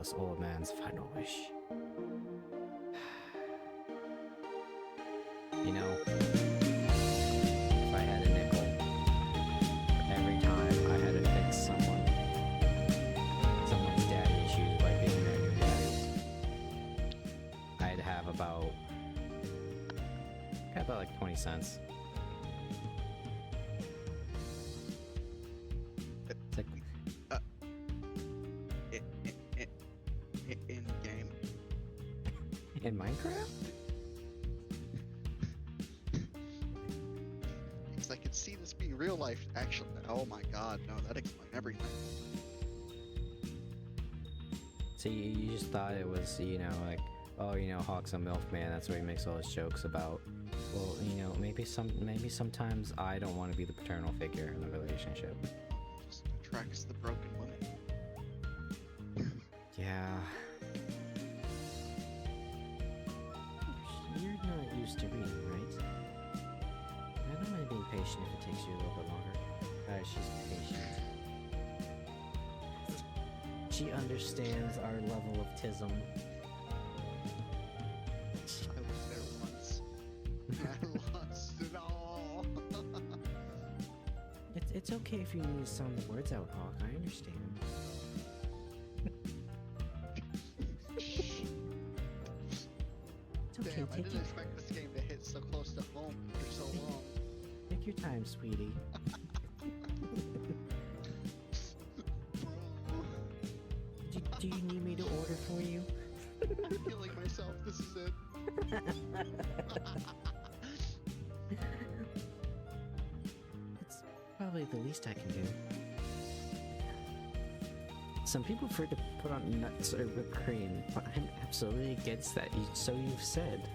This old man's final wish. You know, if I had a nickel for every time I had to fix someone's daddy issues by being their new daddy, I'd have about like 20 cents. It's like in game. in Minecraft? Because I could see this being real life. Actually, oh my god, no, that explains everything. So you just thought it was, you know, like, oh, you know, Hawk's a MILF man, that's what he makes all his jokes about. Well, you know, maybe sometimes I don't want to be the paternal figure in the relationship. Just attracts the broken women. Yeah. You're not used to reading, right? I don't mind being patient if it takes you a little bit longer. She's patient. She understands our level of tism. I was there once. I lost it all. It's okay if you need to sound the words out, Hawk. I understand. It's okay. Damn, I didn't expect this game to hit so close to home for so long. Take your time, sweetie. Do you need me to order for you? I'm killing myself. This is it. It's probably the least I can do. Some people prefer to put on nuts or whipped cream, but I'm absolutely against that, so you've said.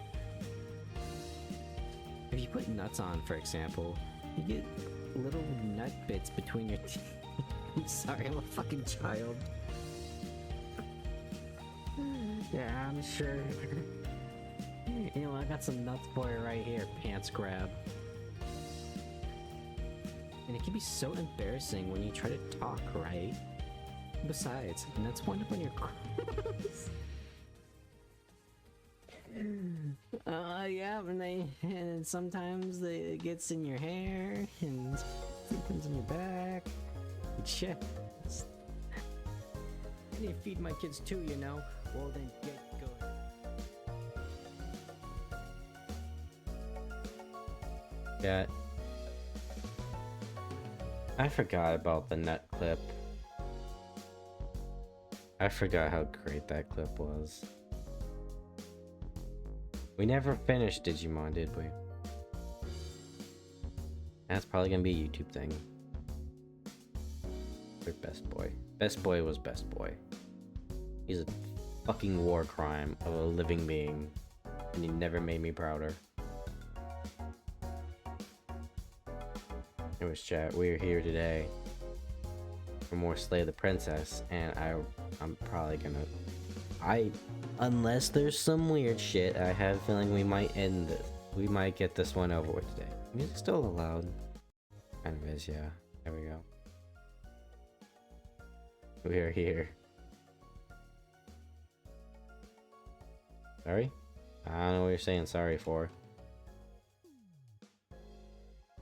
If you put nuts on, for example, you get little nut bits between your teeth. I'm sorry, I'm a fucking child. Yeah, I'm sure. You know, I got some nuts for you right here, pants grab. And it can be so embarrassing when you try to talk, right? Besides, nuts wind up on your clothes. Yeah, and sometimes it gets in your hair, and sometimes in your back, and chest. I need to feed my kids too, you know. Well, then get going. Yeah. I forgot about the nut clip. I forgot how great that clip was. We never finished Digimon, did we? That's probably gonna be a YouTube thing. Or Best Boy. Best Boy was Best Boy. He's a fucking war crime of a living being, and he never made me prouder. Anyways, chat, we're here today for more Slay the Princess, and I'm probably gonna... unless there's some weird shit, I have a feeling we might end this. We might get this one over with today. Music's still loud. Kind of is, yeah. There we go. We're here. Sorry? I don't know what you're saying sorry for.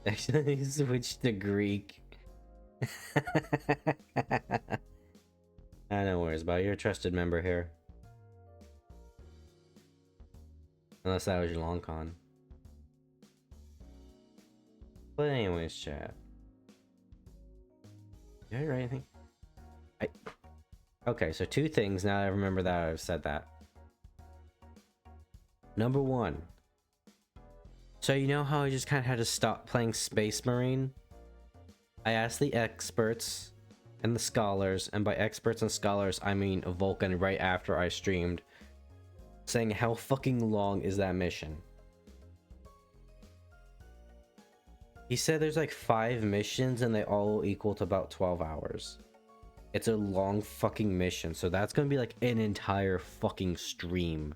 Actually, switch to Greek. I know worries about it. You're a trusted member here. Unless that was your long con. But anyways, chat. Did I write anything? Okay, so two things now that I remember that I've said that. Number one. So you know how I just kind of had to stop playing Space Marine? I asked the experts and the scholars, and by experts and scholars I mean Vulcan right after I streamed, saying how fucking long is that mission? He said there's like 5 missions and they all equal to about 12 hours. It's a long fucking mission, so that's gonna be like an entire fucking stream.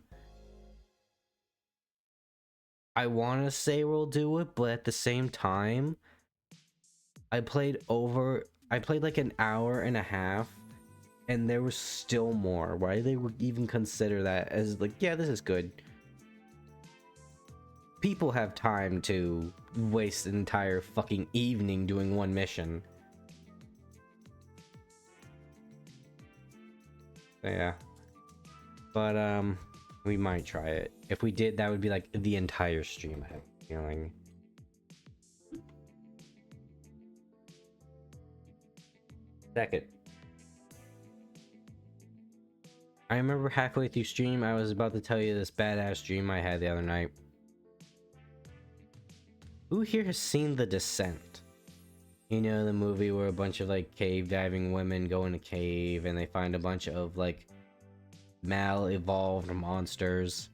I want to say we'll do it, but at the same time, I played like an hour and a half And there was still more. Why they would even consider that as like, yeah, this is good. People have time to waste an entire fucking evening doing one mission. So, yeah. But we might try it. If we did, that would be like the entire stream, I have a feeling. Second. I remember halfway through stream, I was about to tell you this badass dream I had the other night. Who here has seen The Descent? You know, the movie where a bunch of like cave diving women go in a cave and they find a bunch of like mal-evolved monsters.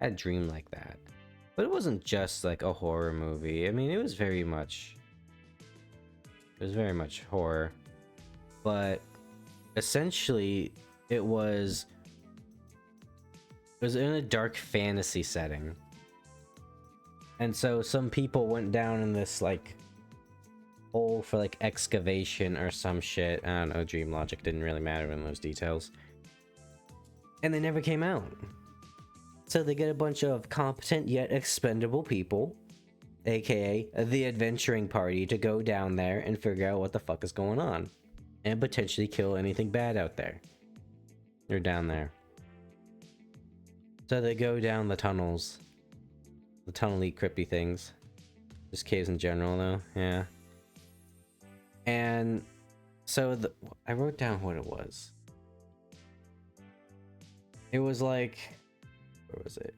I had a dream like that. But it wasn't just like a horror movie. I mean, it was very much horror. But essentially it was in a dark fantasy setting. And so some people went down in this like hole for like excavation or some shit. I don't know, dream logic didn't really matter in those details. And they never came out. So they get a bunch of competent yet expendable people, aka the adventuring party, to go down there and figure out what the fuck is going on. And potentially kill anything bad out there. They're down there. So they go down the tunnels. The tunnel-y crypty things. Just caves in general though, yeah. And so I wrote down what it was. It was like, where was it?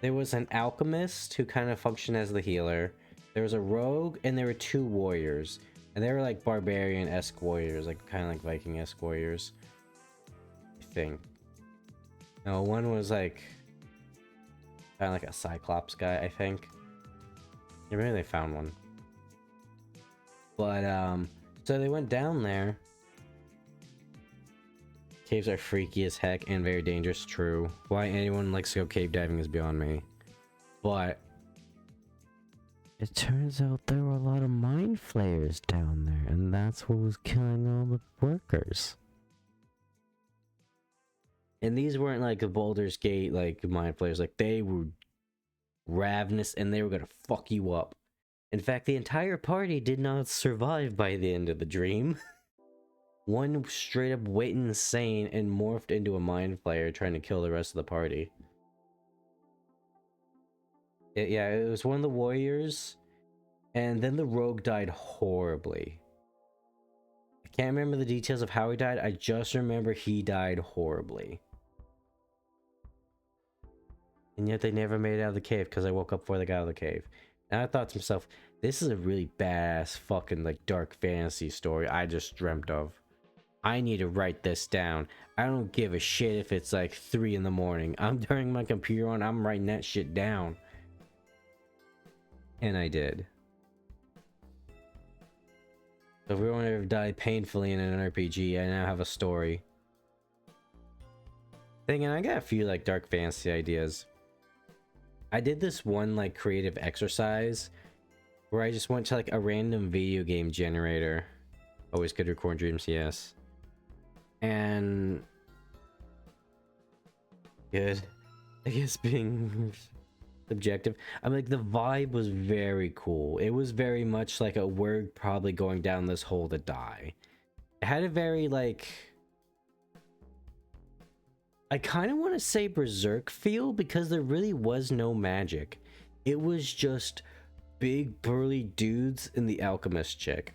There was an alchemist who kind of functioned as the healer. There was a rogue and there were two warriors. And they were like barbarian-esque warriors, like kind of like Viking-esque warriors. I think. No, one was like kind of like a Cyclops guy, I think. Yeah, maybe they found one. But so they went down there. Caves are freaky as heck and very dangerous, true. Why anyone likes to go cave diving is beyond me. But it turns out there were a lot of mind flayers down there, and that's what was killing all the workers. And these weren't like a Baldur's Gate like mind flayers, like they were ravenous and they were gonna fuck you up. In fact, the entire party did not survive by the end of the dream. One straight up went insane and morphed into a mind flayer trying to kill the rest of the party. Yeah, it was one of the warriors, and then the rogue died horribly. I can't remember the details of how he died, I just remember he died horribly. And yet they never made it out of the cave because I woke up before they got out of the cave. And I thought to myself, this is a really badass fucking like dark fantasy story I just dreamt of. I need to write this down. I don't give a shit if it's like 3 in the morning. I'm turning my computer on, I'm writing that shit down. And I did. So if everyone ever died painfully in an RPG, I now have a story. Thinking I got a few like dark fantasy ideas. I did this one like creative exercise where I just went to like a random video game generator. Always good to record dreams, yes. And good. I guess being subjective. I'm like, the vibe was very cool. It was very much like a we're probably going down this hole to die. It had a very like, I kind of want to say Berserk feel because there really was no magic. It was just big burly dudes and the alchemist chick.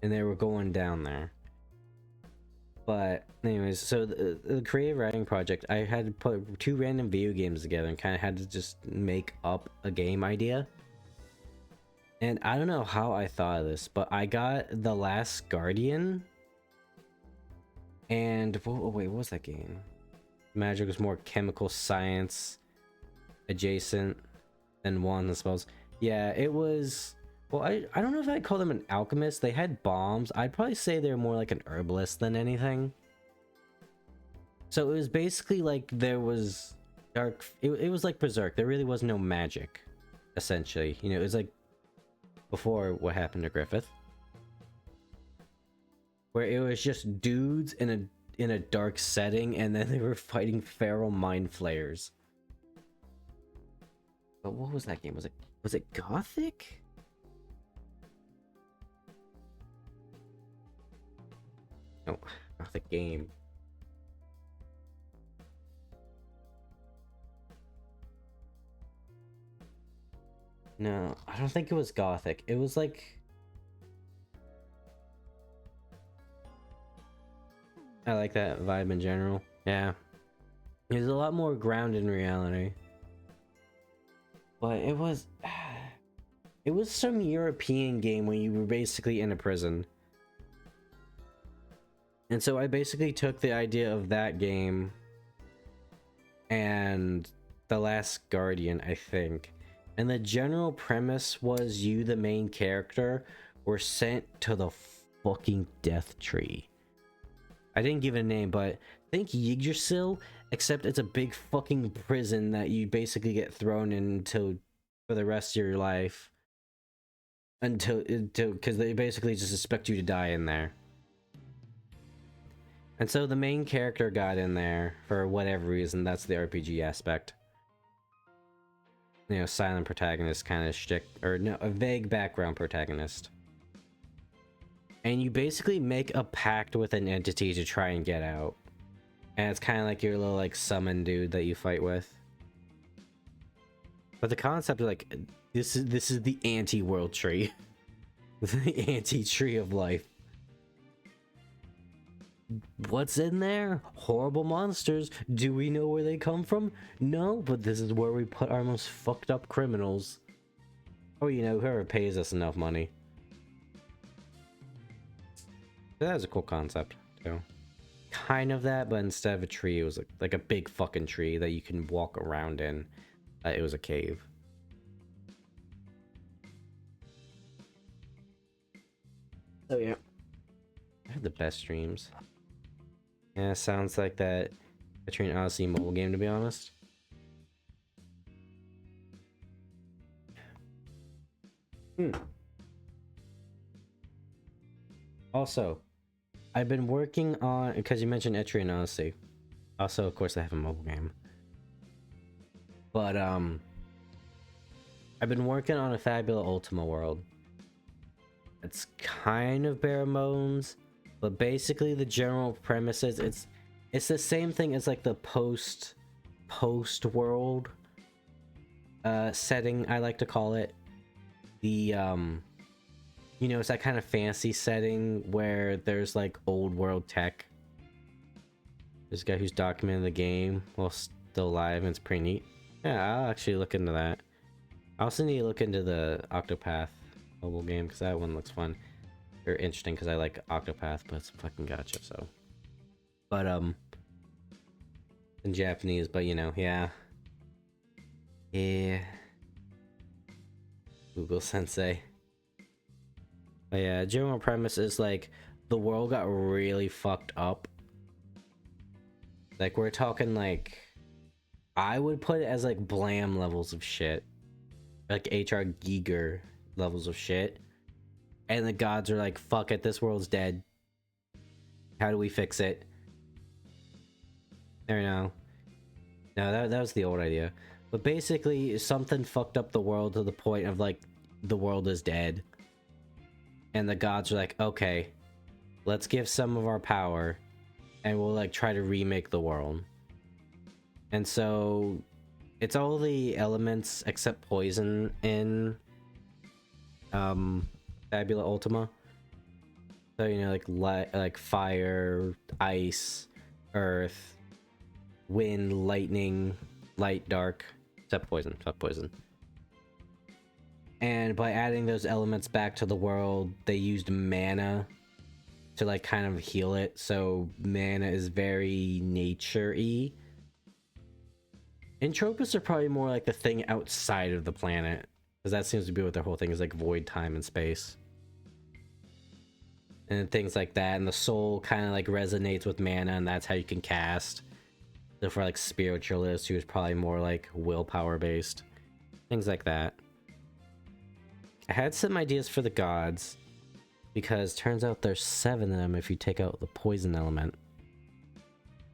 And they were going down there. But anyways, so the creative writing project, I had to put 2 random video games together and kind of had to just make up a game idea. And I don't know how I thought of this, but I got The Last Guardian. And wait, what was that game? Magic was more chemical science adjacent than one, I suppose. Yeah, it was. Well, I don't know if I'd call them an alchemist. They had bombs. I'd probably say they're more like an herbalist than anything. So it was basically like there was dark. It was like Berserk. There really was no magic, essentially. You know, it was like before what happened to Griffith, where it was just dudes in a dark setting, and then they were fighting feral mind flayers. But what was that game? Was it Gothic? No, Gothic game. No, I don't think it was Gothic. It was like... I like that vibe in general. Yeah. It was a lot more grounded in reality. But it was... It was some European game when you were basically in a prison. And so I basically took the idea of that game and The Last Guardian, I think. And the general premise was you, the main character, were sent to the fucking death tree. I didn't give it a name, but think Yggdrasil, except it's a big fucking prison that you basically get thrown into for the rest of your life. Until because they basically just expect you to die in there. And so the main character got in there for whatever reason. That's the RPG aspect. You know, silent protagonist kind of shtick, or no, a vague background protagonist. And you basically make a pact with an entity to try and get out. And it's kind of like your little like summon dude that you fight with. But the concept of like this is the anti-world tree. The anti-tree of life. What's in there? Horrible monsters. Do we know where they come from? No, but this is where we put our most fucked up criminals. Oh, you know, whoever pays us enough money. That was a cool concept, too. Kind of that, but instead of a tree, it was like a big fucking tree that you can walk around in. It was a cave. Oh, yeah. I had the best streams. Yeah, sounds like that Etrian Odyssey mobile game, to be honest. Also, I've been working on, because you mentioned Etrian Odyssey. Also, of course, I have a mobile game. But, I've been working on a Fabula Ultima world. It's kind of bare bones, but basically the general premise is it's the same thing as like the post world setting, I like to call it. The you know, it's that kind of fantasy setting where there's like old world tech. This guy who's documenting the game while still alive, and it's pretty neat. Yeah, I'll actually look into that. I also need to look into the Octopath mobile game because that one looks fun or interesting, because I like Octopath, but it's fucking gacha, so. But in Japanese, but you know, yeah. Google Sensei. But yeah, general premise is like the world got really fucked up. Like we're talking like, I would put it as like Blam levels of shit, like HR Giger levels of shit, and the gods are like, fuck it, this world's dead, how do we fix it? There, no, that was the old idea, but basically something fucked up the world to the point of like the world is dead, and the gods are like, okay, let's give some of our power and we'll like try to remake the world. And so it's all the elements except poison in Fabula Ultima. So you know, like fire, ice, earth, wind, lightning, light, dark, except poison. Fuck poison. And by adding those elements back to the world, they used mana to like kind of heal it. So mana is very nature-y. Entropists are probably more like the thing outside of the planet, because that seems to be what their whole thing is, like void, time, and space. And things like that, and the soul kind of like resonates with mana, and that's how you can cast. So for like spiritualists, who is probably more like willpower based, things like that. I had some ideas for the gods, because turns out there's 7 of them if you take out the poison element.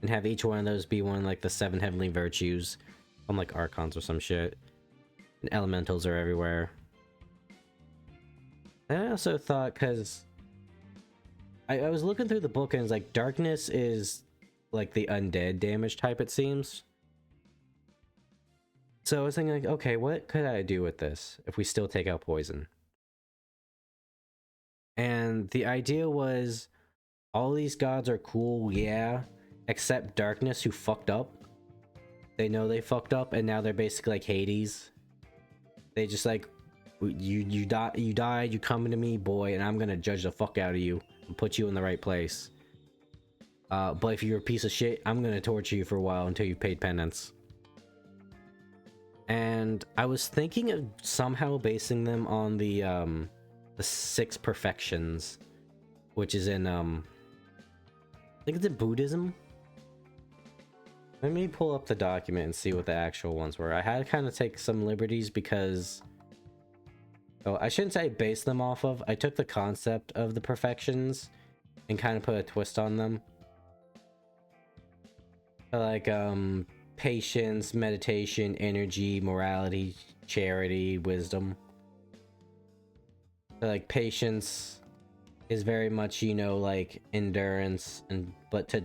And have each one of those be one of like the 7 heavenly virtues, on like archons or some shit. And elementals are everywhere. And I also thought, because I was looking through the book and it's like darkness is like the undead damage type, it seems. So I was thinking like, okay, what could I do with this if we still take out poison? And the idea was, all these gods are cool, yeah, except darkness, who fucked up. They know they fucked up, and now they're basically like Hades. They just like, you died, you coming to me, boy, and I'm gonna judge the fuck out of you and put you in the right place. But if you're a piece of shit, I'm gonna torture you for a while until you've paid penance. And I was thinking of somehow basing them on the 6 perfections, which is in I think it's in Buddhism. Let me pull up the document and see what the actual ones were. I had to kind of take some liberties because, oh, I shouldn't say base them off of. I took the concept of the perfections and kind of put a twist on them. Like patience, meditation, energy, morality, charity, wisdom. So, like, patience is very much, you know, like endurance, and but to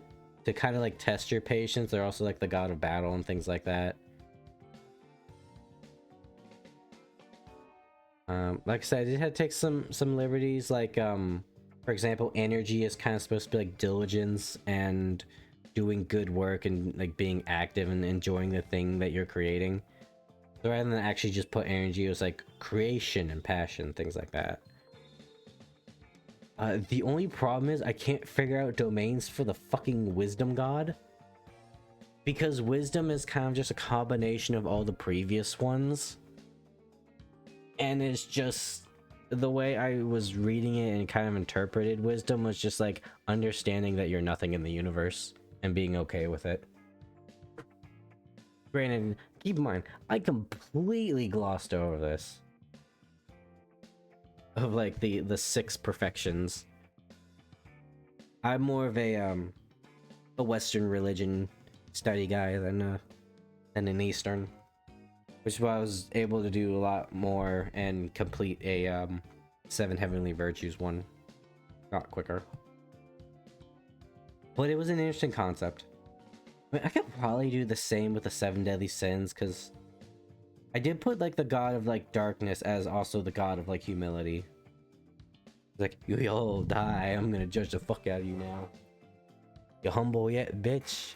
kind of like test your patience, they're also like the god of battle and things like that. Like I said, I did have to take some liberties, like for example, energy is kind of supposed to be like diligence and doing good work and like being active and enjoying the thing that you're creating. So rather than actually just put energy, it was like creation and passion, things like that. The only problem is I can't figure out domains for the fucking wisdom god, because wisdom is kind of just a combination of all the previous ones, and it's just the way I was reading it and kind of interpreted wisdom was just like understanding that you're nothing in the universe and being okay with it. Granted, keep in mind, I completely glossed over this. Of like the 6 perfections. I'm more of a Western religion study guy than an Eastern, which is why I was able to do a lot more and complete a 7 heavenly virtues one a lot quicker. But it was an interesting concept. I mean, I could probably do the same with the 7 deadly sins, because I did put like the god of like darkness as also the god of like humility. Like, you all die, I'm gonna judge the fuck out of you now. You humble yet, bitch?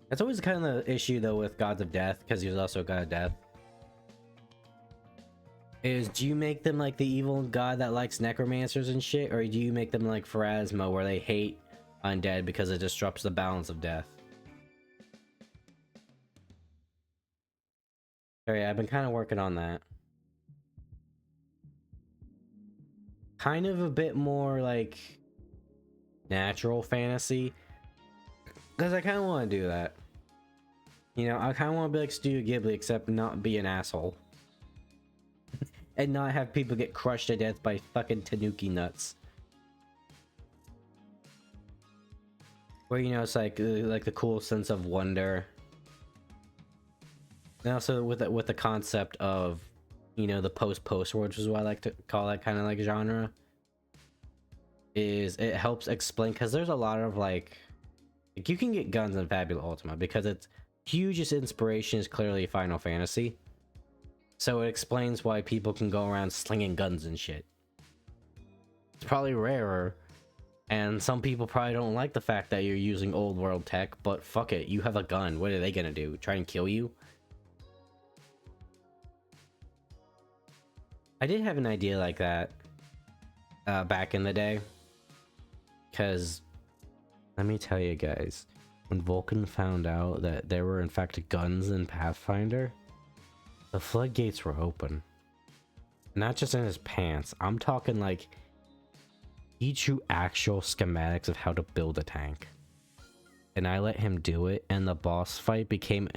That's always kind of the issue though with gods of death, because he's also a god of death. Is, do you make them like the evil god that likes necromancers and shit, or do you make them like Pharasma, where they hate undead because it disrupts the balance of death? Oh yeah, I've been kind of working on that. Kind of a bit more like natural fantasy, because I kind of want to do that. You know, I kind of want to be like Studio Ghibli, except not be an asshole. And not have people get crushed to death by fucking tanuki nuts. Where, you know, it's like the cool sense of wonder. And also with the concept of, you know, the post which is what I like to call that kind of like genre. Is it helps explain, because there's a lot of like you can get guns in Fabula Ultima, because its hugest inspiration is clearly Final Fantasy. So it explains why people can go around slinging guns and shit. It's probably rarer, and some people probably don't like the fact that you're using old world tech, but fuck it, you have a gun. What are they gonna do? Try and kill you? I did have an idea like that back in the day, because let me tell you guys, when Vulcan found out that there were in fact guns in Pathfinder, the floodgates were open. Not just in his pants. I'm talking like he drew actual schematics of how to build a tank. and I let him do it, and the boss fight became...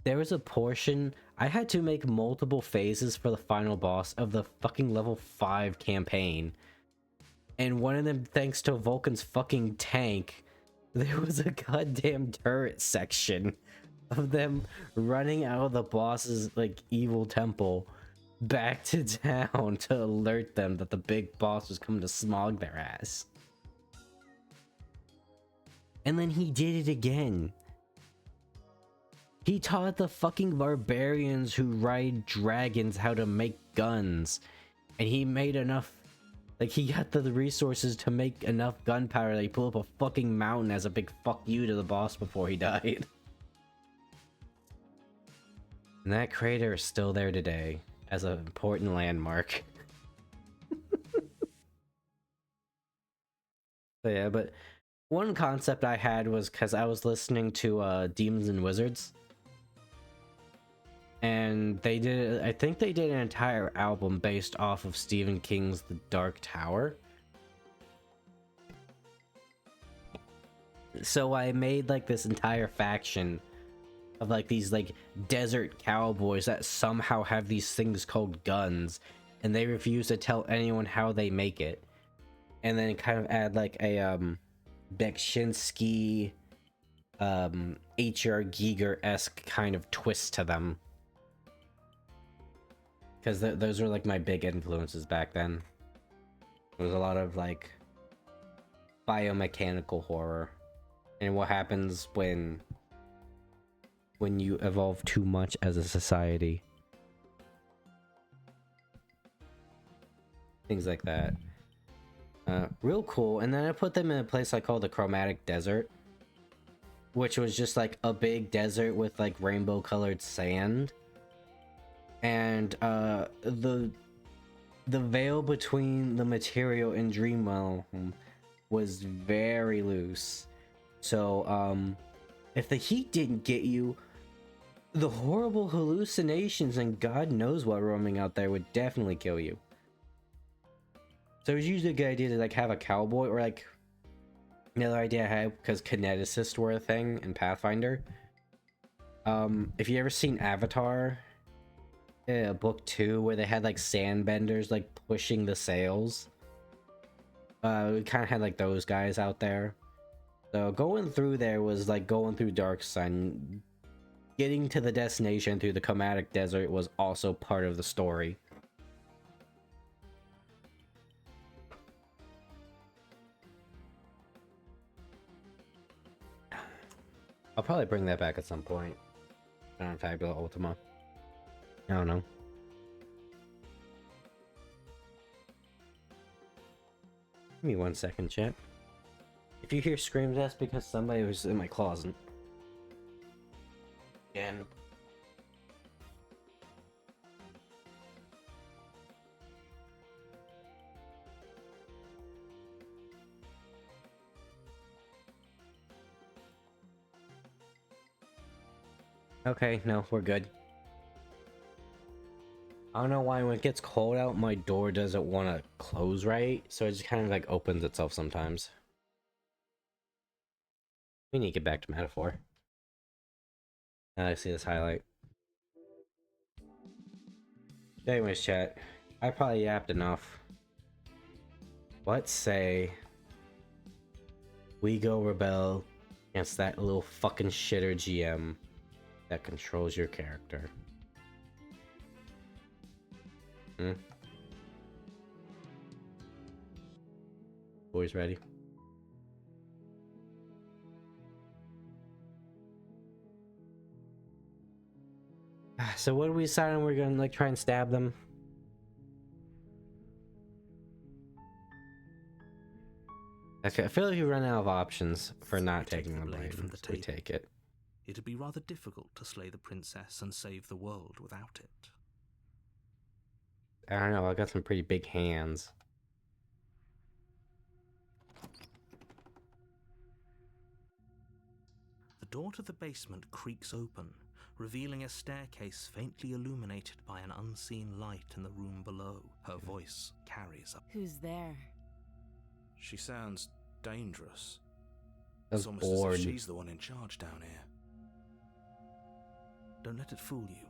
There was a portion... I had to make multiple phases for the final boss of the fucking level 5 campaign. And one of them, thanks to Vulcan's fucking tank, there was a goddamn turret section of them running out of the boss's, like, evil temple back to town to alert them that the big boss was coming to smog their ass. And then he did it again. He taught the fucking barbarians who ride dragons how to make guns. And he made enough... Like, he got the resources to make enough gunpowder that he pulled up a fucking mountain as a big fuck you to the boss before he died. And that crater is still there today as an important landmark. So yeah, but one concept I had was because I was listening to Demons and Wizards. And they did, I think they did an entire album based off of Stephen King's The Dark Tower. So I made like this entire faction of like these like desert cowboys that somehow have these things called guns, and they refuse to tell anyone how they make it. And then kind of add like a Beksinski H.R. Giger-esque kind of twist to them. Because those were like my big influences back then. There was a lot of like biomechanical horror and what happens when you evolve too much as a society. Things like that. Real cool. And then I put them in a place I call the Chromatic Desert, which was just like a big desert with like rainbow colored sand. And the veil between the material and Dreamwell was very loose. So if the heat didn't get you, the horrible hallucinations and God knows what roaming out there would definitely kill you. So it was usually a good idea to like have a cowboy, or like another idea I had because kineticists were a thing in Pathfinder. If you ever seen Avatar, book 2, where they had like sandbenders like pushing the sails, we kind of had like those guys out there. So going through there was like going through Dark Sun. Getting to the destination through the Chromatic Desert was also part of the story. I'll probably bring that back at some point on Fabula Ultima. I don't know. Give me 1 second, chat. If you hear screams, that's because somebody was in my closet. And okay, no, we're good. I don't know why when it gets cold out, my door doesn't want to close right, so it just kind of like opens itself sometimes. We need to get back to Metaphor. Now I see this highlight. Anyways, chat, I probably yapped enough. Let's say we go rebel against that little fucking shitter GM that controls your character. Boys ready? So what do we decide on? We're gonna like try and stab them? Okay, I feel like we run out of options for not taking the blade from the table. We take it. It'd be rather difficult to slay the princess and save the world without it. I don't know, I got some pretty big hands. The door to the basement creaks open, revealing a staircase faintly illuminated by an unseen light in the room below. Her voice carries up. Who's there? She sounds dangerous. I was It's almost bored. as if she's the one in charge down here. Don't let it fool you.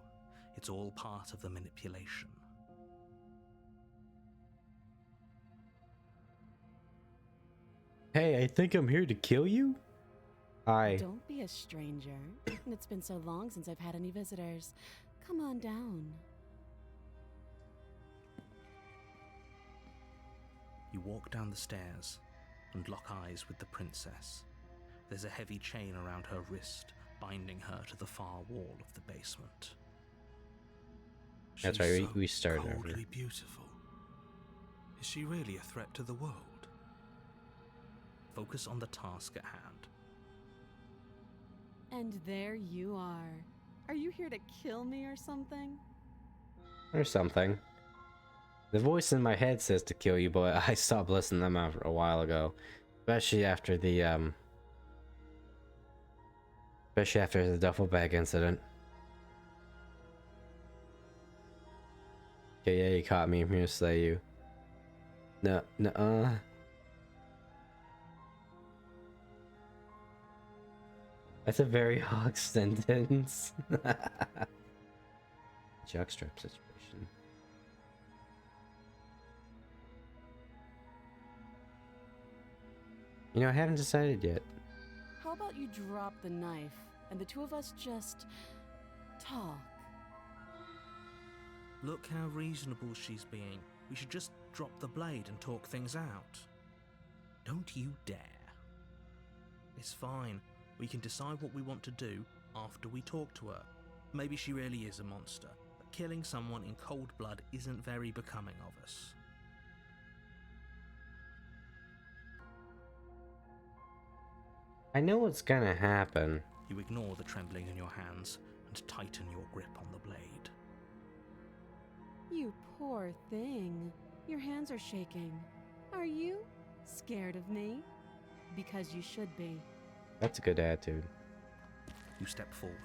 It's all part of the manipulation. Hey, I think I'm here to kill you? Hi. Don't be a stranger. It's been so long since I've had any visitors. Come on down. You walk down the stairs and lock eyes with the princess. There's a heavy chain around her wrist, binding her to the far wall of the basement. That's She's right, we started over. coldly beautiful. Is she really a threat to the world? Focus on the task at hand. And there you are. Are you here to kill me or something? Or something. The voice in my head says to kill you, but I stopped listening to them after a while ago. Especially after the duffel bag incident. Okay, yeah, you caught me. I'm here to slay you. No. That's a very hog sentence. Jockstrap situation. You know, I haven't decided yet. How about you drop the knife and the two of us just talk? Look how reasonable she's being. We should just drop the blade and talk things out. Don't you dare. It's fine. We can decide what we want to do after we talk to her. Maybe she really is a monster, but killing someone in cold blood isn't very becoming of us. I know what's gonna happen. You ignore the trembling in your hands and tighten your grip on the blade. You poor thing. Your hands are shaking. Are you scared of me? Because you should be. That's a good attitude. You step forward,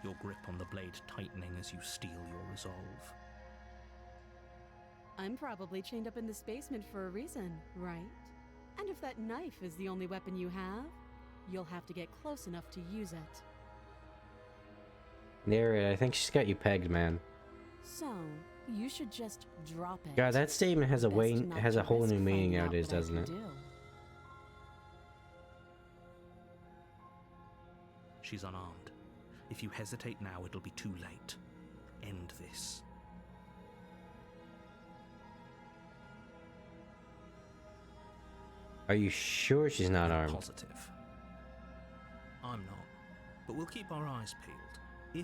your grip on the blade tightening as you steel your resolve. I'm probably chained up in this basement for a reason, right? And if that knife is the only weapon you have, you'll have to get close enough to use it. Narrate, I think she's got you pegged, man. So, you should just drop it. God, that statement has a Best not to whole risk new meaning finding out nowadays, what I doesn't can it? do. She's unarmed. If you hesitate now, it'll be too late. End this. Are you sure she's not You're armed? Positive. I'm not. But we'll keep our eyes peeled.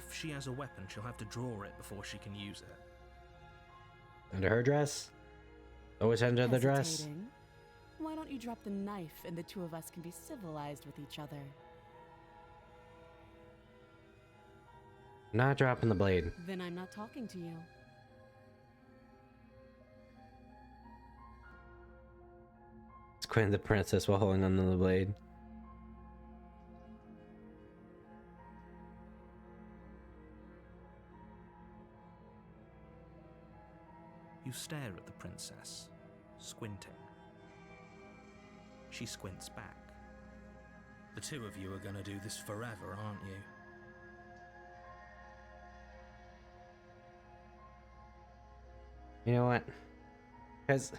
If she has a weapon, she'll have to draw it before she can use it. Under her dress? Always under the dress? Hesitating? Why don't you drop the knife and the two of us can be civilized with each other? Not dropping the blade. Then I'm not talking to you. It's Quinn the princess while holding onto the blade. You stare at the princess, squinting. She squints back. The two of you are gonna do this forever, aren't you? You know what? Because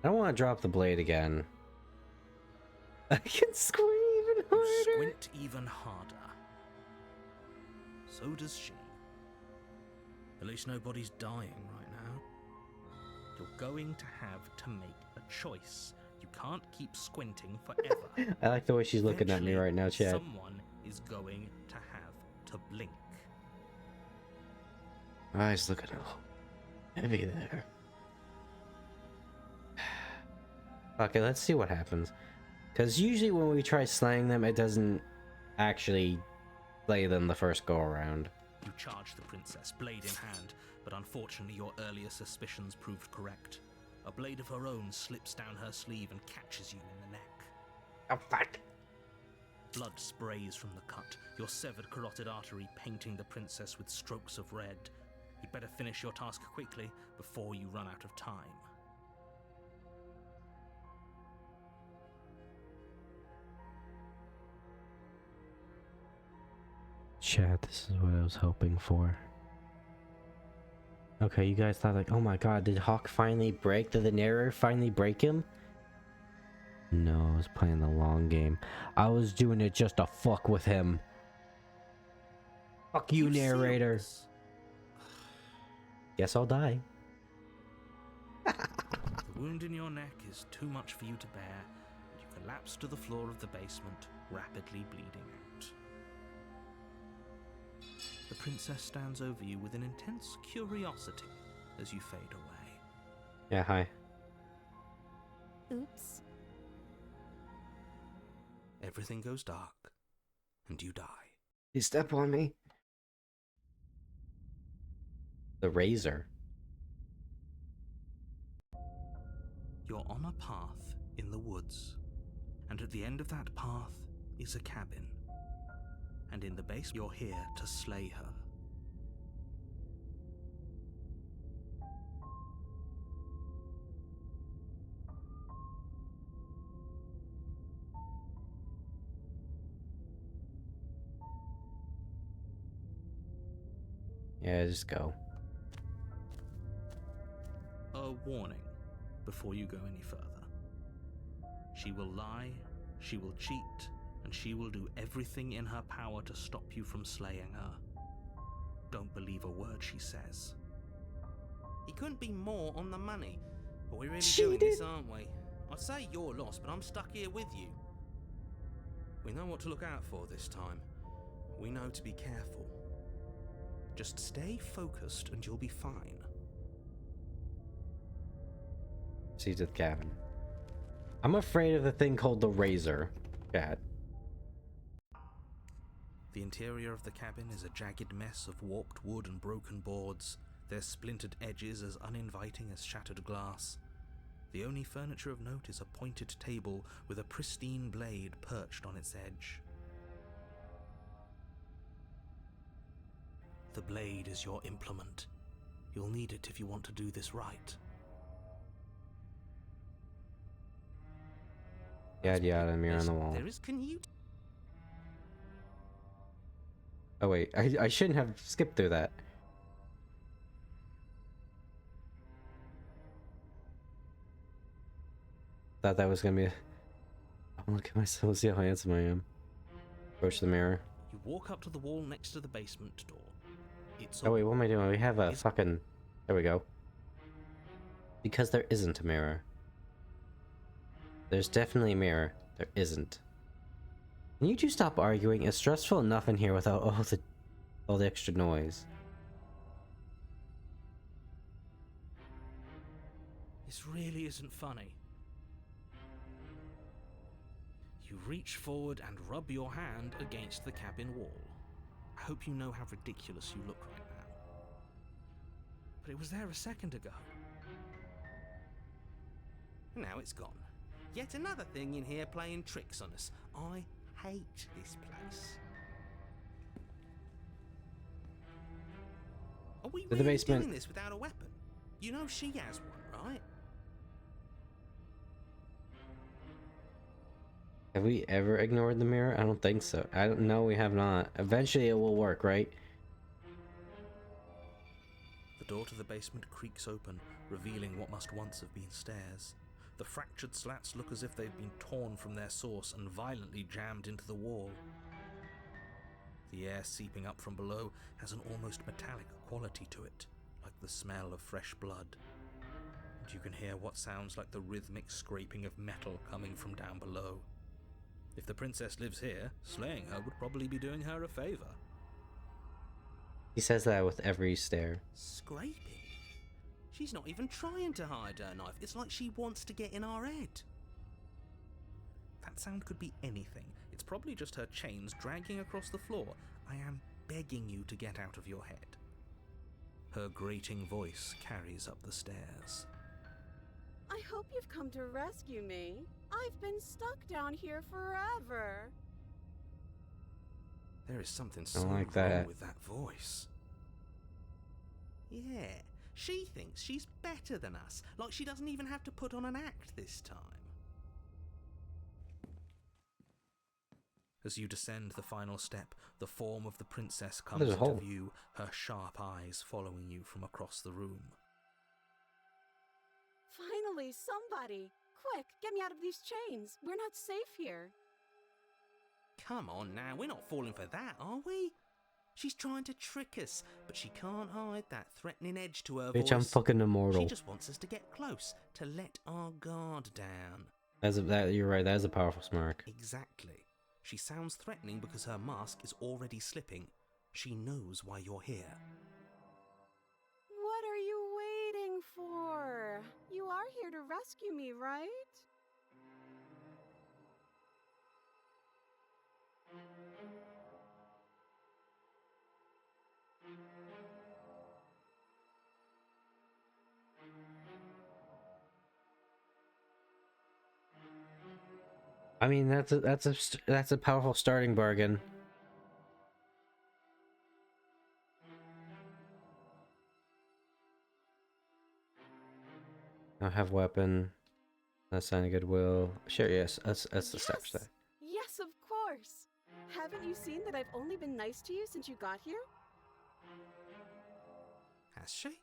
I don't want to drop the blade again. I can squint even You harder. squint even harder. So does she. At least nobody's dying right now. You're going to have to make a choice. You can't keep squinting forever. I like the way she's looking at me Eventually, right now, Chad. Someone is going to have to blink. Eyes looking a little heavy there. Okay, let's see what happens. Because usually when we try slaying them, it doesn't actually slay them the first go around. You charge the princess, blade in hand, but unfortunately your earlier suspicions proved correct. A blade of her own slips down her sleeve and catches you in the neck. Oh, fuck. Blood sprays from the cut, your severed carotid artery painting the princess with strokes of red. You'd better finish your task quickly before you run out of time. Chat, this is what I was hoping for. Okay, you guys thought like, oh my god, did Hawk finally break? Did the narrator finally break him? No, I was playing the long game. I was doing it just to fuck with him. Fuck you, narrator. serious? Guess I'll die. The wound in your neck is too much for you to bear, and you collapse to the floor of the basement, rapidly bleeding out. The princess stands over you with an intense curiosity as you fade away. Yeah, hi. Oops. Everything goes dark, and you die. You step on me. The razor. You're on a path in the woods, and at the end of that path is a cabin. And in the base, you're here to slay her. Yeah, just go. A warning before you go any further. She will lie, she will cheat, and she will do everything in her power to stop you from slaying her. Don't believe a word she says. He couldn't be more on the money, but we're really doing this, aren't we? I'd say you're lost, but I'm stuck here with you. We know what to look out for this time. We know to be careful. Just stay focused and you'll be fine. See to the cabin. I'm afraid of the thing called the razor. Chat. The interior of the cabin is a jagged mess of warped wood and broken boards, their splintered edges as uninviting as shattered glass. The only furniture of note is a pointed table with a pristine blade perched on its edge. The blade is your implement. You'll need it if you want to do this right. Yada yada, mirror on the wall. Can you? Oh wait, I shouldn't have skipped through that. Thought that was gonna be oh, look at myself, see how handsome I am. Approach the mirror. You walk up to the wall next to the basement door. It's Oh wait, what am I doing? We have a fucking... There we go. Because there isn't a mirror. There's definitely a mirror. There isn't. Can you two stop arguing? It's stressful enough in here without all the extra noise. This really isn't funny. You reach forward and rub your hand against the cabin wall. I hope you know how ridiculous you look right now. But it was there a second ago. Now it's gone. Yet another thing in here playing tricks on us. I hate this place. Are we To the really basement. doing this without a weapon? You know she has one, right? Have we ever ignored the mirror? I don't think so. I don't know, we have not. Eventually it will work, right? The door to the basement creaks open, revealing what must once have been stairs. The fractured slats look as if they've been torn from their source and violently jammed into the wall. The air seeping up from below has an almost metallic quality to it, like the smell of fresh blood. And you can hear what sounds like the rhythmic scraping of metal coming from down below. If the princess lives here, slaying her would probably be doing her a favor. He says that with every stare. Scraping? She's not even trying to hide her knife. It's like she wants to get in our head. That sound could be anything. It's probably just her chains dragging across the floor. I am begging you to get out of your head. Her grating voice carries up the stairs. I hope you've come to rescue me. I've been stuck down here forever. There is something I so don't like wrong that. with that voice. Yeah, she thinks she's better than us, like she doesn't even have to put on an act this time. As you descend the final step, the form of the princess comes There's a into hole. view, her sharp eyes following you from across the room. Finally, somebody! Quick, get me out of these chains. We're not safe here. Come on now, we're not falling for that, are we? She's trying to trick us, but she can't hide that threatening edge to her Bitch, voice. I'm fucking She immortal. just wants us to get close, to let our guard down. You're right, that is a powerful smirk. Exactly. She sounds threatening because her mask is already slipping. She knows why you're here. What are you waiting for? You are here to rescue me, right? I mean, that's a powerful starting bargain. I have weapon. That's sign of goodwill. Sure, yes, that's the steps there. Yes, of course. Haven't you seen that I've only been nice to you since you got here? Has she?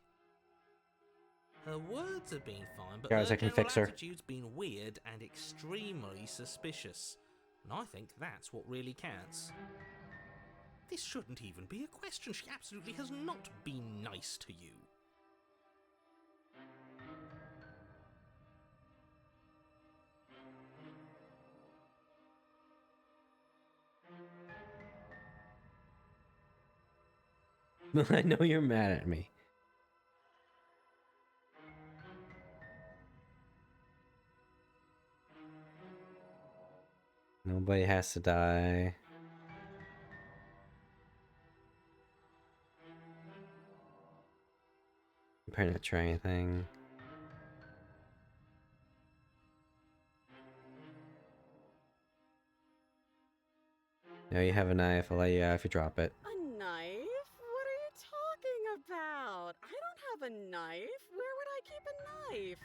Her words have been fine, but Guys, her I can general fix her. attitude's been weird and extremely suspicious. And I think that's what really counts. This shouldn't even be a question. She absolutely has not been nice to you. I know you're mad at me. Nobody has to die. I'm trying to try anything. No, you have a knife. I'll let you out if you drop it. A knife? What are you talking about? I don't have a knife. Where would I keep a knife?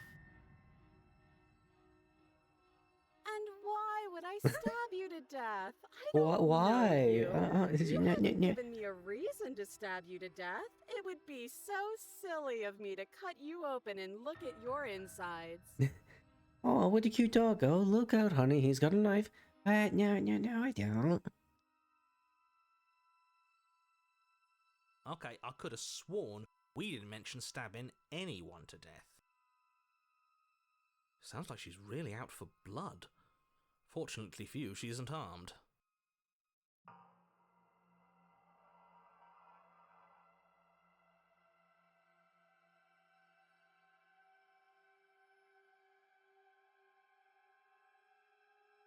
And why would I stab you to death? I don't Why? know you. Did You you- haven't given me a reason to stab you to death. It would be so silly of me to cut you open and look at your insides. Oh, what a cute dog. Oh, look out, honey. He's got a knife. No, I don't. Okay, I could have sworn we didn't mention stabbing anyone to death. Sounds like she's really out for blood. Fortunately for you, she isn't armed.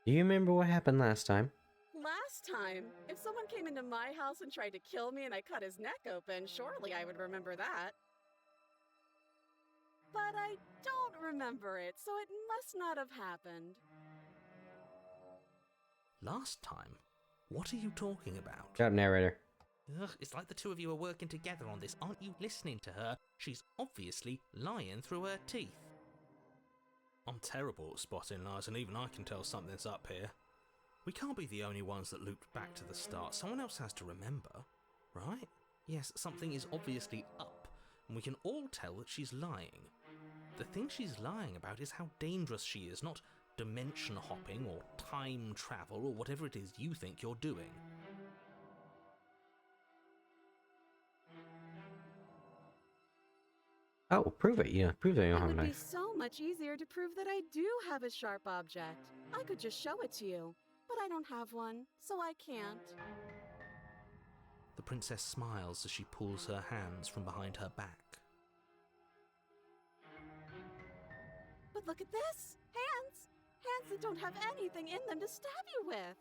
Do you remember what happened last time? Last time, if someone came into my house and tried to kill me and I cut his neck open, surely I would remember that. But I don't remember it, so it must not have happened. Last time? What are you talking about? Shut up, narrator. Ugh, it's like the two of you are working together on this. Aren't you listening to her? She's obviously lying through her teeth. I'm terrible at spotting lies, and even I can tell something's up here. We can't be the only ones that looped back to the start. Someone else has to remember, right? Yes, something is obviously up, and we can all tell that she's lying. The thing she's lying about is how dangerous she is, not dimension hopping or time travel or whatever it is you think you're doing. Oh, prove it. Yeah, prove that you don't It have a would be knife. so much easier to prove that I do have a sharp object. I could just show it to you, but I don't have one, so I can't. The princess smiles as she pulls her hands from behind her back. But look at this! Hands! Hands that don't have anything in them to stab you with!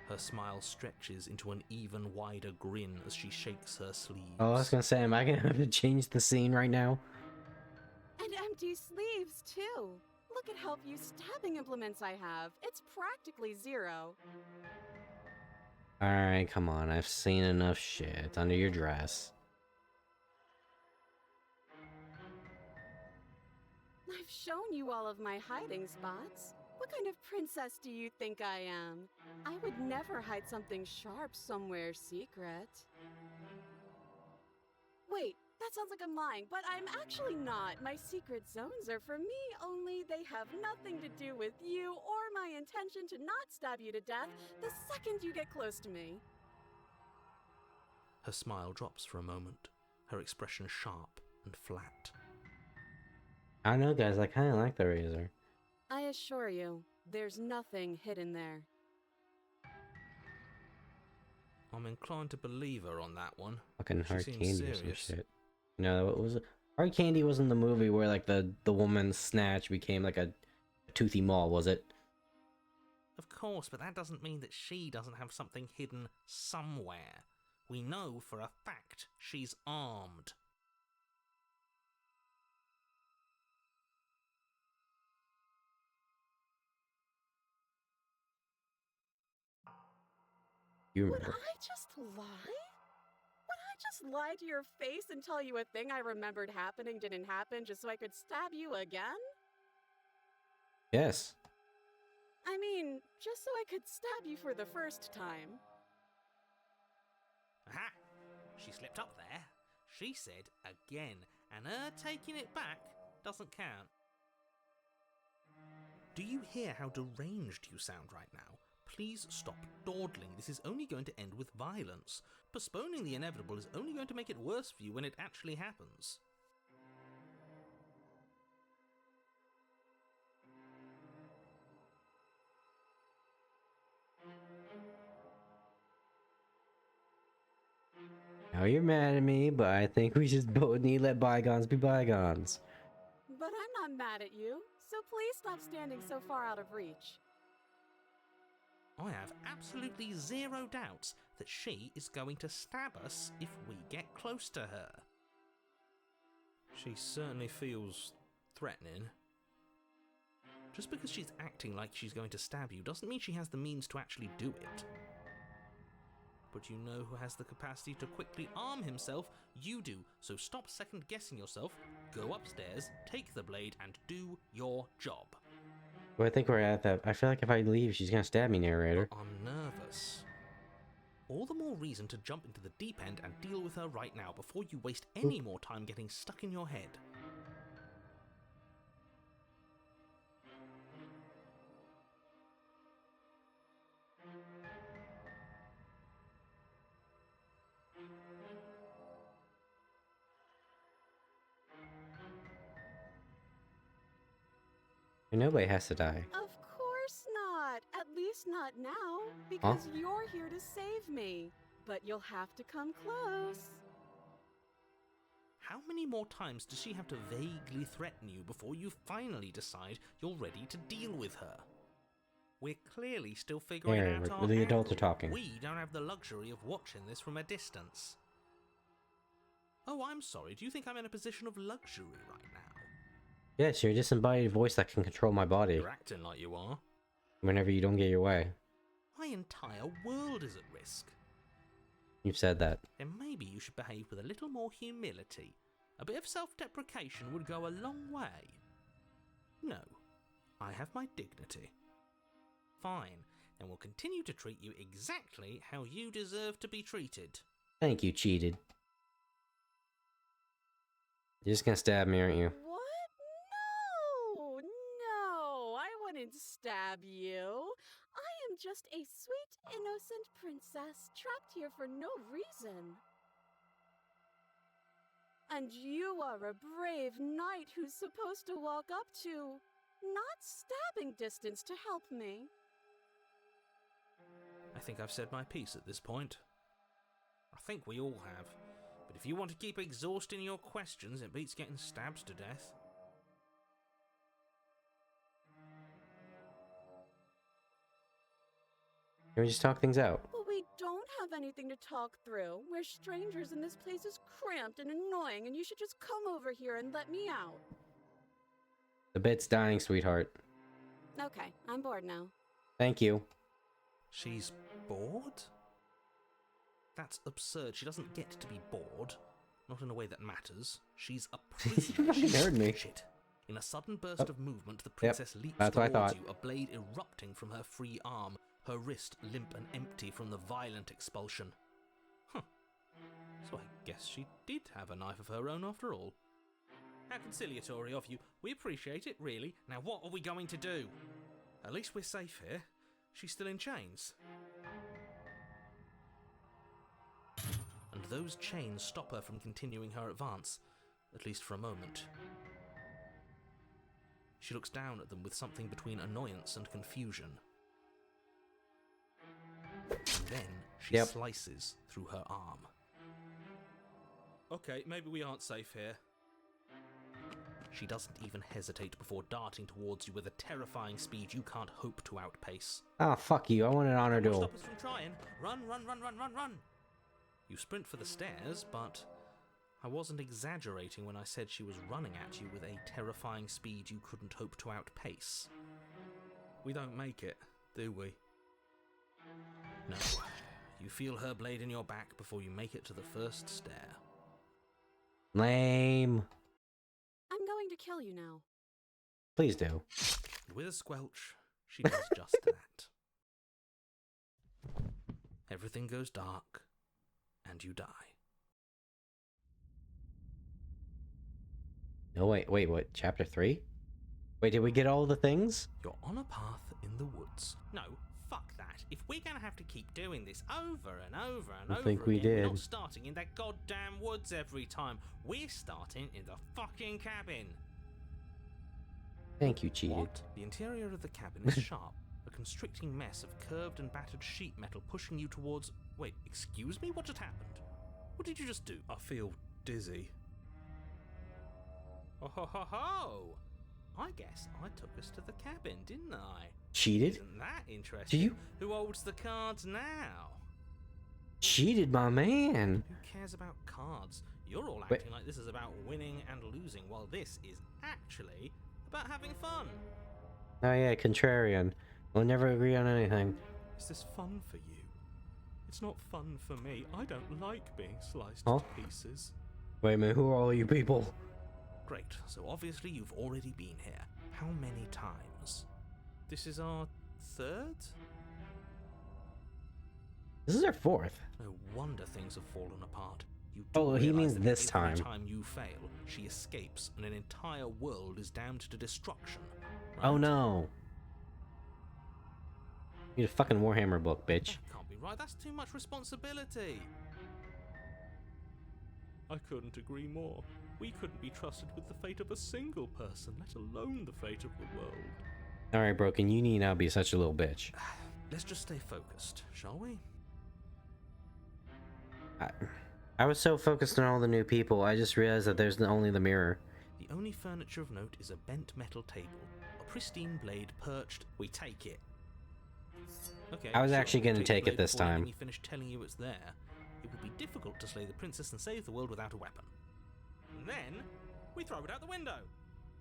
Her smile stretches into an even wider grin as she shakes her sleeves. Oh, I was gonna say, am I gonna have to change the scene right now? And empty sleeves, too! Look at how few stabbing implements I have. It's practically zero. Alright, come on. I've seen enough shit under your dress. I've shown you all of my hiding spots, What kind of princess do you think I am? I would never hide something sharp somewhere secret. Wait, that sounds like I'm lying, but I'm actually not. My secret zones are for me, only they have nothing to do with you or my intention to not stab you to death the second you get close to me. Her smile drops for a moment, her expression sharp and flat. I don't know, guys. I kind of like the razor. I assure you, there's nothing hidden there. I'm inclined to believe her on that one. Fucking She hard seems candy or some serious. shit. No, what was it? Hard candy wasn't the movie where like the woman's snatch became like a toothy maul, was it? Of course, but that doesn't mean that she doesn't have something hidden somewhere. We know for a fact she's armed. You Would remember? I just lie? Would I just lie to your face and tell you a thing I remembered happening didn't happen just so I could stab you again? Yes. I mean, just so I could stab you for the first time. Aha! She slipped up there. She said again, and her taking it back doesn't count. Do you hear how deranged you sound right now? Please stop dawdling. This is only going to end with violence. Postponing the inevitable is only going to make it worse for you when it actually happens. Now you're mad at me, but I think we just both need to let bygones be bygones. But I'm not mad at you, so please stop standing so far out of reach. I have absolutely zero doubts that she is going to stab us if we get close to her. She certainly feels threatening. Just because she's acting like she's going to stab you doesn't mean she has the means to actually do it. But you know who has the capacity to quickly arm himself? You do, so stop second-guessing yourself, go upstairs, take the blade, and do your job. Well, I think we're at that. I feel like if I leave, she's gonna stab me, narrator. But I'm nervous. All the more reason to jump into the deep end and deal with her right now before you waste any more time getting stuck in your head. Nobody has to die. Of course not. At least not now, because you're here to save me. But you'll have to come close. How many more times does she have to vaguely threaten you before you finally decide you're ready to deal with her? We're clearly still figuring Yeah, out our the adults are angle. talking. We don't have the luxury of watching this from a distance. Oh, I'm sorry. Do you think I'm in a position of luxury right now? Yes, you're a disembodied voice that can control my body You're acting like you are. whenever you don't get your way. My entire world is at risk. You've said that. Then maybe you should behave with a little more humility. A bit of self-deprecation would go a long way. No, I have my dignity. Fine, and will continue to treat you exactly how you deserve to be treated. Thank you, cheated. You're just gonna stab me, aren't you? What? No, I wouldn't stab you. I am just a sweet, innocent princess trapped here for no reason. And you are a brave knight who's supposed to walk up to, not stabbing distance to help me. I think I've said my piece at this point. I think we all have. But if you want to keep exhausting your questions, it beats getting stabbed to death. Can we just talk things out? But we don't have anything to talk through. We're strangers and this place is cramped and annoying and you should just come over here and let me out. The bit's dying, sweetheart. Okay, I'm bored now. Thank you. She's bored? That's absurd. She doesn't get to be bored. Not in a way that matters. She's a prisoner. fucking heard me. Shit. In a sudden burst of movement, the Yep, princess leaps that's what I towards thought. you, a blade erupting from her free arm, her wrist limp and empty from the violent expulsion. Huh. So I guess she did have a knife of her own after all. How conciliatory of you. We appreciate it, really. Now what are we going to do? At least we're safe here. She's still in chains. And those chains stop her from continuing her advance, at least for a moment. She looks down at them with something between annoyance and confusion. And then she Yep. slices through her arm. Okay, maybe we aren't safe here. She doesn't even hesitate before darting towards you with a terrifying speed you can't hope to outpace. Oh, fuck you. I want an honor Don't duel. stop us from trying. Run, run, run, run, run, run! You sprint for the stairs, but I wasn't exaggerating when I said she was running at you with a terrifying speed you couldn't hope to outpace. We don't make it, do we? No. You feel her blade in your back before you make it to the first stair. Lame. I'm going to kill you now. Please do. And with a squelch, she does just that. Everything goes dark, and you die. No, wait, what? Chapter 3? Wait, did we get all the things? You're on a path in the woods. No, fuck that. If we're gonna have to keep doing this over and over and I over think we again, we're did. not starting in that goddamn woods every time. We're starting in the fucking cabin. Thank you, cheated. What? The interior of the cabin is sharp, a constricting mess of curved and battered sheet metal pushing you towards... Wait, excuse me? What just happened? What did you just do? I feel dizzy. Oh ho ho ho! I guess I took us to the cabin, didn't I? Cheated? Isn't that interesting? Do you... Who holds the cards now? Cheated, my man. Who cares about cards? You're all Wait. acting like this is about winning and losing, while this is actually about having fun. Oh yeah, contrarian. We'll never agree on anything. Is this fun for you? It's not fun for me. I don't like being sliced Huh? to pieces. Wait a minute, who are all you people? Great, so obviously you've already been here. How many times? This is our third? This is our 4th. No wonder things have fallen apart. You Oh, he realise means that this every time. time you fail, she escapes and an entire world is damned to destruction. Oh right? no. Need a fucking Warhammer book, bitch. That can't be right. That's too much responsibility. I couldn't agree more. We couldn't be trusted with the fate of a single person, let alone the fate of the world. Alright, Broken, you need not be such a little bitch. Let's just stay focused, shall we? I was so focused on all the new people, I just realized that there's only the mirror. The only furniture of note is a bent metal table. A pristine blade perched. We take it. Okay, I was sure, actually we'll gonna take the it blade this before time. Let me finish telling you it's there. It would be difficult to slay the princess and save the world without a weapon. And then we throw it out the window.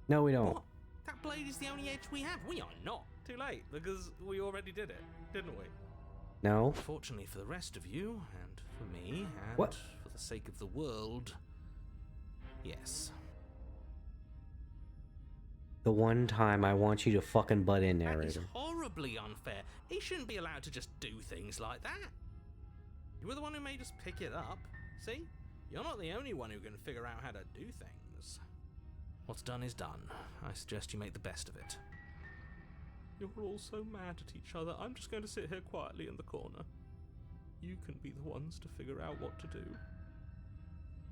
No, we don't. What? That blade is the only edge we have. We are not. Too late, because we already did it, didn't we? No. Fortunately for the rest of you, and for me, and What? for the sake of the world, yes. The one time I want you to fucking butt in there, That is Raven. horribly unfair. He shouldn't be allowed to just do things like that. You were the one who made us pick it up. See? You're not the only one who can figure out how to do things. What's done is done. I suggest you make the best of it. You're all so mad at each other. I'm just going to sit here quietly in the corner. You can be the ones to figure out what to do.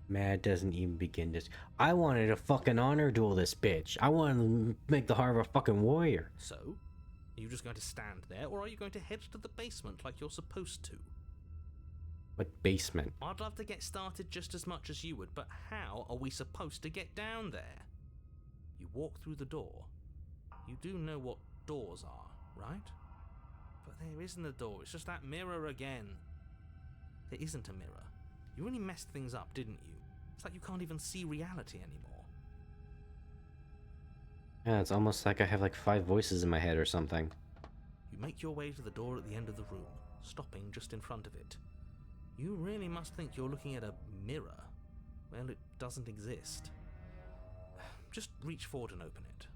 Mad doesn't even begin to... I wanted to fucking honor duel this bitch. I wanted to make the heart of a fucking warrior. So, are you just going to stand there, or are you going to head to the basement like you're supposed to? What basement? I'd love to get started just as much as you would, but how are we supposed to get down there? You walk through the door. You do know what doors are, right? But there isn't a door, it's just that mirror again. There isn't a mirror. You really messed things up, didn't you? It's like you can't even see reality anymore. Yeah, it's almost like I have like 5 voices in my head or something. You make your way to the door at the end of the room, stopping just in front of it. You really must think you're looking at a mirror. Well, it doesn't exist. Just reach forward and open it.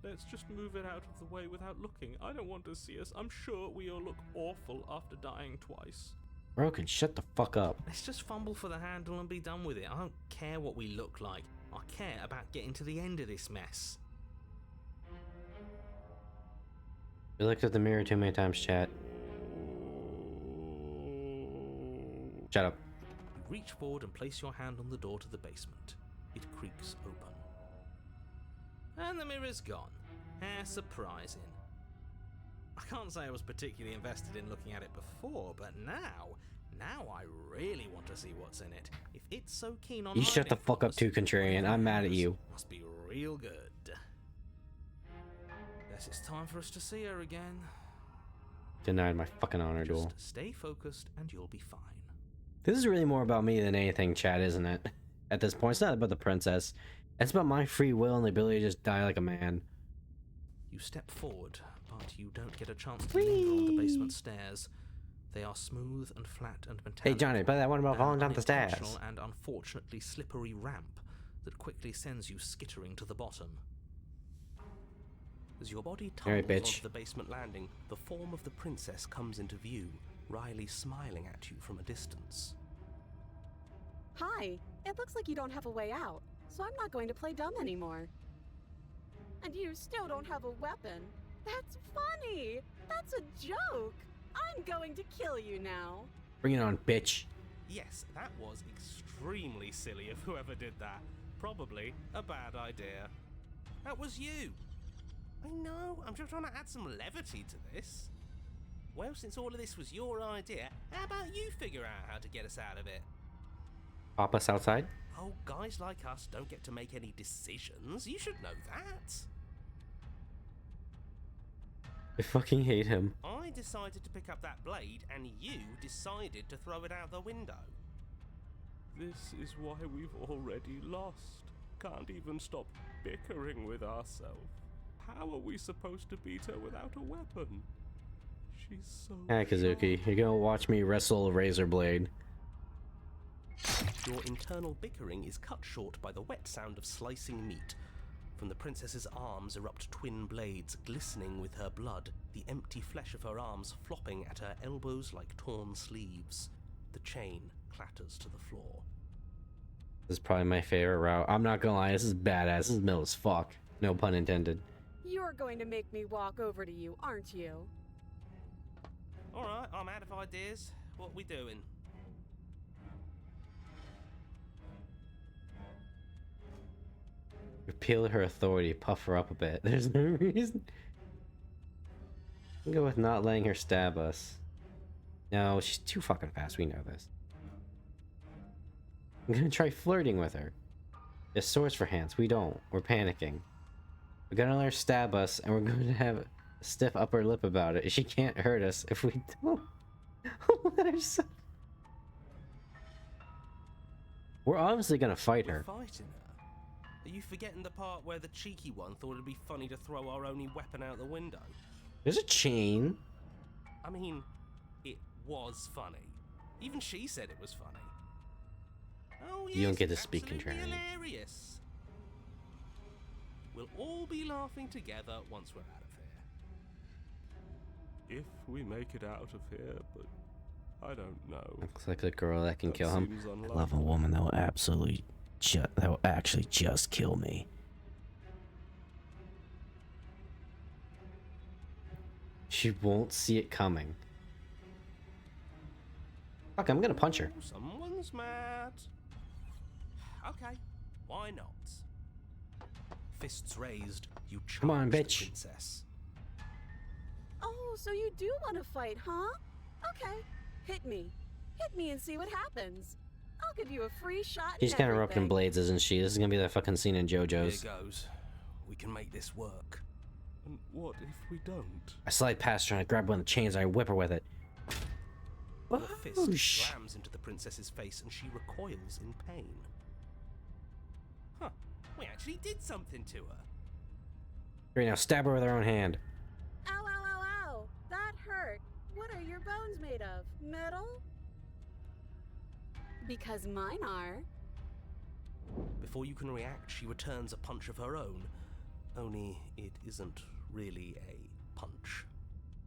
Let's just move it out of the way without looking. I don't want to see us. I'm sure we all look awful after dying twice. Broken, shut the fuck up. Let's just fumble for the handle and be done with it. I don't care what we look like. I care about getting to the end of this mess. We looked at the mirror too many times, chat. Shut up. You reach forward and place your hand on the door to the basement. It creaks open. And the mirror's gone. How surprising. I can't say I was particularly invested in looking at it before, but now I really want to see what's in it. If it's so keen on You shut the hiding fuck from up us, too, Contrarian. I'm mad at you. must be real good. Guess it's time for us to see her again. Denied my fucking honor duel. Just stay focused and you'll be fine. This is really more about me than anything, chat, isn't it? At this point, it's not about the princess. It's about my free will and the ability to just die like a man. You step forward, but you don't get a chance to linger on the basement stairs. They are smooth and flat and metallic. Hey, Johnny, play that one about falling down the stairs. Unintentional and unfortunately slippery ramp that quickly sends you skittering to the bottom. As your body Alright, tumbles bitch. onto the basement landing, the form of the princess comes into view, wryly smiling at you from a distance. Hi, it looks like you don't have a way out, so I'm not going to play dumb anymore. And you still don't have a weapon. That's funny! That's a joke! I'm going to kill you now. Bring it on, bitch. Yes, that was extremely silly of whoever did that. Probably a bad idea. That was you. I know, I'm just trying to add some levity to this. Well, since all of this was your idea, how about you figure out how to get us out of it? Pop us outside? Oh, guys like us don't get to make any decisions. You should know that. I fucking hate him. I decided to pick up that blade, and you decided to throw it out the window. This is why we've already lost. Can't even stop bickering with ourselves. How are we supposed to beat her without a weapon? She's so Hi, Kazuki. You're gonna watch me wrestle a razor blade. Your internal bickering is cut short by the wet sound of slicing meat. From the princess's arms erupt twin blades, glistening with her blood, the empty flesh of her arms flopping at her elbows like torn sleeves. The chain clatters to the floor. This is probably my favorite route. I'm not gonna lie, this is badass. This is middle as fuck. No pun intended. You're going to make me walk over to you, aren't you? Alright, I'm out of ideas. What we doing? Repeal her authority, puff her up a bit. There's no reason. Go with not letting her stab us. No, she's too fucking fast. We know this. I'm gonna try flirting with her. There's swords for hands. We don't. We're panicking. We're gonna let her stab us, and we're going to have a stiff upper lip about it. She can't hurt us if we don't let her. We're obviously gonna fight her. Fighting her? Are you forgetting the part where the cheeky one thought it'd be funny to throw our only weapon out the window? There's a chain. I mean, it was funny. Even she said it was funny. Oh, yes, You don't get to speak absolutely contrarian. hilarious. We'll all be laughing together once we're out of here. If we make it out of here, but I don't know. Looks like the girl that can That kill him. seems I love a unlikely. woman that will actually just kill me. She won't see it coming. Fuck, I'm gonna punch her. Oh, someone's mad. Okay, why not? Fists raised, you charge Come on, the bitch. princess. Oh, so you do want to fight, huh? Okay, hit me. Hit me and see what happens. I'll give you a free shot. She's and kind of erupting everything. blades, isn't she? This is gonna be that fucking scene in Here JoJo's. goes. We can make this work. And what if we don't? I slide past her and I grab one of the chains and I whip her with it. Your fist Whoosh. slams into the princess's face and she recoils in pain. Huh, we actually did something to her. Right now, stab her with her own hand. Ow, ow, ow, ow. That hurt. What are your bones made of? Metal? Because mine are. Before you can react, she returns a punch of her own. Only it isn't really a punch.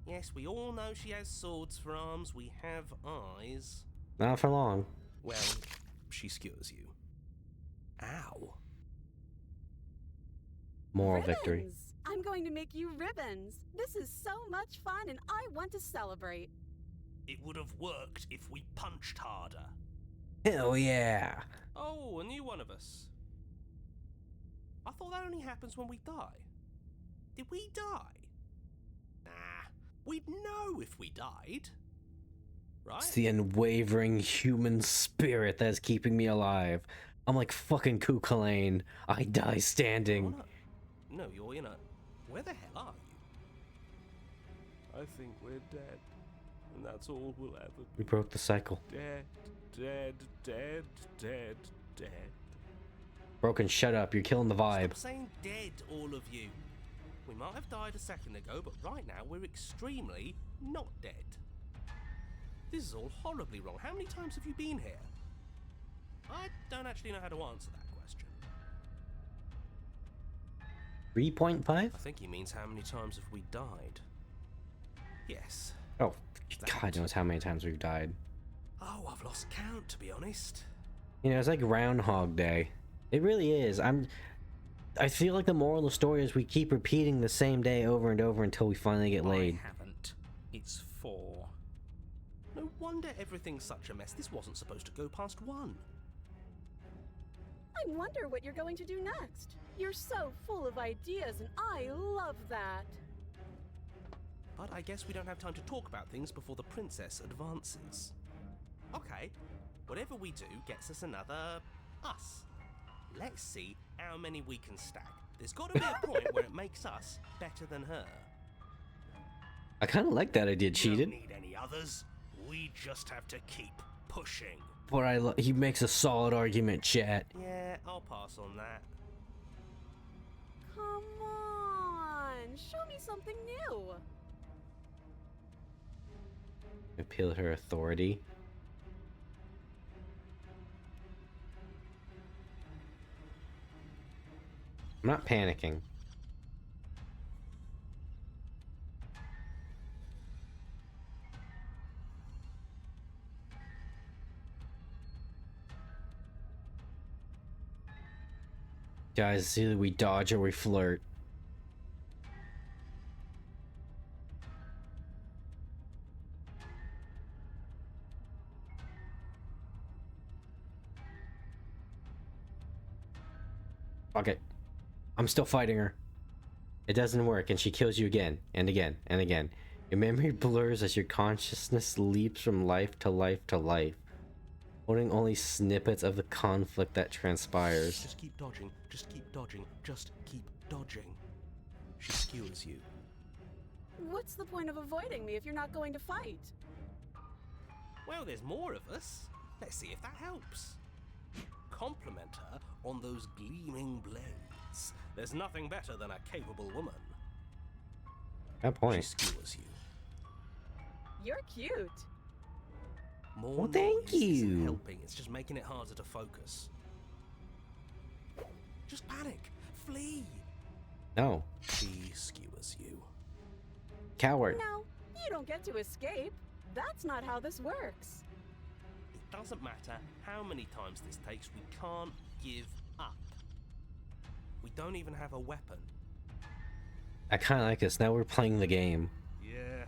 Yes, we all know she has swords for arms. We have eyes. Not for long. Well, she skewers you. Ow. Moral victory. Ribbons! I'm going to make you ribbons. This is so much fun and I want to celebrate. It would have worked if we punched harder. Hell yeah. Oh, a new one of us. I thought that only happens when we die. Did we die? Nah, we'd know if we died. Right? It's the unwavering human spirit that's keeping me alive. I'm like fucking Kukulane. I die standing. Oh, no, you're in a... Where the hell are you? I think we're dead. And that's all we'll ever be. We broke the cycle. Dead, dead, dead, dead, dead. Broken, shut up. You're killing the vibe. Stop saying dead, all of you. We might have died a second ago, but right now we're extremely not dead. This is all horribly wrong. How many times have you been here? I don't actually know how to answer that question. 3.5? I think he means how many times have we died? Yes. Oh, God knows how many times we've died. Oh, I've lost count, to be honest. You know, it's like Groundhog Day. It really is. I feel like the moral of the story is we keep repeating the same day over and over until we finally get laid. I haven't. It's 4. No wonder everything's such a mess. This wasn't supposed to go past 1. I wonder what you're going to do next. You're so full of ideas and I love that. But I guess we don't have time to talk about things before the princess advances. Okay, whatever we do gets us another us. Let's see how many we can stack. There's got to be a point where it makes us better than her. I kind of like that idea, We cheated. don't need any others. We just have to keep pushing. But he makes a solid argument, chat. Yeah, I'll pass on that. Come on, show me something new. Appeal to her authority. I'm not panicking. Guys, it's either we dodge or we flirt. Fuck it. I'm still fighting her. It doesn't work, and she kills you again, and again, and again. Your memory blurs as your consciousness leaps from life to life to life, holding only snippets of the conflict that transpires. Just keep dodging, just keep dodging, just keep dodging. She skewers you. What's the point of avoiding me if you're not going to fight? Well, there's more of us. Let's see if that helps. Compliment her on those gleaming blades. There's nothing better than a capable woman. That She point. skewers you. You're cute. More Well, thank noise isn't you. helping. It's just making it harder to focus. Just panic. Flee. No. She skewers you. Coward. No, you don't get to escape. That's not how this works. It doesn't matter how many times this takes, we can't give up. We don't even have a weapon. I kind of like this. Now we're playing the game. Yeah,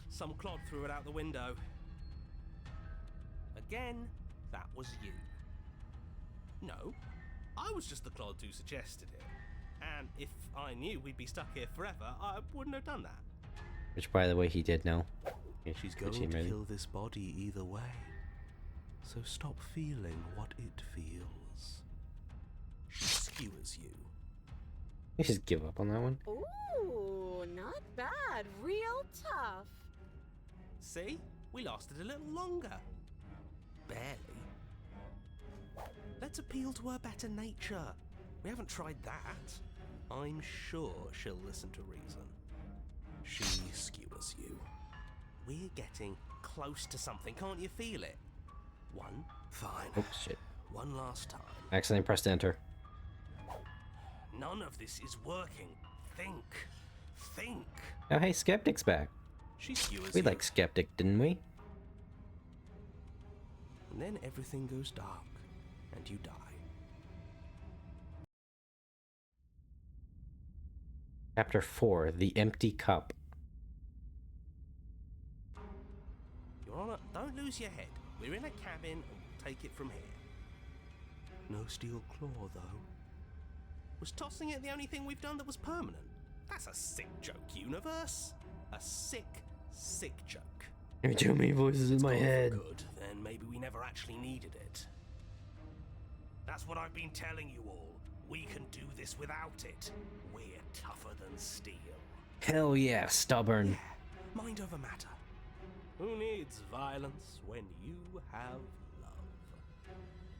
some clod threw it out the window. Again, that was you. No, I was just the clod who suggested it. And if I knew we'd be stuck here forever, I wouldn't have done that. Which, by the way, he did know. Yeah, She's good going team, to really. kill this body either way. So stop feeling what it feels. She skewers you. You just give up on that one. Ooh, not bad. Real tough. See? We lasted a little longer. Barely. Let's appeal to her better nature. We haven't tried that. I'm sure she'll listen to reason. She skewers you. We're getting close to something, can't you feel it? One, fine. Oh, shit. One last time. Accidentally pressed enter. None of this is working. Think. Think. Oh, hey, Skeptic's back. She skewers We you, like Skeptic, didn't we? and then everything goes dark, and you die. Chapter 4, The Empty Cup. Your Honor, don't lose your head. We're in a cabin, and we'll take it from here. No steel claw, though. Was tossing it the only thing we've done that was permanent? That's a sick joke, universe. A sick, sick joke. There are too many voices in my Gone for head. Good, then maybe we never actually needed it. That's what I've been telling you all. We can do this without it. We're tougher than steel. Hell yeah, stubborn. Yeah, mind over matter. Who needs violence when you have love?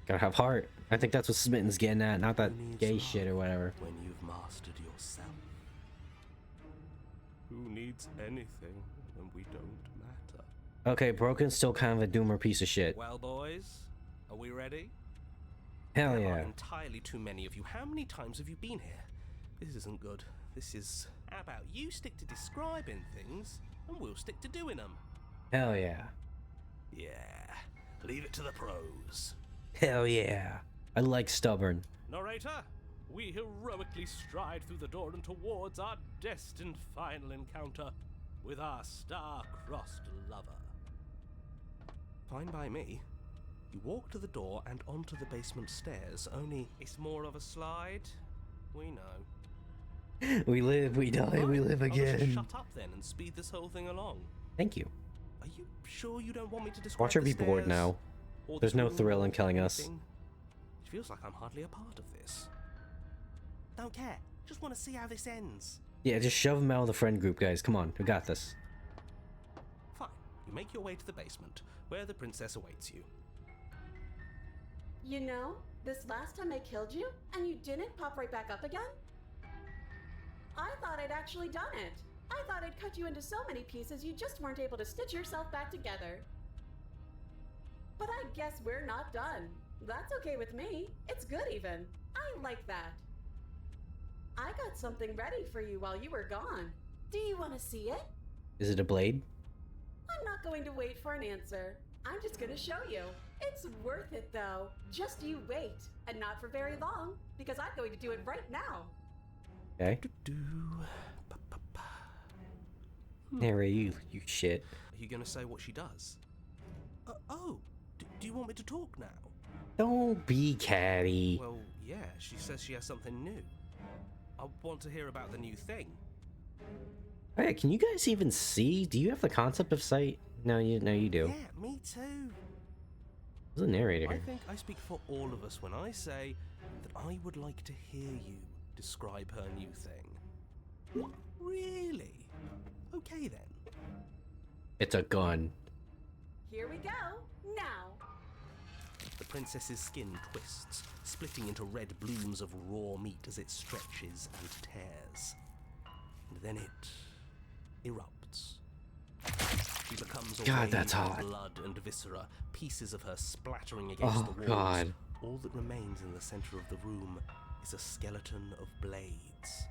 Gotta have heart. I think that's what Smitten's getting at, not that Who needs gay love shit or whatever. When you've mastered yourself. Who needs anything when we don't matter? Okay, Broken's still kind of a doomer piece of shit. Well, boys, are we ready? Hell There are yeah. entirely too many of you. How many times have you been here? This isn't good. This is... How about you stick to describing things, and we'll stick to doing them? Hell yeah. Yeah. Leave it to the pros. Hell yeah. I like stubborn. Narrator, we heroically stride through the door and towards our destined final encounter with our star-crossed lover. Fine by me. You walk to the door and onto the basement stairs, only it's more of a slide. We know. We live, we die, we live I'll just again. shut up then and speed this whole thing along. Thank you. Are you sure you don't want me to describe Watch her the be bored stairs now. or the There's no room thrill in or killing us. anything? It feels like I'm hardly a part of this. Don't care. Just want to see how this ends. Yeah, just shove him out of the friend group, guys. Come on, we got this. Fine. You make your way to the basement, where the princess awaits you. You know, this last time I killed you, and you didn't pop right back up again? I thought I'd actually done it. I thought I'd cut you into so many pieces you just weren't able to stitch yourself back together. But I guess we're not done. That's okay with me. It's good even. I like that. I got something ready for you while you were gone. Do you want to see it? Is it a blade? I'm not going to wait for an answer. I'm just going to show you. It's worth it though. Just you wait. And not for very long, because I'm going to do it right now. Okay. Harry, you shit. Are you going to say what she does? Do you want me to talk now? Don't be catty. Well, yeah, she says she has something new. I want to hear about the new thing. Hey, can you guys even see? Do you have the concept of sight? No, you do. Yeah, me too. There's a narrator I here. think I speak for all of us when I say that I would like to hear you describe her new thing. Really? Okay then. It's a gun. Here we go. Now. The princess's skin twists, splitting into red blooms of raw meat as it stretches and tears. And then it erupts. She becomes a God, wave that's of hot. blood and viscera, pieces of her splattering against Oh, the walls. God. All that remains in the center of the room is a skeleton of blades.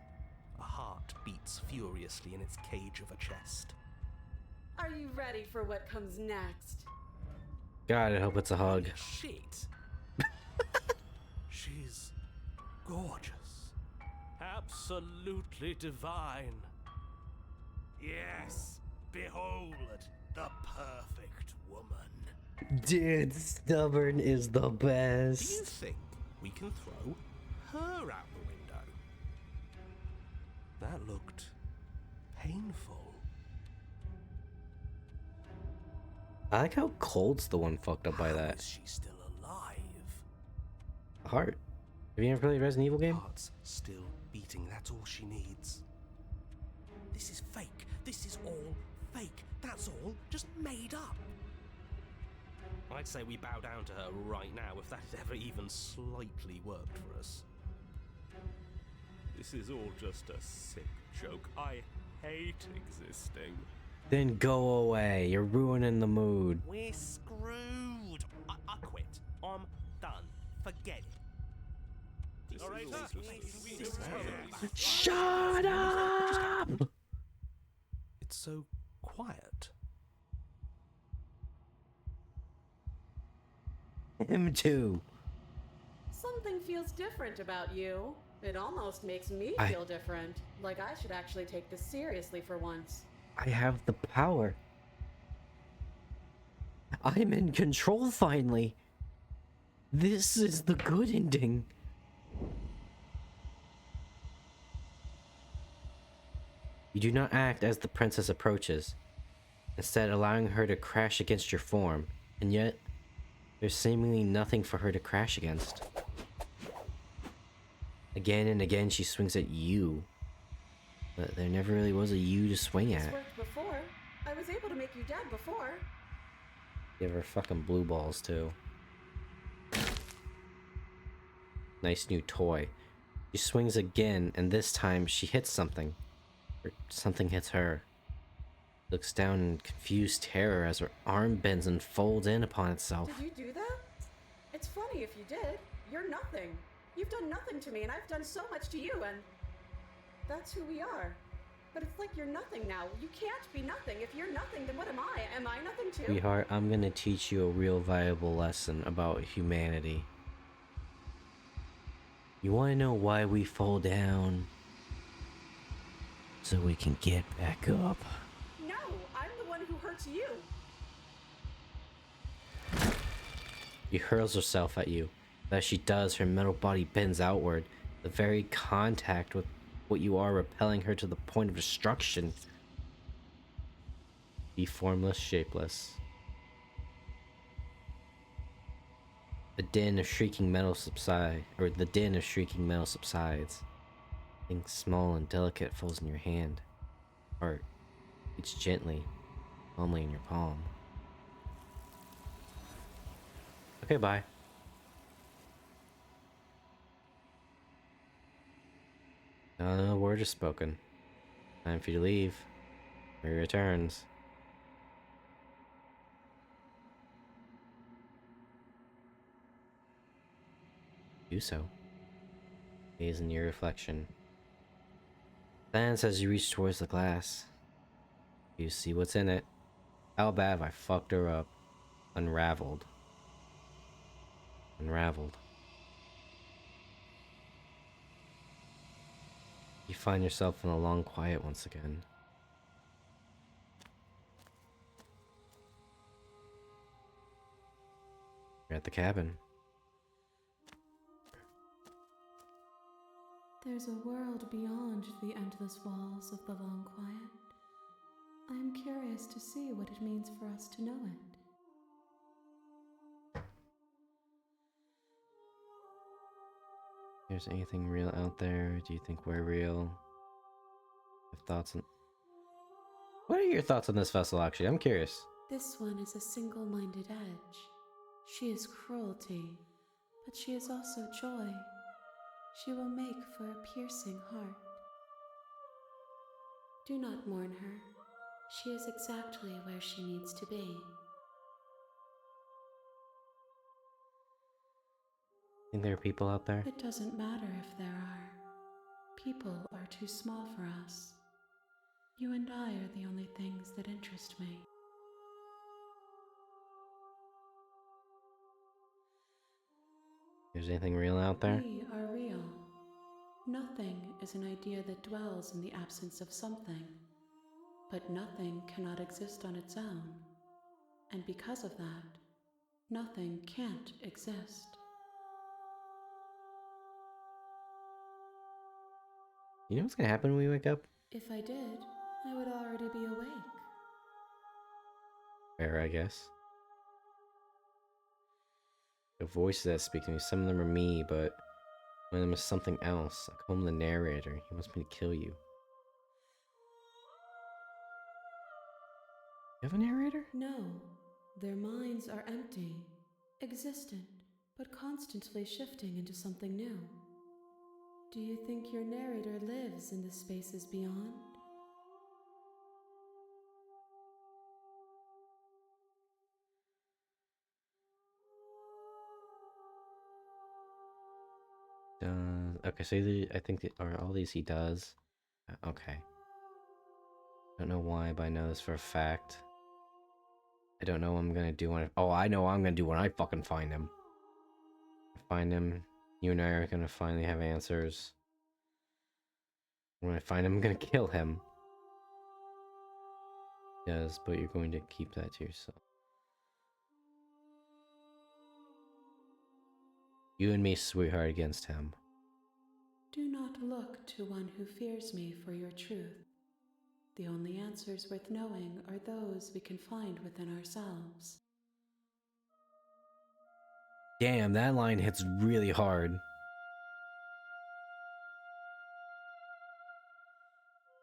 A heart beats furiously in its cage of a chest. Are you ready for what comes next? God, I hope it's a hug. Shit. She's gorgeous. Absolutely divine. Yes, behold the perfect woman. Dude, stubborn is the Do you best. think we can throw her out the window? That looked painful. I like how Cold's the one fucked up by How that. is she still alive? Heart. Have you ever played a Resident Evil game? Heart's still beating, that's all she needs. This is fake. This is all fake. That's all just made up. I'd say we bow down to her right now if that had ever even slightly worked for us. This is all just a sick joke. I hate existing. Then go away. You're ruining the mood. We're screwed. I quit. I'm done. Forget it. Shut up! It's so quiet. Him too. Something feels different about you. It almost makes me I- feel different. Like I should actually take this seriously for once. I have the power. I'm in control finally. This is the good ending. You do not act as the princess approaches, instead allowing her to crash against your form, and yet there's seemingly nothing for her to crash against. Again and again she swings at you, but there never really was a you to swing It's at. worked before. I was able to make you dead before. Give her fucking blue balls too. Nice new toy. She swings again, and this time she hits something. Or something hits her. Looks down in confused terror as her arm bends and folds in upon itself. Did you do that? It's funny if you did. You're nothing. You've done nothing to me, and I've done so much to you, and that's who we are. But it's like you're nothing now. You can't be nothing. If you're nothing, then what am I? Am I nothing too? Sweetheart, I'm gonna teach you a real valuable lesson about humanity. You wanna know why we fall down? So we can get back up. No, I'm the one who hurts you. She hurls herself at you. As she does, her metal body bends outward, the very contact with what you are repelling her to the point of destruction. Be formless, shapeless. The din of shrieking metal subsides. Something small and delicate falls in your hand. Heart beats gently, calmly in your palm. Okay, bye. No word is spoken. Time for you to leave. He returns. Do so. Gaze in your reflection. Glance as you reach towards the glass. You see what's in it. How bad have I fucked her up? Unraveled. Unraveled. You find yourself in a long quiet once again. You're at the cabin. There's a world beyond the endless walls of the long quiet. I am curious to see what it means for us to know it. There's anything real out there? Do you think we're real? Have thoughts on... What are your thoughts on this vessel, actually? I'm curious. This one is a single-minded edge. She is cruelty, but she is also joy. She will make for a piercing heart. Do not mourn her. She is exactly where she needs to be. Think there are people out there? It doesn't matter if there are. People are too small for us. You and I are the only things that interest me. There's anything real out there? We are real. Nothing is an idea that dwells in the absence of something. But nothing cannot exist on its own. And because of that, nothing can't exist. You know what's gonna happen when we wake up? If I did, I would already be awake. Fair, I guess. The voices that speak to me, some of them are me, but one of them is something else. I call him the narrator. He wants me to kill you. You have a narrator? No, their minds are empty, existent, but constantly shifting into something new. Do you think your narrator lives in the spaces beyond? Does Okay, so either, I think or all these he does. Okay. Don't know why, but I know this for a fact. I don't know what I'm gonna do when oh, I know what I'm gonna do when I fucking find him. Find him. You and I are gonna finally have answers. When I find him, I'm gonna kill him. Yes, but you're going to keep that to yourself. You and me, sweetheart, against him. Do not look to one who fears me for your truth. The only answers worth knowing are those we can find within ourselves. Damn, that line hits really hard.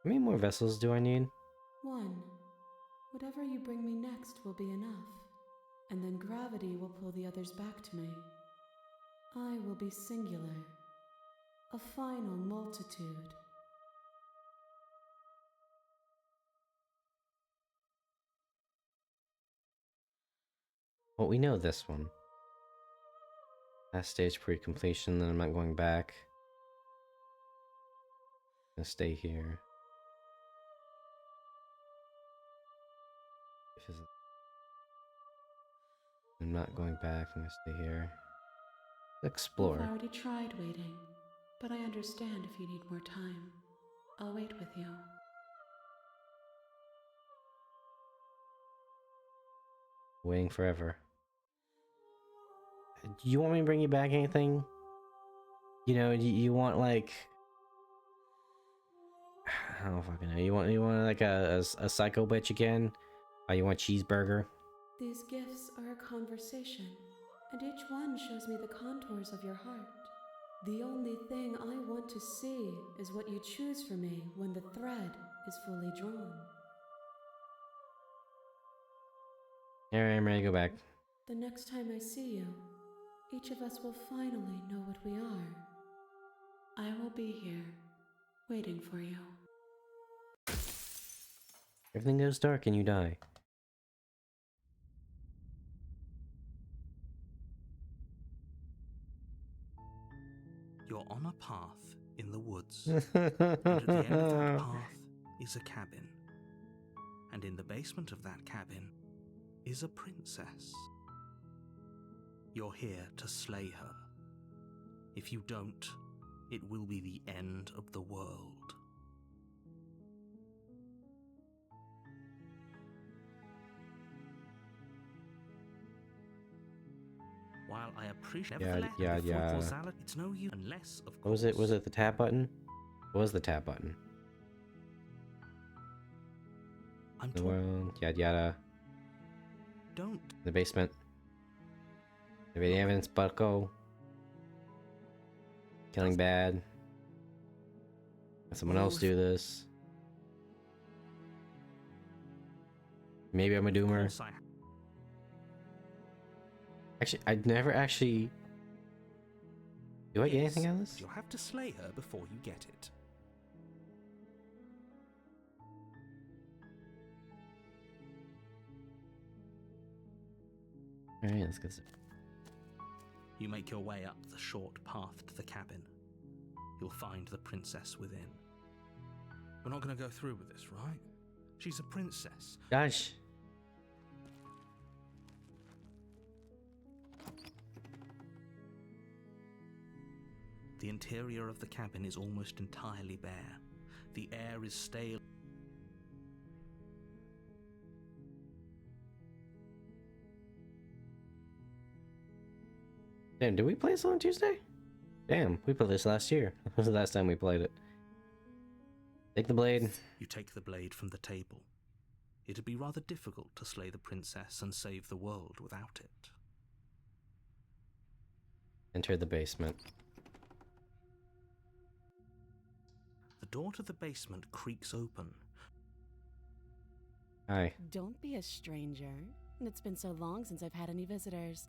How many more vessels do I need? One. Whatever you bring me next will be enough, and then gravity will pull the others back to me. I will be singular, a final multitude. Well, we know this one. Last stage pre-completion, then I'm not going back. I'm gonna stay here. I'm not going back, I'm gonna stay here. Explore. I've already tried waiting, but I understand if you need more time. I'll wait with you. Waiting forever. Do you want me to bring you back anything? You know, you want like... I don't fucking know. You want like a psycho bitch again? Oh, you want cheeseburger? These gifts are a conversation, and each one shows me the contours of your heart. The only thing I want to see is what you choose for me when the thread is fully drawn. Alright, I'm ready to go back. The next time I see you, each of us will finally know what we are. I will be here, waiting for you. Everything goes dark and you die. You're on a path in the woods, and at the end of that path is a cabin. And in the basement of that cabin is a princess. You're here to slay her. If you don't, it will be the end of the world. While I appreciate yeah. causality, it's no use unless, of course. What was it? Was it the tab button? What was the tab button? I'm The talking. world, yada yada. Don't. The basement. If any evidence, bucko. Killing bad. Let someone else do this. Maybe I'm a Of doomer. course I Actually, I'd never actually... Do I get anything out of this? You'll have to slay her before you get it. Alright, let's get this. You make your way up the short path to the cabin. You'll find the princess within. We're not going to go through with this, right? She's a princess. Gosh. The interior of the cabin is almost entirely bare. The air is stale. Damn, did we play this on Tuesday? Damn, we played this last year. That was the last time we played it. Take the blade. You take the blade from the table. It'd be rather difficult to slay the princess and save the world without it. Enter the basement. The door to the basement creaks open. Hi. Don't be a stranger. It's been so long since I've had any visitors.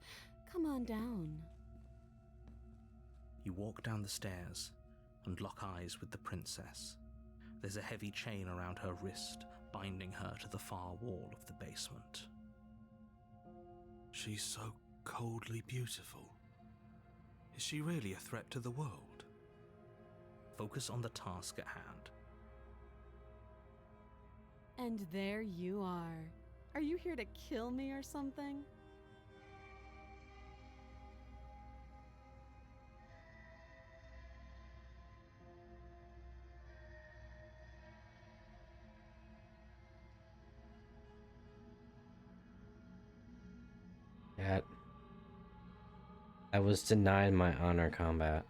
Come on down. You walk down the stairs and lock eyes with the princess. There's a heavy chain around her wrist, binding her to the far wall of the basement. She's so coldly beautiful. Is she really a threat to the world? Focus on the task at hand. And there you are. Are you here to kill me or something? That I was denied my honor combat.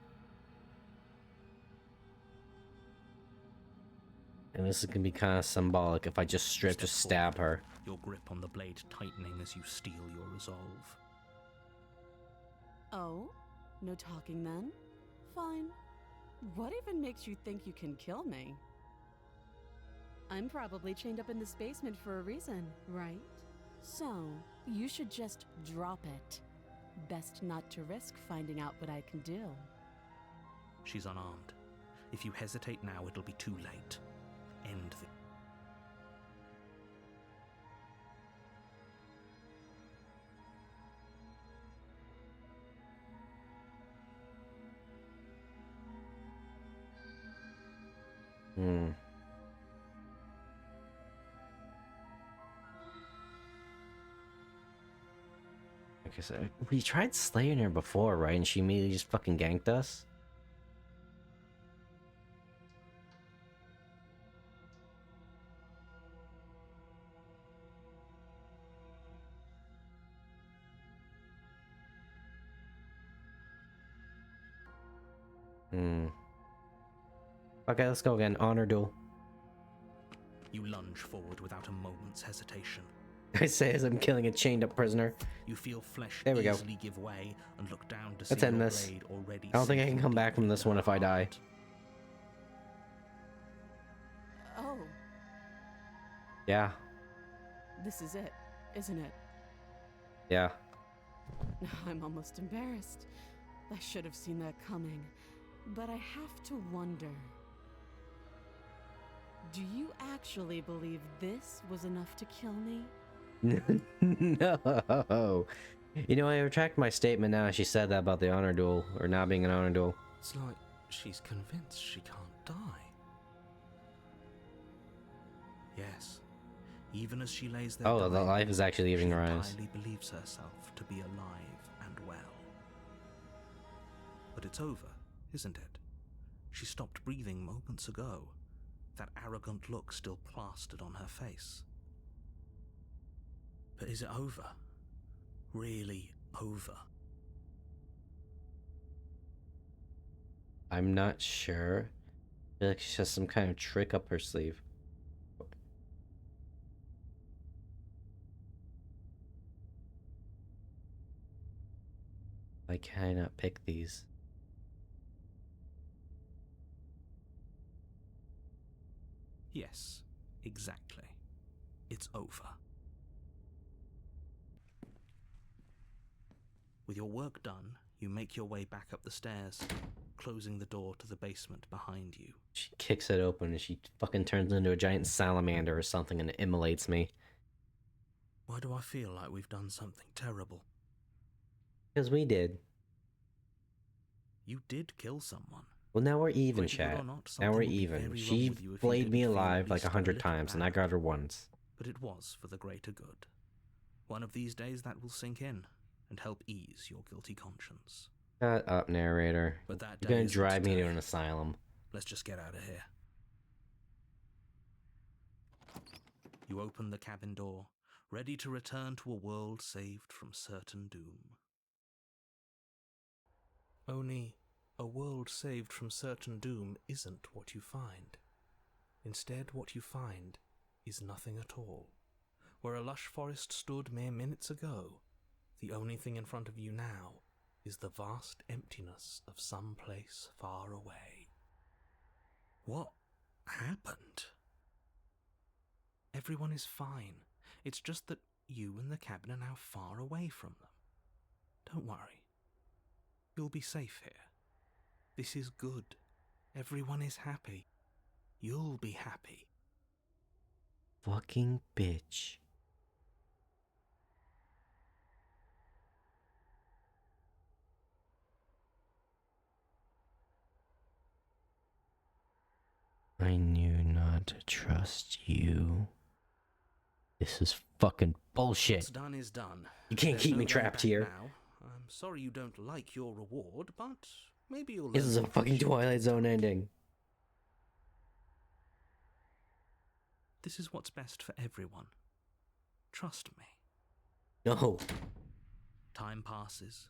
And this is gonna be kind of symbolic if I just Step stab her. forward, your grip on the blade tightening as you steel your resolve. Oh? No talking then? Fine. What even makes you think you can kill me? I'm probably chained up in this basement for a reason, right? So, you should just drop it. Best not to risk finding out what I can do. She's unarmed. If you hesitate now, it'll be too late. End the... Like I said, we tried slaying her before, right? And she immediately just fucking ganked us. Okay, let's go again. Honor duel. You lunge forward without a moment's hesitation. I say as I'm killing a chained up prisoner. You feel flesh There we go. easily give way and look down to Let's see end your this. blade already I don't think I can sinking come back deep from this into one her if I die. heart. Oh, Yeah. this is it, isn't it? Yeah. I'm almost embarrassed. I should have seen that coming. But I have to wonder. Do you actually believe this was enough to kill me? No. You know, I retract my statement now. She said that about the honor duel, or not being an honor duel. It's like she's convinced she can't die. Yes. Even as she lays there Oh, the dying, life is actually leaving she her eyes. entirely believes herself to be alive and well. But it's over, isn't it? She stopped breathing moments ago, that arrogant look still plastered on her face. But is it over? Really over? I'm not sure. I feel like she has some kind of trick up her sleeve. Why can I not pick these? Yes, exactly. It's over. With your work done, you make your way back up the stairs, closing the door to the basement behind you. She kicks it open and she fucking turns into a giant salamander or something and immolates me. Why do I feel like we've done something terrible? Because we did. You did kill someone. Well, now we're even, Grateful or chat. not, Now something we're would be even. very wrong She with you if you flayed me didn't feel alive at like least a 100 little times, and I bad. got her once. But it was for the greater good. One of these days that will sink in and help ease your guilty conscience. Shut up, narrator. But that You're day gonna isn't drive me to today. an asylum. Let's just get out of here. You open the cabin door, ready to return to a world saved from certain doom. Only, a world saved from certain doom isn't what you find. Instead, what you find is nothing at all. Where a lush forest stood mere minutes ago, the only thing in front of you now is the vast emptiness of some place far away. What happened? Everyone is fine. It's just that you and the cabin are now far away from them. Don't worry. You'll be safe here. This is good. Everyone is happy. You'll be happy. Fucking bitch. to trust you. This is fucking bullshit. What's done is done. You can't There's keep no me going trapped back here. now. I'm sorry you don't like your reward, but maybe you'll This learn is a to fucking appreciate Twilight it. Zone ending. This is what's best for everyone. Trust me. No. Time passes.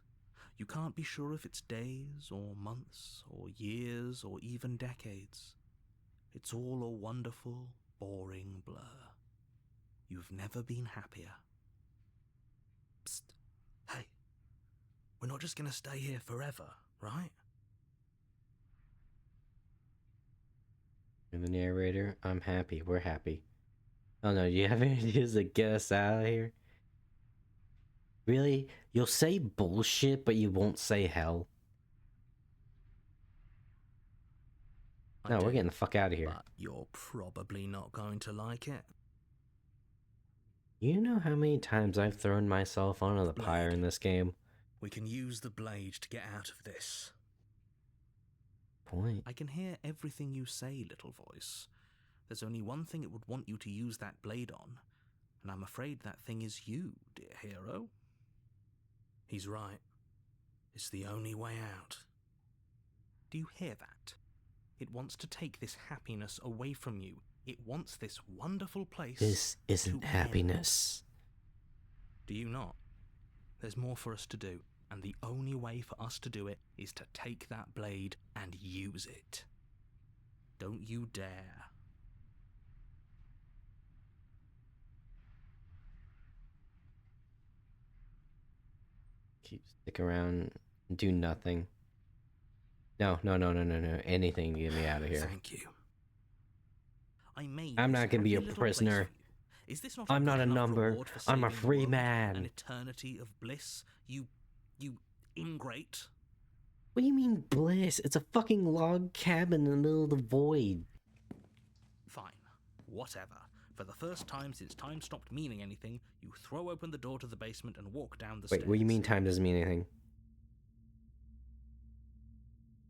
You can't be sure if it's days or months or years or even decades. It's all a wonderful, boring blur. You've never been happier. Psst. Hey. We're not just gonna stay here forever, right? You're the narrator. I'm happy. We're happy. Oh no, do you have any ideas to get us out of here? Really? You'll say bullshit, but you won't say hell? I No, we're do, getting the fuck out of here. But you're probably not going to like it. You know how many times I've thrown myself onto the pyre in this game? We can use the blade to get out of this. Point. I can hear everything you say, little voice. There's only one thing it would want you to use that blade on, and I'm afraid that thing is you, dear hero. He's right. It's the only way out. Do you hear that? It wants to take this happiness away from you. It wants this wonderful place. This isn't to happiness. end. Do you not? There's more for us to do, and the only way for us to do it is to take that blade and use it. Don't you dare. Stick around and do nothing. No. Anything to get me out of here. Thank you. I made I'm this not gonna be a happy little place prisoner. for you. Is this not I'm not good a enough number. reward for I'm a saving the free world? man. An eternity of bliss. You ingrate. What do you mean bliss? It's a fucking log cabin in the middle of the void. Fine. Whatever. For the first time since time stopped meaning anything, you throw open the door to the basement and walk down the stairs. Wait, what do you mean time doesn't mean anything?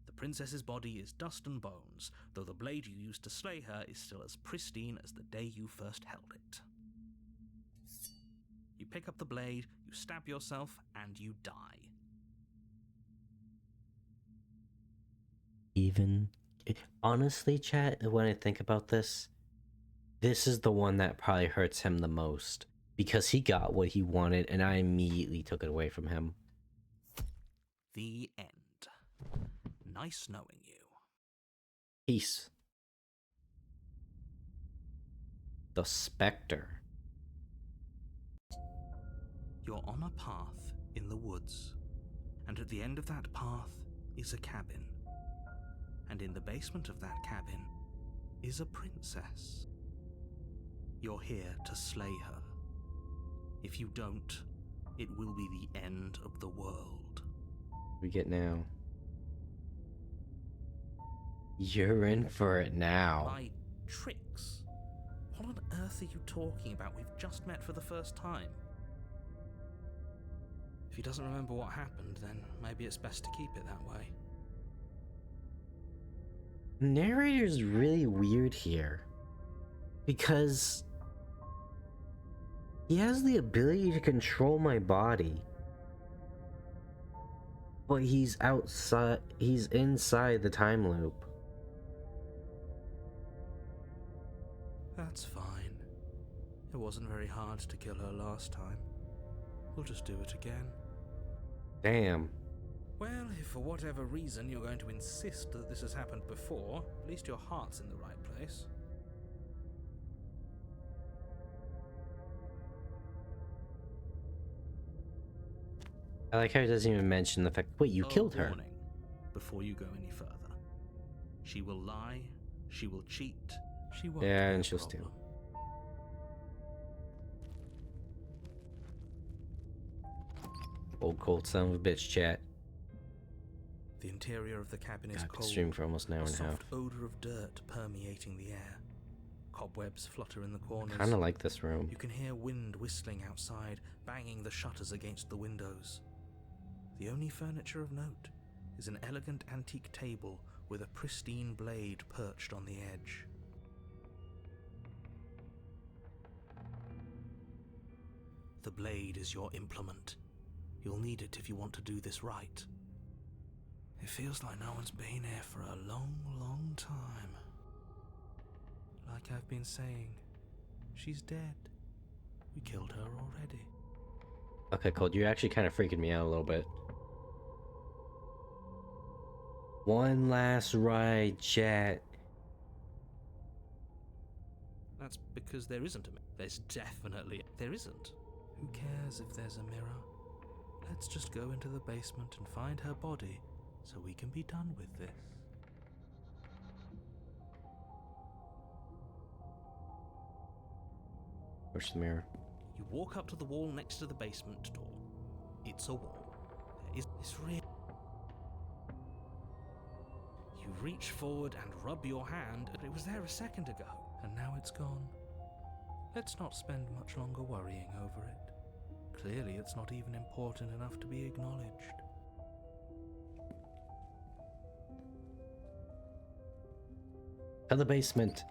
The princess's body is dust and bones, though the blade you used to slay her is still as pristine as the day you first held it. You pick up the blade, you stab yourself, and you die. Honestly, chat, when I think about this is the one that probably hurts him the most. Because he got what he wanted, and I immediately took it away from him. The end. Nice knowing you. Peace. The Spectre. You're on a path in the woods, and at the end of that path is a cabin. And in the basement of that cabin is a princess. You're here to slay her. If you don't, it will be the end of the world. We get now. You're in for it now. My tricks? What on earth are you talking about? We've just met for the first time. If he doesn't remember what happened, then maybe it's best to keep it that way. Narrator's really weird here. Because he has the ability to control my body. But he's inside the time loop. That's fine. It wasn't very hard to kill her last time. We'll just do it again. Damn. Well, if for whatever reason you're going to insist that this has happened before, at least your heart's in the right place. I like how he doesn't even mention the fact, wait, you killed her. Warning, before you go any further. She will lie, she will cheat, she won't Yeah, be and a she'll steal. problem. Old cold son of a bitch, chat. The interior of the cabin is God, I've been cold. streaming for almost an hour A and a half. soft odor of dirt permeating the air. Cobwebs flutter in the corners. Kinda like this room. You can hear wind whistling outside, banging the shutters against the windows. The only furniture of note is an elegant antique table with a pristine blade perched on the edge. The blade is your implement. You'll need it if you want to do this right. It feels like no one's been here for a long, long time. Like I've been saying, she's dead. We killed her already. Okay, Cold, you're actually kind of freaking me out a little bit. One last ride, chat. That's because there isn't a mirror. There's definitely... There isn't. Who cares if there's a mirror? Let's just go into the basement and find her body so we can be done with this. Push the mirror. You walk up to the wall next to the basement door. It's a wall. It's real. You reach forward and rub your hand, and it was there a second ago, and now it's gone. Let's not spend much longer worrying over it. Clearly, it's not even important enough to be acknowledged. To the basement.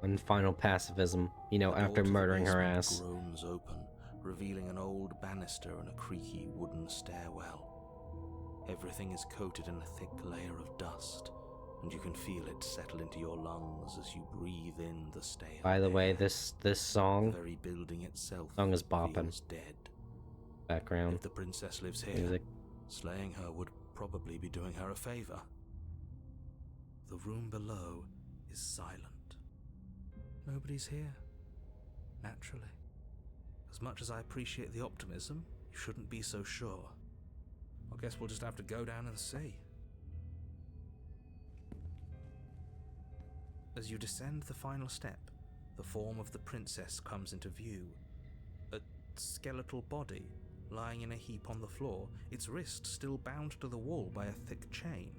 One final pacifism, you know, The door after to the murdering her basement ass. groans open, revealing an old banister and a creaky wooden stairwell. Everything is coated in a thick layer of dust, and you can feel it settle into your lungs as you breathe in the stale By the way, air. this The song very building itself Song is bopping. feels dead. background If the princess lives here, music. slaying her would probably be doing her a favor. The room below is silent. Nobody's here. Naturally. As much as I appreciate the optimism, you shouldn't be so sure. I guess we'll just have to go down and see. As you descend the final step, the form of the princess comes into view. A skeletal body lying in a heap on the floor, its wrist still bound to the wall by a thick chain.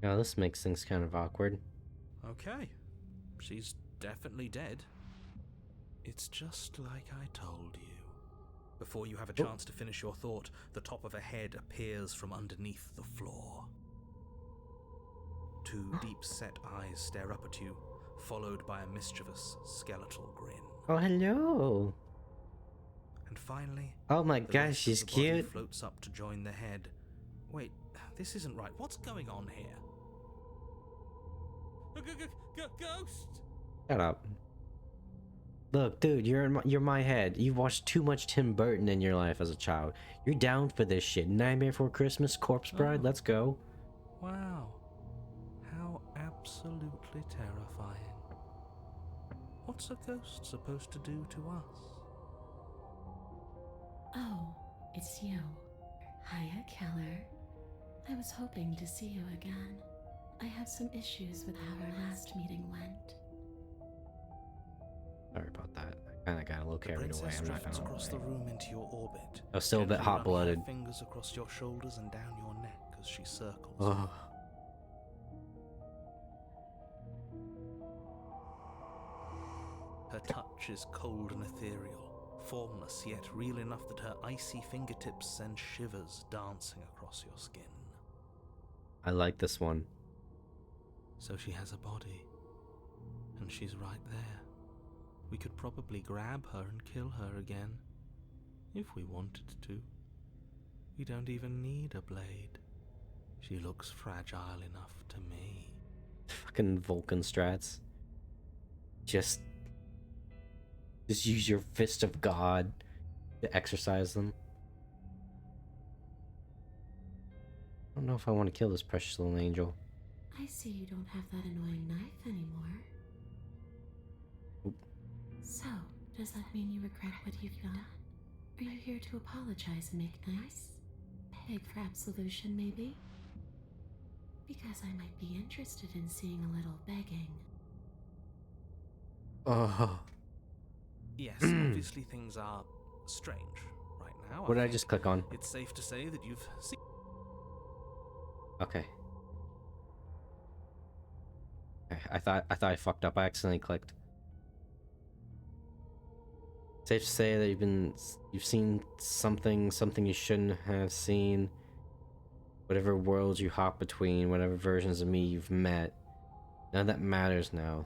Now this makes things kind of awkward. Okay, she's definitely dead. It's just like I told you. Before you have a chance to finish your thought, the top of a head appears from underneath the floor. Two deep-set eyes stare up at you, followed by a mischievous skeletal grin. Oh, hello. And finally, Oh my the gosh, rest of she's the body cute. floats up to join the head. Wait, this isn't right. What's going on here? Ghost! Shut up. Look, dude, you're my head. You've watched too much Tim Burton in your life as a child. You're down for this shit. Nightmare Before Christmas, Corpse Bride, Oh. let's go. Wow. How absolutely terrifying. What's a ghost supposed to do to us? Oh, it's you. Hiya, Keller. I was hoping to see you again. I have some issues with how our last meeting went. Sorry about that. I kind of got a little The carried away. princess I'm not drifts gonna across lie. the room into your orbit. I was still a bit Gently running hot-blooded. her fingers across your shoulders and down your neck as she circles. Ugh. Her touch is cold and ethereal, formless yet real enough that her icy fingertips send shivers dancing across your skin. I like this one. So she has a body, and she's right there. We could probably grab her and kill her again, if we wanted to. We don't even need a blade. She looks fragile enough to me. Fucking Vulcan strats. Just use your fist of God to exercise them. I don't know if I want to kill this precious little angel. I see you don't have that annoying knife anymore. Oop. So, does that mean you regret what you've done? Are you here to apologize and make nice? Beg for absolution, maybe? Because I might be interested in seeing a little begging. Oh, Yes, obviously things are strange right now. what did I think just click on? It's safe to say that you've seen. Okay. I thought I fucked up. I accidentally clicked. Safe to say that you've seen something you shouldn't have seen. Whatever worlds you hop between, whatever versions of me you've met, none of that matters now.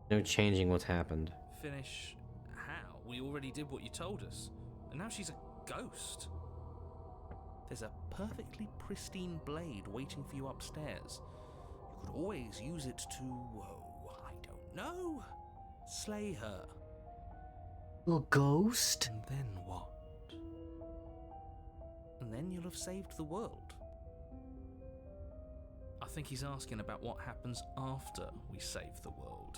No changing what's happened. Finish how? We already did what you told us. And now she's a ghost. There's a perfectly pristine blade waiting for you upstairs. You could always use it to, I don't know, slay her. A ghost? And then what? And then you'll have saved the world. I think he's asking about what happens after we save the world.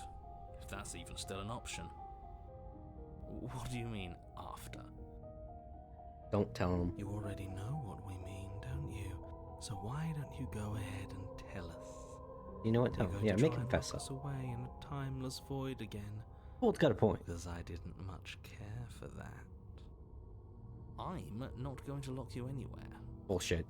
If that's even still an option. What do you mean, after? Don't tell him. You already know what we mean, don't you? So why don't you go ahead and tell us? You know what? Tell You're him. going Yeah, to make try him and fess lock up. us away in a timeless void again. Bolt's got a point. Because I didn't much care for that. I'm not going to lock you anywhere. Bullshit.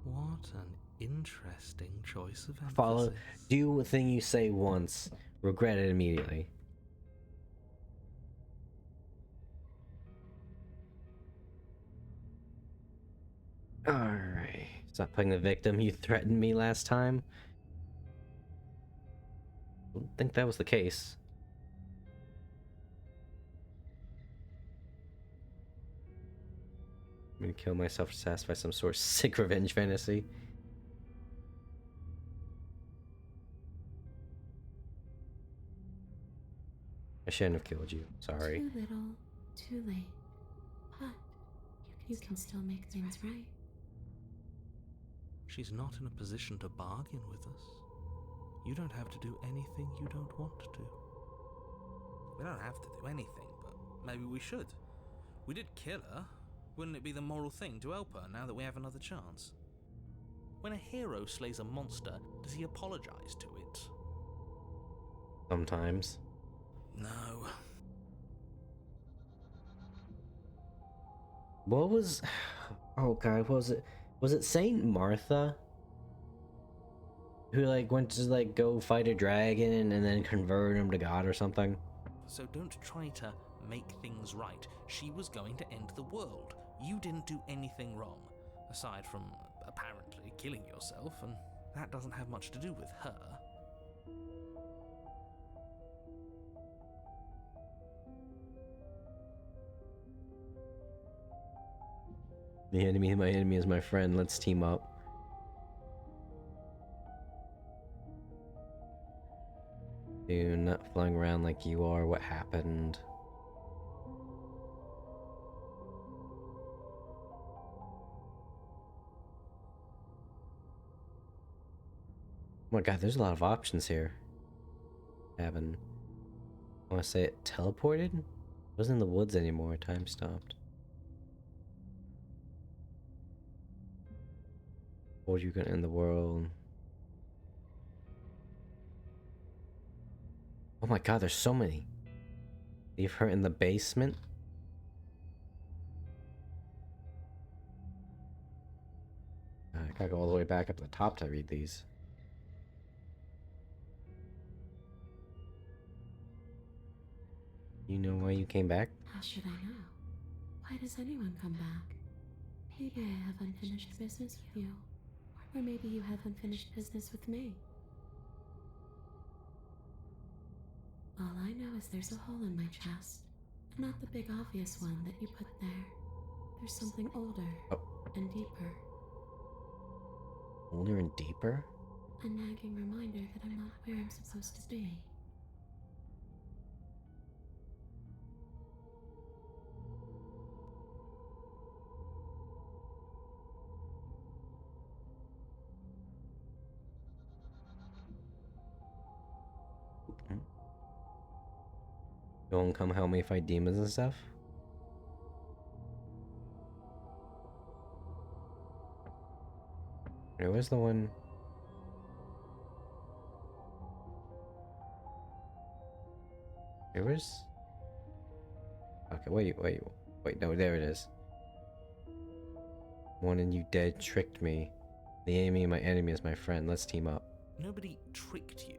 What an interesting choice of emphasis. Follow. Do a thing you say once, regret it immediately. Alright. Stop playing the victim. You threatened me last time. I don't think that was the case. I'm gonna kill myself to satisfy some sort of sick revenge fantasy. I shouldn't have killed you. Sorry. Too little, too late. But you can still make things right. She's not in a position to bargain with us. You don't have to do anything you don't want to. We don't have to do anything, but maybe we should. We did kill her. Wouldn't it be the moral thing to help her now that we have another chance? When a hero slays a monster, does he apologize to it? Sometimes. No. What was... Oh god, what was it? Was it Saint Martha? Who like went to like go fight a dragon and then convert him to God or something? So don't try to make things right. She was going to end the world. You didn't do anything wrong, aside from apparently killing yourself, and that doesn't have much to do with her. The enemy, my enemy is my friend. Let's team up. Dude, not flying around like you are. What happened? Oh my god, there's a lot of options here. Haven't. I want to say it teleported? It wasn't in the woods anymore. Time stopped. Or you gonna end the world? Oh my god, there's so many. Leave her in the basement? I gotta go all the way back up to the top to read these. You know why you came back? How should I know? Why does anyone come back? Maybe I have unfinished business with you. Or maybe you have unfinished business with me. All I know is there's a hole in my chest. Not the big obvious one that you put there. There's something older and deeper. Older and deeper? A nagging reminder that I'm not where I'm supposed to be. You won't come help me fight demons and stuff? Hey, where's the one? Hey, where's... Okay, wait, no, there it is. One and you dead tricked me. The enemy of my enemy is my friend. Let's team up. Nobody tricked you.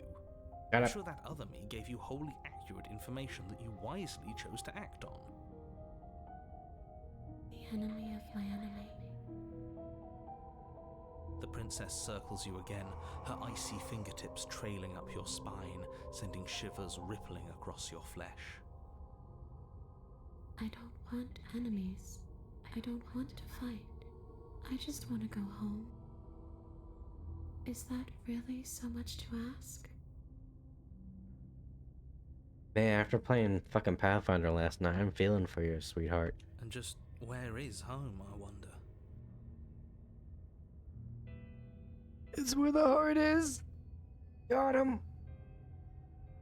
Shut I'm up. sure that other me gave you wholly accurate information that you wisely chose to act on. The enemy of my enemy. The princess circles you again, her icy fingertips trailing up your spine, sending shivers rippling across your flesh. I don't want enemies. I don't want to fight. I just want to go home. Is that really so much to ask? Man, after playing fucking Pathfinder last night, I'm feeling for you, sweetheart. And just where is home, I wonder? It's where the heart is. Got him.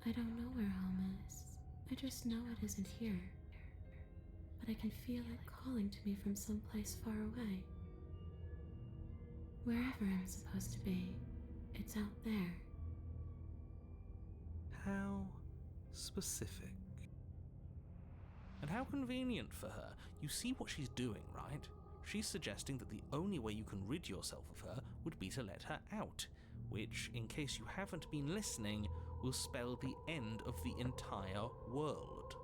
I don't know where home is. I just know it isn't here. But I can feel it calling to me from someplace far away. Wherever I'm supposed to be, it's out there. How specific. And how convenient for her. You see what she's doing, right? She's suggesting that the only way you can rid yourself of her would be to let her out, which, in case you haven't been listening, will spell the end of the entire world.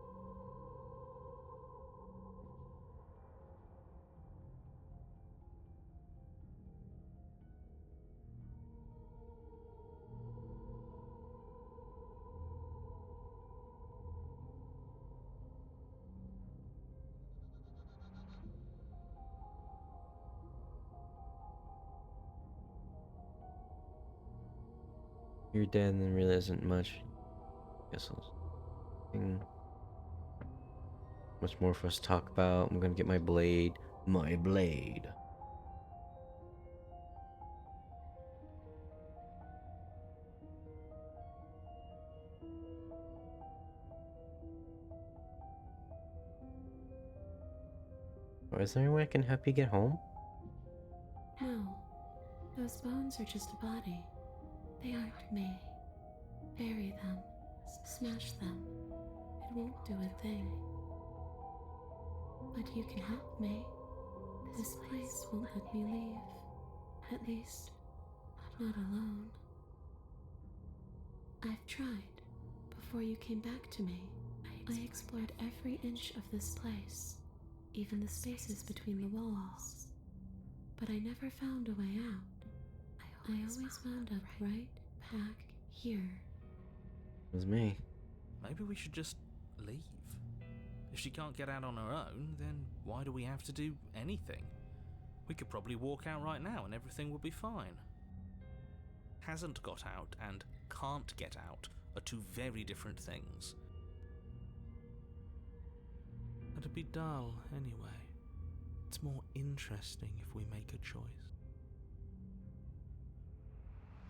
You're dead, and there really isn't much. Guess much more for us to talk about. I'm gonna get my blade. My blade. Oh, is there any way I can help you get home? No, those bones are just a body. They aren't me. Bury them. Smash them. It won't do a thing. But you can help me. This place won't let me leave. At least, not alone. I've tried. Before you came back to me, I explored every inch of this place, even the spaces between the walls. But I never found a way out. I always wound up right back here. It was me. Maybe we should just leave. If she can't get out on her own, then why do we have to do anything? We could probably walk out right now and everything would be fine. Hasn't got out and can't get out are two very different things. It'd be dull anyway. It's more interesting if we make a choice.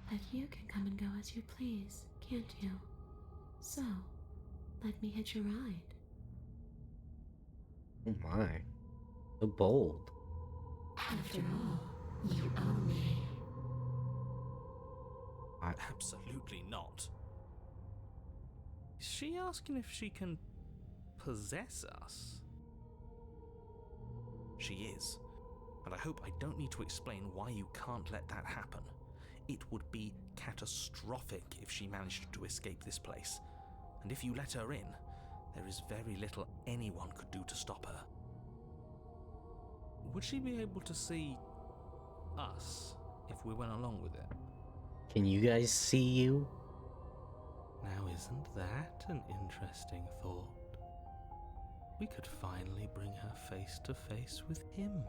But you can come and go as you please, can't you? So, let me hitch a ride. Oh my. So bold. After all, you own me. Absolutely not. Is she asking if she can possess us? She is. But I hope I don't need to explain why you can't let that happen. It would be catastrophic if she managed to escape this place. And if you let her in, there is very little anyone could do to stop her. Would she be able to see us if we went along with it? Can you guys see you? Now, isn't that an interesting thought? We could finally bring her face to face with him.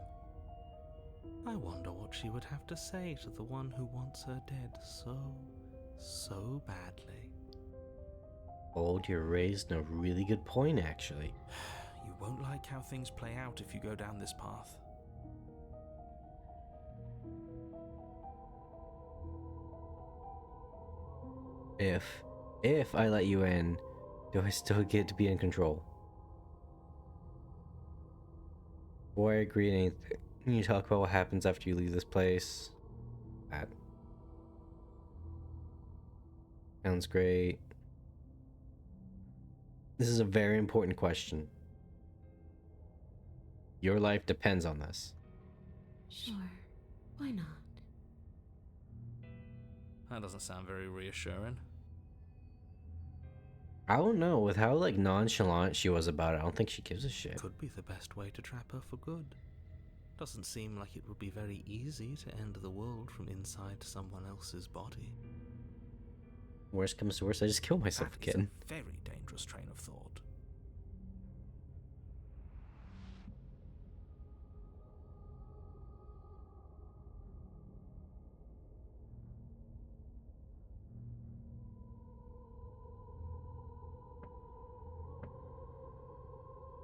I wonder what she would have to say to the one who wants her dead so badly. Bold, you're raised in a really good point, actually. You won't like how things play out if you go down this path. If I let you in, do I still get to be in control? Before I agree to anything, can you talk about what happens after you leave this place? That sounds great. This is a very important question. Your life depends on this. Sure, why not? That doesn't sound very reassuring. I don't know, with how like nonchalant she was about it, I don't think she gives a shit. Could be the best way to trap her for good. Doesn't seem like it would be very easy to end the world from inside someone else's body. Worst comes to worst, I just kill myself That is again. a very dangerous train of thought.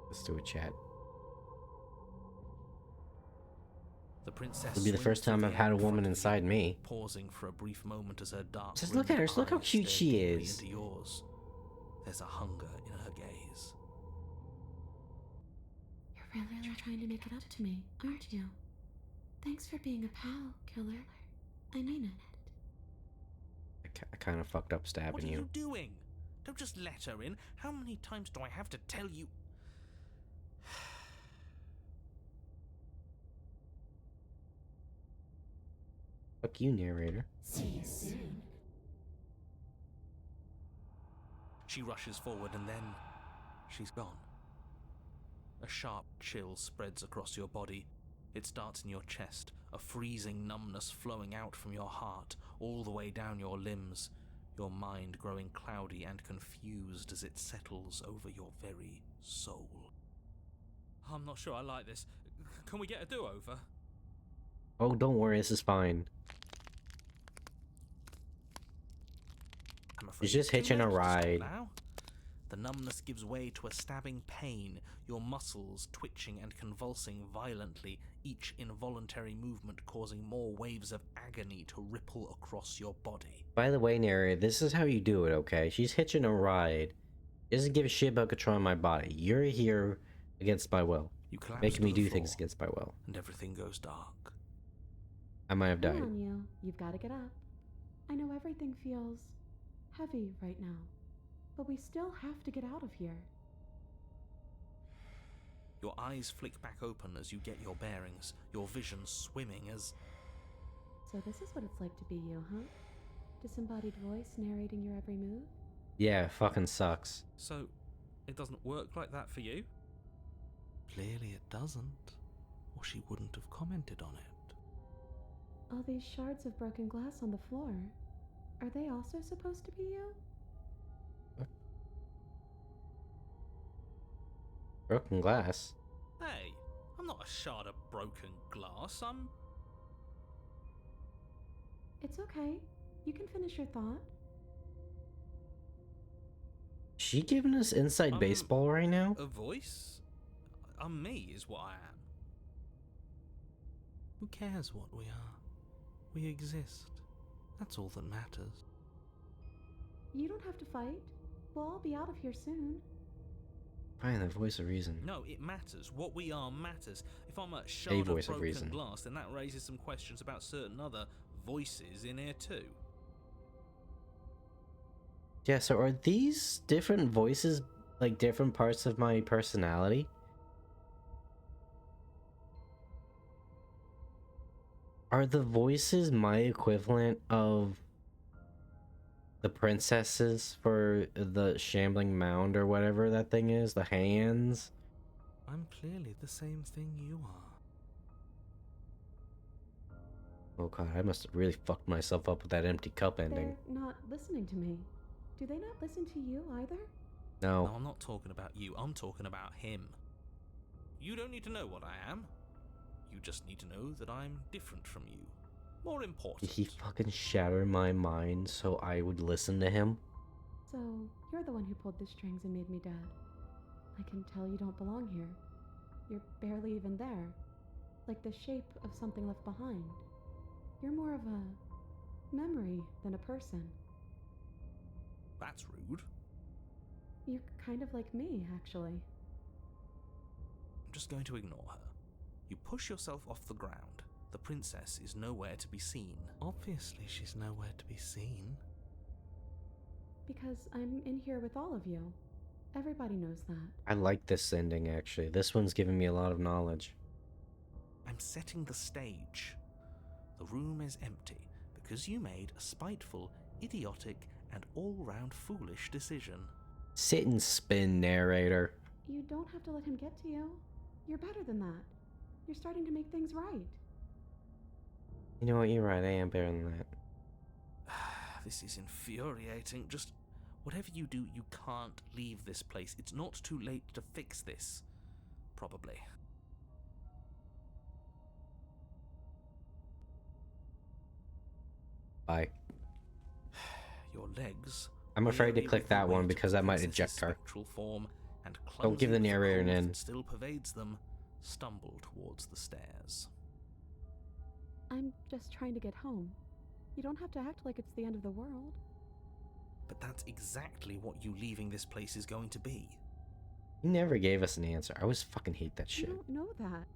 Let's do a chat. The princess It'll be the swims first through time the I've had air a in woman front of you, inside me. pausing for a brief moment as her dark Just look rimmed at her, just look how eyes cute stare she deeply is. into yours. There's a hunger in her gaze. You're really trying to make it up to me, aren't you? Thanks for being a pal, killer. I mean it. I kind of fucked up What stabbing are you. you doing? Don't just let her in. How many times do I have to tell you? Fuck you, narrator. See you soon. She rushes forward and then she's gone. A sharp chill spreads across your body. It starts in your chest, a freezing numbness flowing out from your heart, all the way down your limbs, your mind growing cloudy and confused as it settles over your very soul. I'm not sure I like this. Can we get a do-over? Oh, don't worry, this is fine. I'm afraid She's just it's too hitching a late to stop ride. now. The numbness gives way to a stabbing pain, your muscles twitching and convulsing violently, each involuntary movement causing more waves of agony to ripple across your body. By the way, narrator, this is how you do it, okay? She's hitching a ride. She doesn't give a shit about controlling my body. You're here against my will. You collapse Making to me the do floor, things against my will. and everything goes dark. I might have Come died. on, you. You've got to get up. I know everything feels heavy right now, but we still have to get out of here. Your eyes flick back open as you get your bearings, your vision swimming as... So this is what it's like to be you, huh? Disembodied voice narrating your every move? Yeah, it fucking sucks. So, it doesn't work like that for you? Clearly it doesn't, or she wouldn't have commented on it. All these shards of broken glass on the floor, are they also supposed to be you? Broken glass. Hey, I'm not a shard of broken glass, I'm... It's okay. You can finish your thought. She giving us inside baseball right now? A voice? I'm me, is what I am. Who cares what we are? We exist. That's all that matters. You don't have to fight. We'll all be out of here soon. Fine, the voice of reason. No, it matters. What we are matters. If I'm a shard of voice of broken reason. glass, then that raises some questions about certain other voices in here too. Yeah, so are these different voices like different parts of my personality? Are the voices my equivalent of the princesses for the shambling mound or whatever that thing is? The hands? I'm clearly the same thing you are. Oh god, I must have really fucked myself up with that empty cup ending. They're not listening to me. Do they not listen to you either? No, No. I'm not talking about you. I'm talking about him. You don't need to know what I am. You just need to know that I'm different from you. More Did important. he fucking shatter my mind so I would listen to him? So, you're the one who pulled the strings and made me dead. I can tell you don't belong here. You're barely even there. Like the shape of something left behind. You're more of a memory than a person. That's rude. You're kind of like me, actually. I'm just going to ignore her. You push yourself off the ground. The princess is nowhere to be seen. Obviously, she's nowhere to be seen. Because I'm in here with all of you. Everybody knows that. I like this ending actually. This one's giving me a lot of knowledge. I'm setting the stage. The room is empty because you made a spiteful, idiotic, and all-round foolish decision. Sit and spin, narrator. You don't have to let him get to you. You're better than that. You're starting to make things right. You know what? You're right. I am better than that. This is infuriating. Just whatever you do, you can't leave this place. It's not too late to fix this. Probably. Bye. Your legs. I'm afraid to weary click with the that one weight because of that the might princess's eject her. spectral form and Don't give the clumsy with narrator an cold in. that still pervades them, stumble towards the stairs. I'm just trying to get home. You don't have to act like it's the end of the world. But that's exactly what you leaving this place is going to be. You never gave us an answer. I always fucking hate that You shit. don't know that.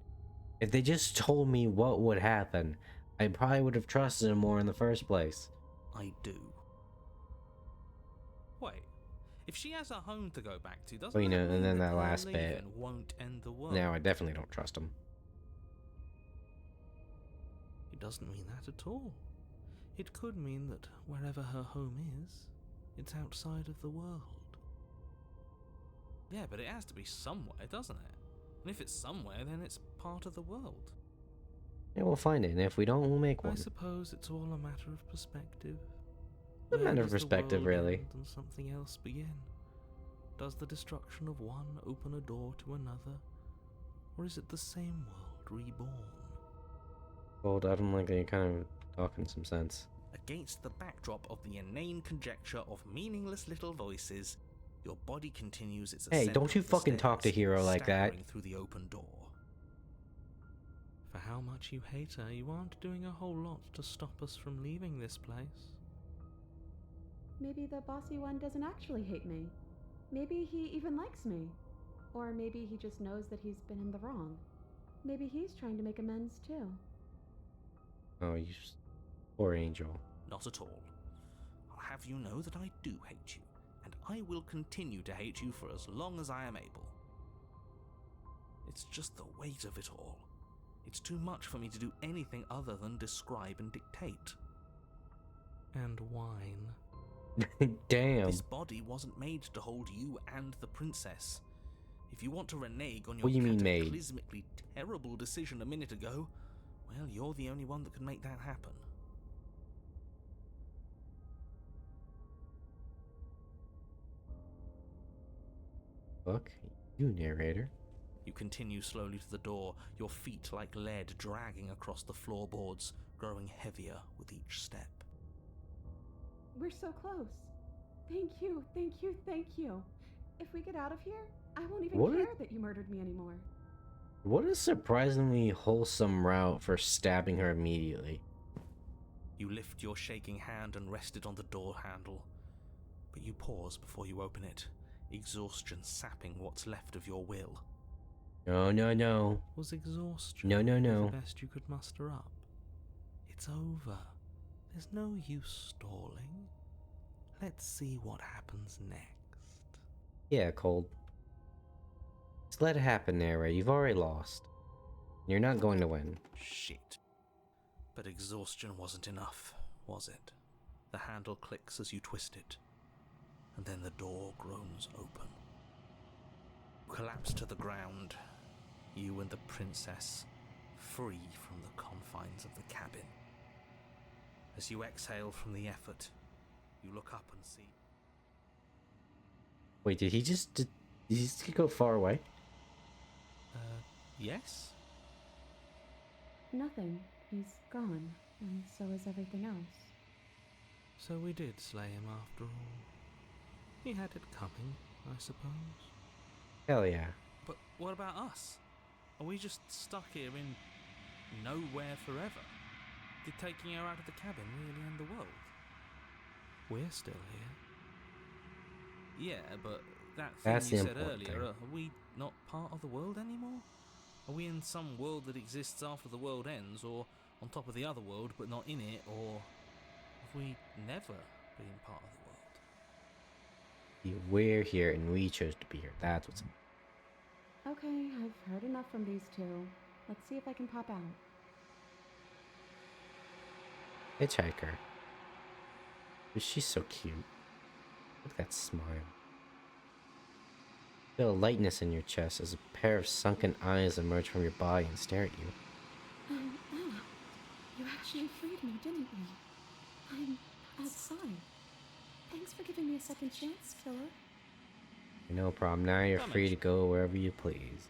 If they just told me what would happen, I probably would have trusted them more in the first place. I do. Wait, if she has a home to go back to, doesn't Well, you that know, and mean then that that her last bit. leaving won't end the world? Now I definitely don't trust them. It doesn't mean that at all. It could mean that wherever her home is, it's outside of the world. Yeah, but it has to be somewhere, doesn't it? And if it's somewhere, then it's part of the world. Yeah, we'll find it, and if we don't, we'll make I one. suppose it's all a matter of perspective. A matter of does the perspective, world really. end and something else begin? Does the destruction of one open a door to another? Or is it the same world reborn? Well, I don't like that you're kind of talking some sense. Against the backdrop of the inane conjecture of meaningless little voices, your body continues its Hey, ascent don't you up the fucking talk to stairs, Hero like that. staggering through the open door. For how much you hate her, you aren't doing a whole lot to stop us from leaving this place. Maybe the bossy one doesn't actually hate me. Maybe he even likes me. Or maybe he just knows that he's been in the wrong. Maybe he's trying to make amends too. Oh, you poor angel. Not at all. I'll have you know that I do hate you, and I will continue to hate you for as long as I am able. It's just the weight of it all. It's too much for me to do anything other than describe and dictate. And whine. Damn. This body wasn't made to hold you and the princess. If you want to renege on your What do you mean made? cataclysmically terrible decision a minute ago, well, you're the only one that can make that happen. Fuck you, narrator. You continue slowly to the door, your feet like lead dragging across the floorboards, growing heavier with each step. We're so close. Thank you, thank you, thank you. If we get out of here, I won't even What? care that you murdered me anymore. What a surprisingly wholesome route for stabbing her immediately. You lift your shaking hand and rest it on the door handle, but you pause before you open it, exhaustion sapping what's left of your will. No, no, no. Was exhaustion No, no, no. the best you could muster up? It's over. There's no use stalling. Let's see what happens next. Yeah, Cold. Just let it happen, narrator. You've already lost. You're not going to win. Shit. But exhaustion wasn't enough, was it? The handle clicks as you twist it, and then the door groans open. You collapse to the ground, you and the princess, free from the confines of the cabin. As you exhale from the effort, you look up and see... Wait, did he just go far away? Yes? Nothing. He's gone, and so is everything else. So we did slay him after all. He had it coming, I suppose. Hell yeah. But what about us? Are we just stuck here in nowhere forever? Did taking her out of the cabin really end the world? We're still here. Yeah, but that thing That's you the said important earlier, thing. are we not part of the world anymore? Are we in some world that exists after the world ends, or on top of the other world but not in it, or have we never been part of the world? We're here and we chose to be here. That's what's... Okay, I've heard enough from these two. Let's see if I can pop out. Hitchhiker. Oh, she's so cute. Look at that smile. Feel a lightness in your chest as a pair of sunken eyes emerge from your body and stare at you. Anna, you actually freed me, didn't you? I'm outside. Thanks for giving me a second chance, killer. No problem. Now you're free to go wherever you please.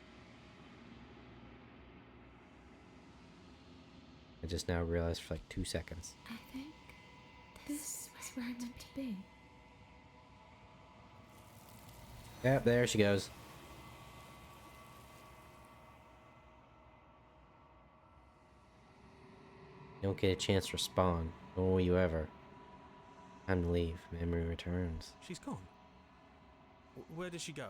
I just now realized for like 2 seconds. I think this is where I'm meant to be. Yep, there she goes. You don't get a chance to respond, nor will you ever. Time to leave. Memory returns. She's gone. Where did she go?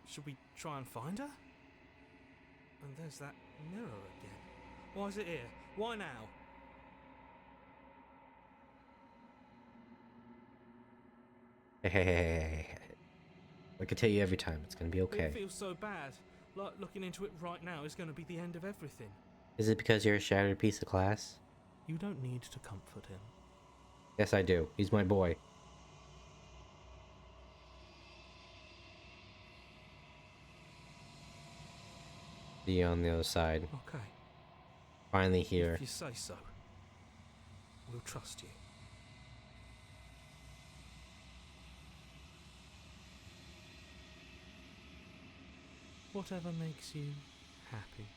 Should we try and find her? And there's that mirror again. Why is it here? Why now? Hey. I can tell you every time, it's gonna be okay. It feels so bad. Like looking into it right now is going to be the end of everything. Is it because you're a shattered piece of glass? You don't need to comfort him. Yes, I do. He's my boy. See you on the other side. Okay. Finally here. If you say so. We'll trust you. Whatever makes you happy.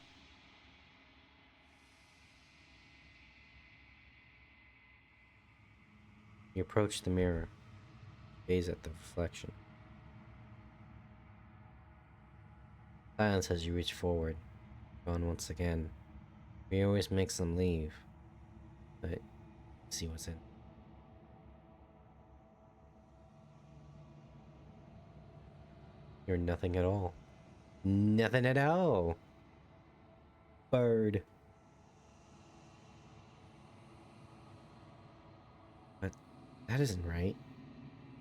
You approach the mirror. Gaze at the reflection. Silence as you reach forward. Gone once again. He always makes them leave. But see what's in. You're nothing at all. Nothing at all. Bird. But that isn't right.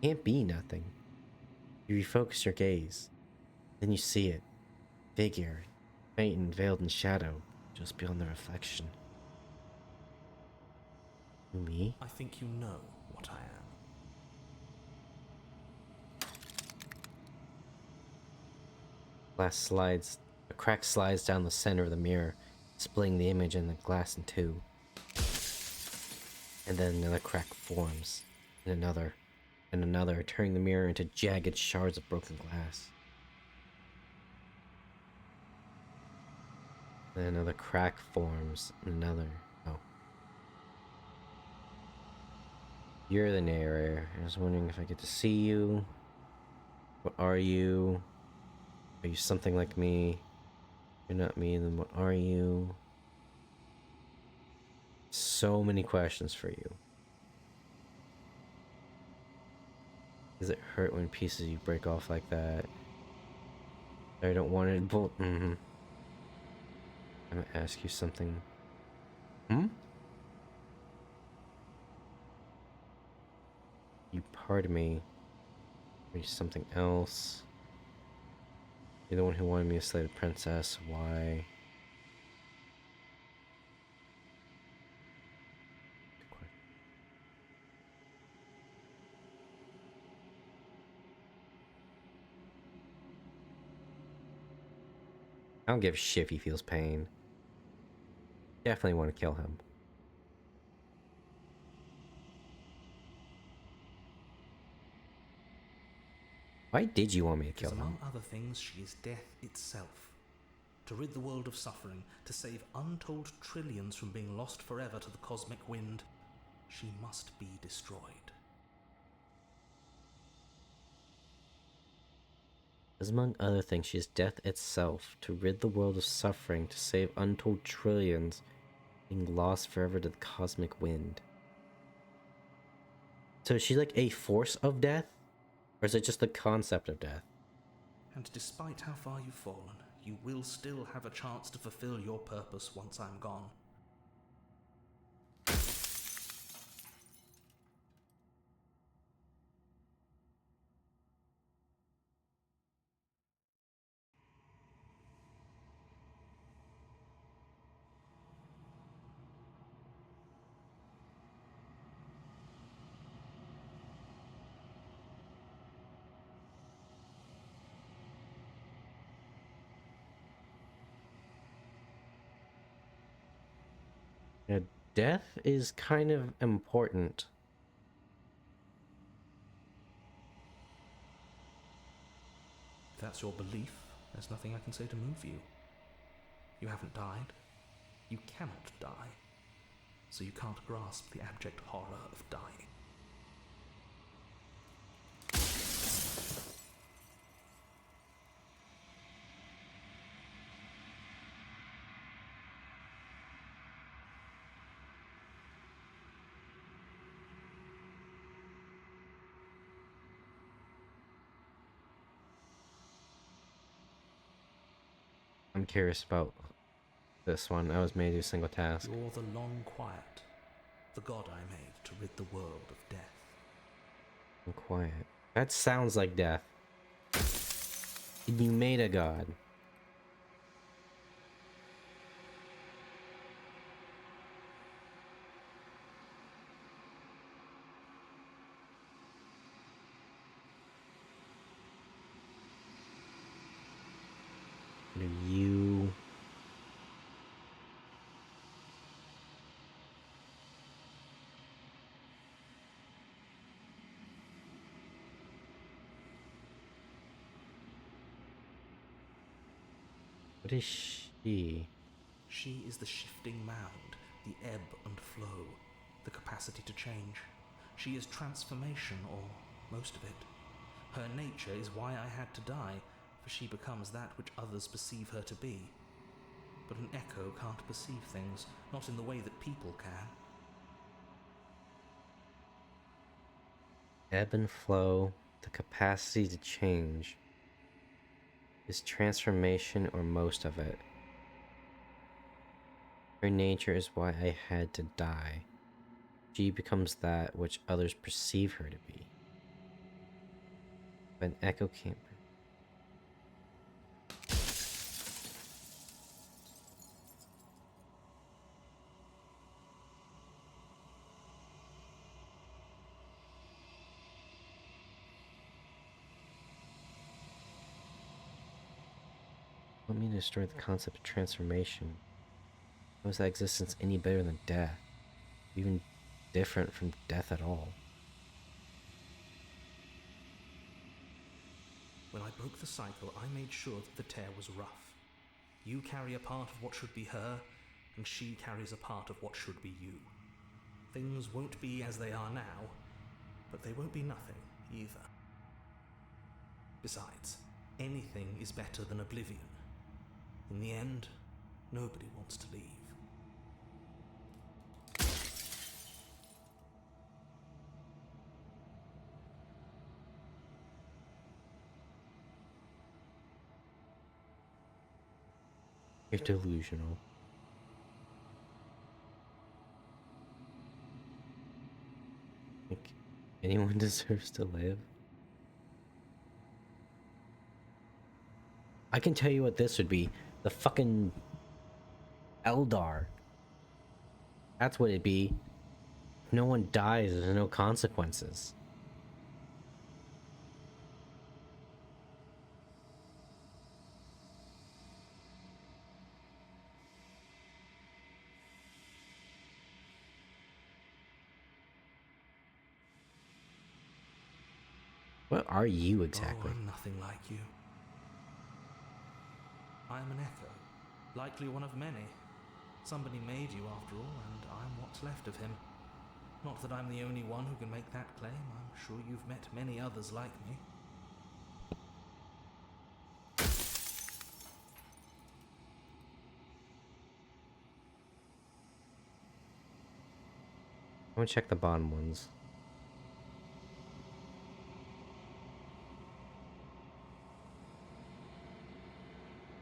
Can't be nothing. You refocus your gaze. Then you see it. Figure. Faint and veiled in shadow. Just beyond the reflection. Me? I think you know what I am. A crack slides down the center of the mirror, splitting the image and the glass in two. And then another crack forms, and another, turning the mirror into jagged shards of broken glass. Then another crack forms, and another. Oh. You're the narrator. I was wondering if I get to see you. What are you? Are you something like me? You're not me, then what are you? So many questions for you. Does it hurt when pieces you break off like that? I don't want it, but I'm gonna ask you something. You part of me. Are you something else? You're the one who wanted me to slay the princess. Why? I don't give a shit if he feels pain. Definitely want to kill him. Why did you want me to kill Because him? among other things, she is death itself. To rid the world of suffering, to save untold trillions from being lost forever to the cosmic wind, she must be destroyed. As among other things, she is death itself. To rid the world of suffering, to save untold trillions being lost forever to the cosmic wind. So is she like a force of death? Or is it just the concept of death? And despite how far you've fallen, you will still have a chance to fulfill your purpose once I'm gone. Yeah, death is kind of important. If that's your belief, there's nothing I can say to move you. You haven't died. You cannot die. So you can't grasp the abject horror of dying. I'm curious about this one. I was made to do a single task. You're the long quiet, the god I made to rid the world of death. I'm quiet. That sounds like death. You made a god. What are you? What is she? She is the shifting mound, the ebb and flow, the capacity to change. She is transformation, or most of it. Her nature is why I had to die, for she becomes that which others perceive her to be. But an echo can't perceive things, not in the way that people can. Ebb and flow, the capacity to change. Is transformation or most of it? Her nature is why I had to die. She becomes that which others perceive her to be. But an echo can't. Let me destroy the concept of transformation. How is that existence any better than death? Even different from death at all? When I broke the cycle, I made sure that the tear was rough. You carry a part of what should be her, and she carries a part of what should be you. Things won't be as they are now, but they won't be nothing either. Besides, anything is better than oblivion. In the end, nobody wants to leave. You're delusional. Like, anyone deserves to live? I can tell you what this would be. The fucking Eldar. That's what it'd be. If no one dies, there's no consequences. What are you exactly? Oh, I'm nothing like you. I am an echo, likely one of many. Somebody made you after all, and I'm what's left of him. Not that I'm the only one who can make that claim. I'm sure you've met many others like me. I'm gonna check the bottom ones.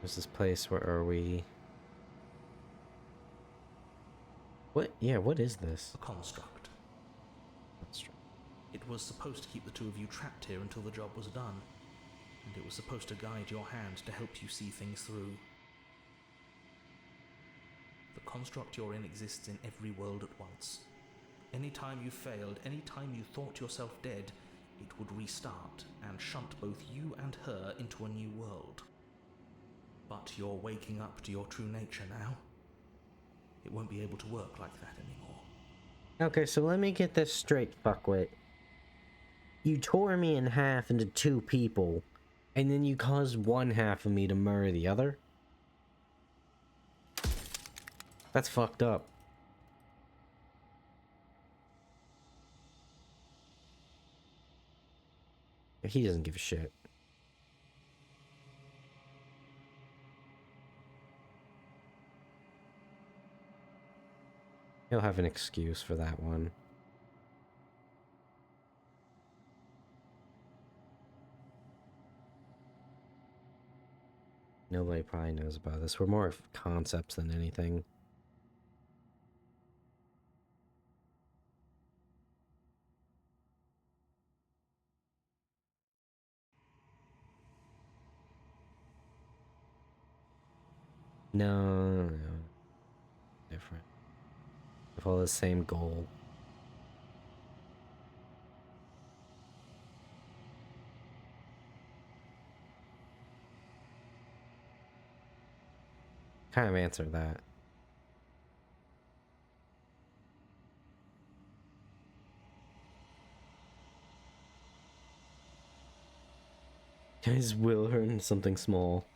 There's this place, where are we? What? Yeah, what is this? A construct. That's true. It was supposed to keep the two of you trapped here until the job was done. And it was supposed to guide your hand to help you see things through. The construct you're in exists in every world at once. Any time you failed, any time you thought yourself dead, it would restart and shunt both you and her into a new world. But you're waking up to your true nature now. it won't be able to work like that anymore. Okay, so let me get this straight, fuckwit. You tore me in half into two people, and then you caused one half of me to murder the other? That's fucked up. He doesn't give a shit. He'll have an excuse for that one. Nobody probably knows about this. We're more of concepts than anything. No. Different. With all the same goal. Kind of answer that. Guys will earn something small.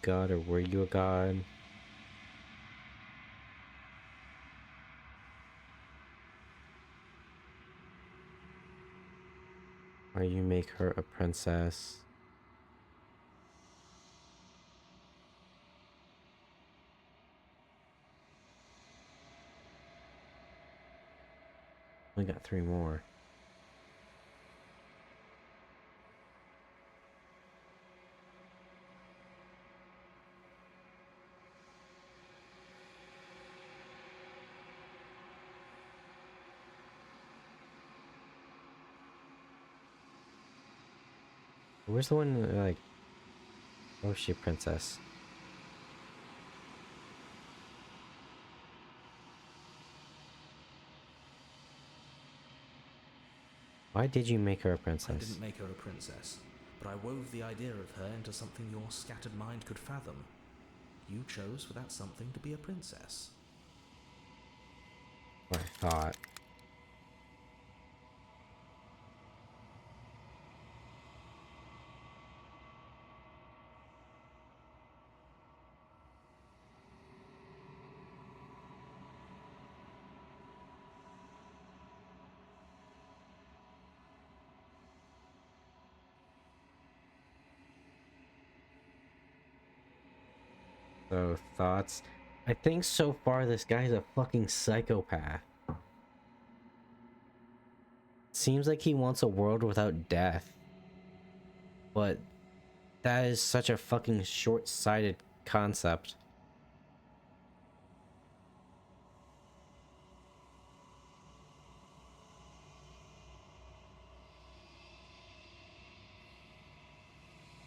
God, or were you a god? Or you make her a princess? We got 3 more. Where's the one, like... Oh, is she a princess? Why did you make her a I princess? didn't make her a princess, but I wove the idea of her into something your scattered mind could fathom. You chose for that something to be a princess. What I thought. So, thoughts? I think so far this guy's a fucking psychopath. Seems like he wants a world without death. But that is such a fucking short-sighted concept.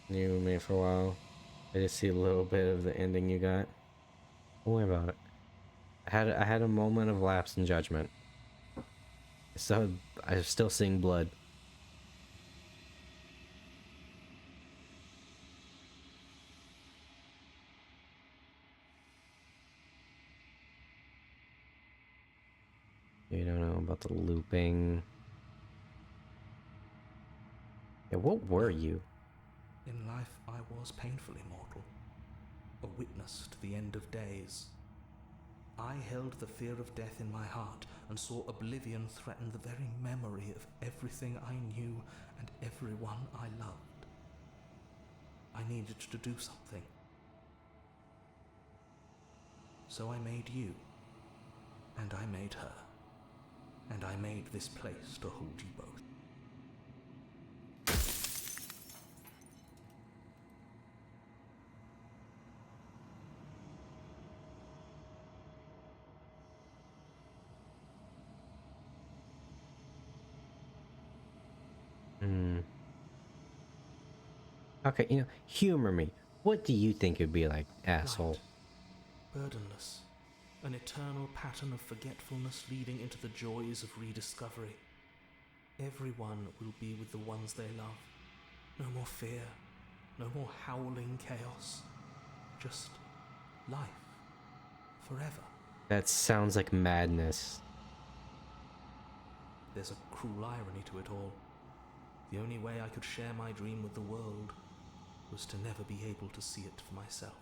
You with me for a while. I just see a little bit of the ending you got. Don't worry about it. I had a moment of lapse in judgment. So I'm still seeing blood. You don't know about the looping. Yeah, what were you? In life, I was painfully mortal, a witness to the end of days. I held the fear of death in my heart and saw oblivion threaten the very memory of everything I knew and everyone I loved. I needed to do something. So I made you, and I made her, and I made this place to hold you both. Okay, you know, humor me. What do you think it'd be like, asshole? Light, burdenless, An eternal pattern of forgetfulness leading into the joys of rediscovery. Everyone will be with the ones they love. No more fear, no more howling chaos. Just life. Forever. That sounds like madness. There's a cruel irony to it all. The only way I could share my dream with the world was to never be able to see it for myself.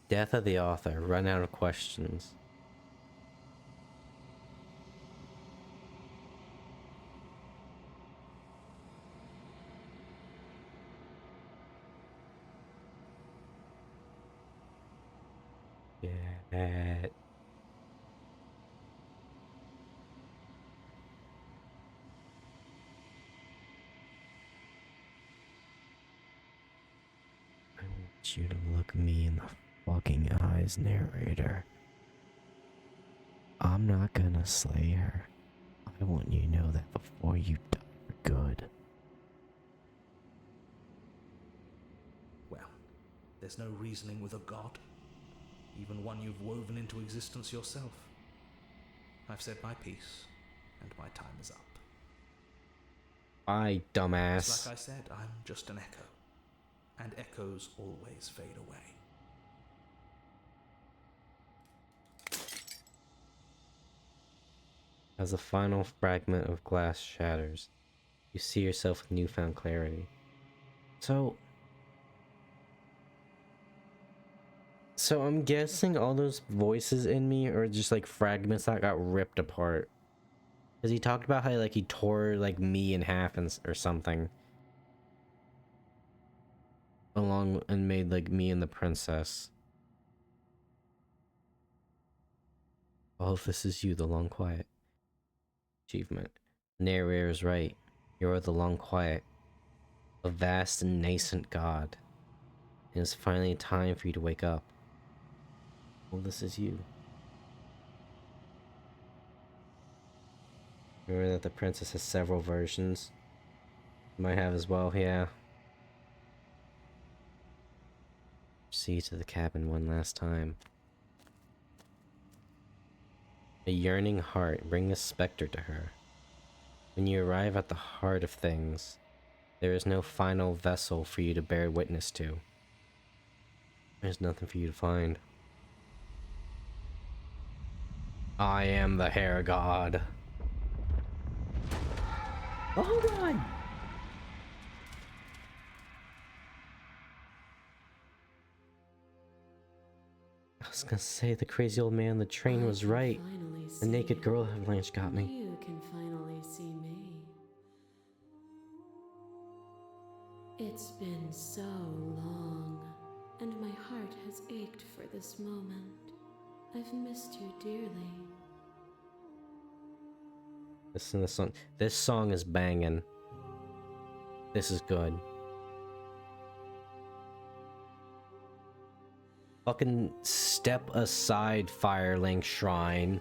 Death of the author. Run out of questions. Yeah. I want you to look me in the fucking eyes, narrator. I'm not gonna slay her. I want you to know that before you die for good. Well, there's no reasoning with a god. Even one you've woven into existence yourself. I've said my piece, and my time is up. Bye, dumbass. Like I said, I'm just an echo. And echoes always fade away. As the final fragment of glass shatters, you see yourself with newfound clarity. So I'm guessing all those voices in me are just like fragments that got ripped apart. Because he talked about how like he tore like me in half or something. Along and made like me and the princess. Oh, if this is you, the long quiet. Achievement. Narrator is right. You're the long quiet. A vast and nascent god. It is finally time for you to wake up. Well, this is you. Remember that the princess has several versions? You might have as well, yeah. Proceed to the cabin one last time. A yearning heart, bring the specter to her. When you arrive at the heart of things, there is no final vessel for you to bear witness to. There's nothing for you to find. I am the hair god. Oh god! I was gonna say the crazy old man on the train was right. The naked girl avalanche got me. You can finally see me. It's been so long, and my heart has ached for this moment. I've missed you dearly. Listen to this song. This song is banging. This is good. Fucking step aside, Firelink Shrine.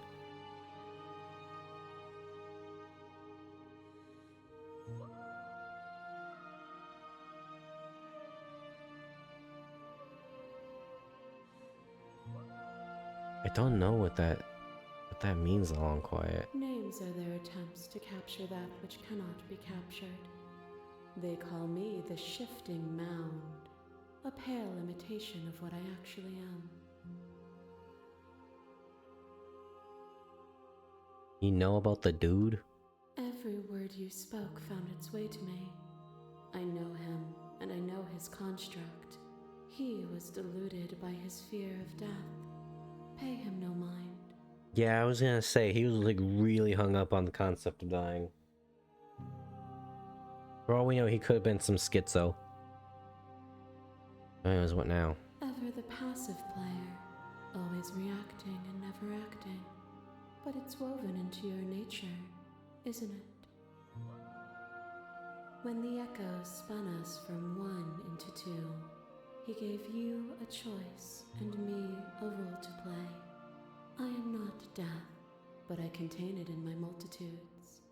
I don't know what that means, the long quiet. Names are their attempts to capture that which cannot be captured. They call me the Shifting Mound, a pale imitation of what I actually am. You know about the dude? Every word you spoke found its way to me. I know him, and I know his construct. He was deluded by his fear of death. Pay him no mind. Yeah, I was gonna say, he was like really hung up on the concept of dying. For all we know, he could have been some schizo. Anyways, what now? Ever the passive player, always reacting and never acting. But it's woven into your nature, isn't it? When the echo spun us from one into two, he gave you a choice and me a role to play. I am not death, but I contain it in my multitudes.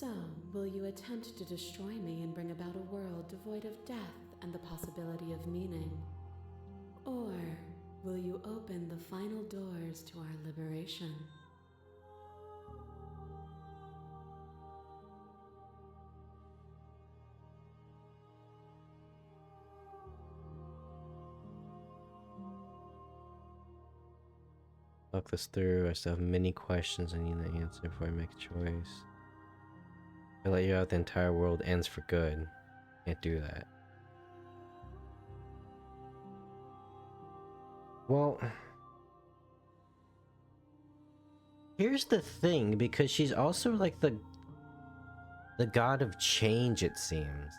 So, will you attempt to destroy me and bring about a world devoid of death and the possibility of meaning? Or will you open the final doors to our liberation? Talk this through. I still have many questions I need to answer before I make a choice. If I let you out, the entire world ends for good. Can't do that. Well, here's the thing, because she's also like the god of change, it seems.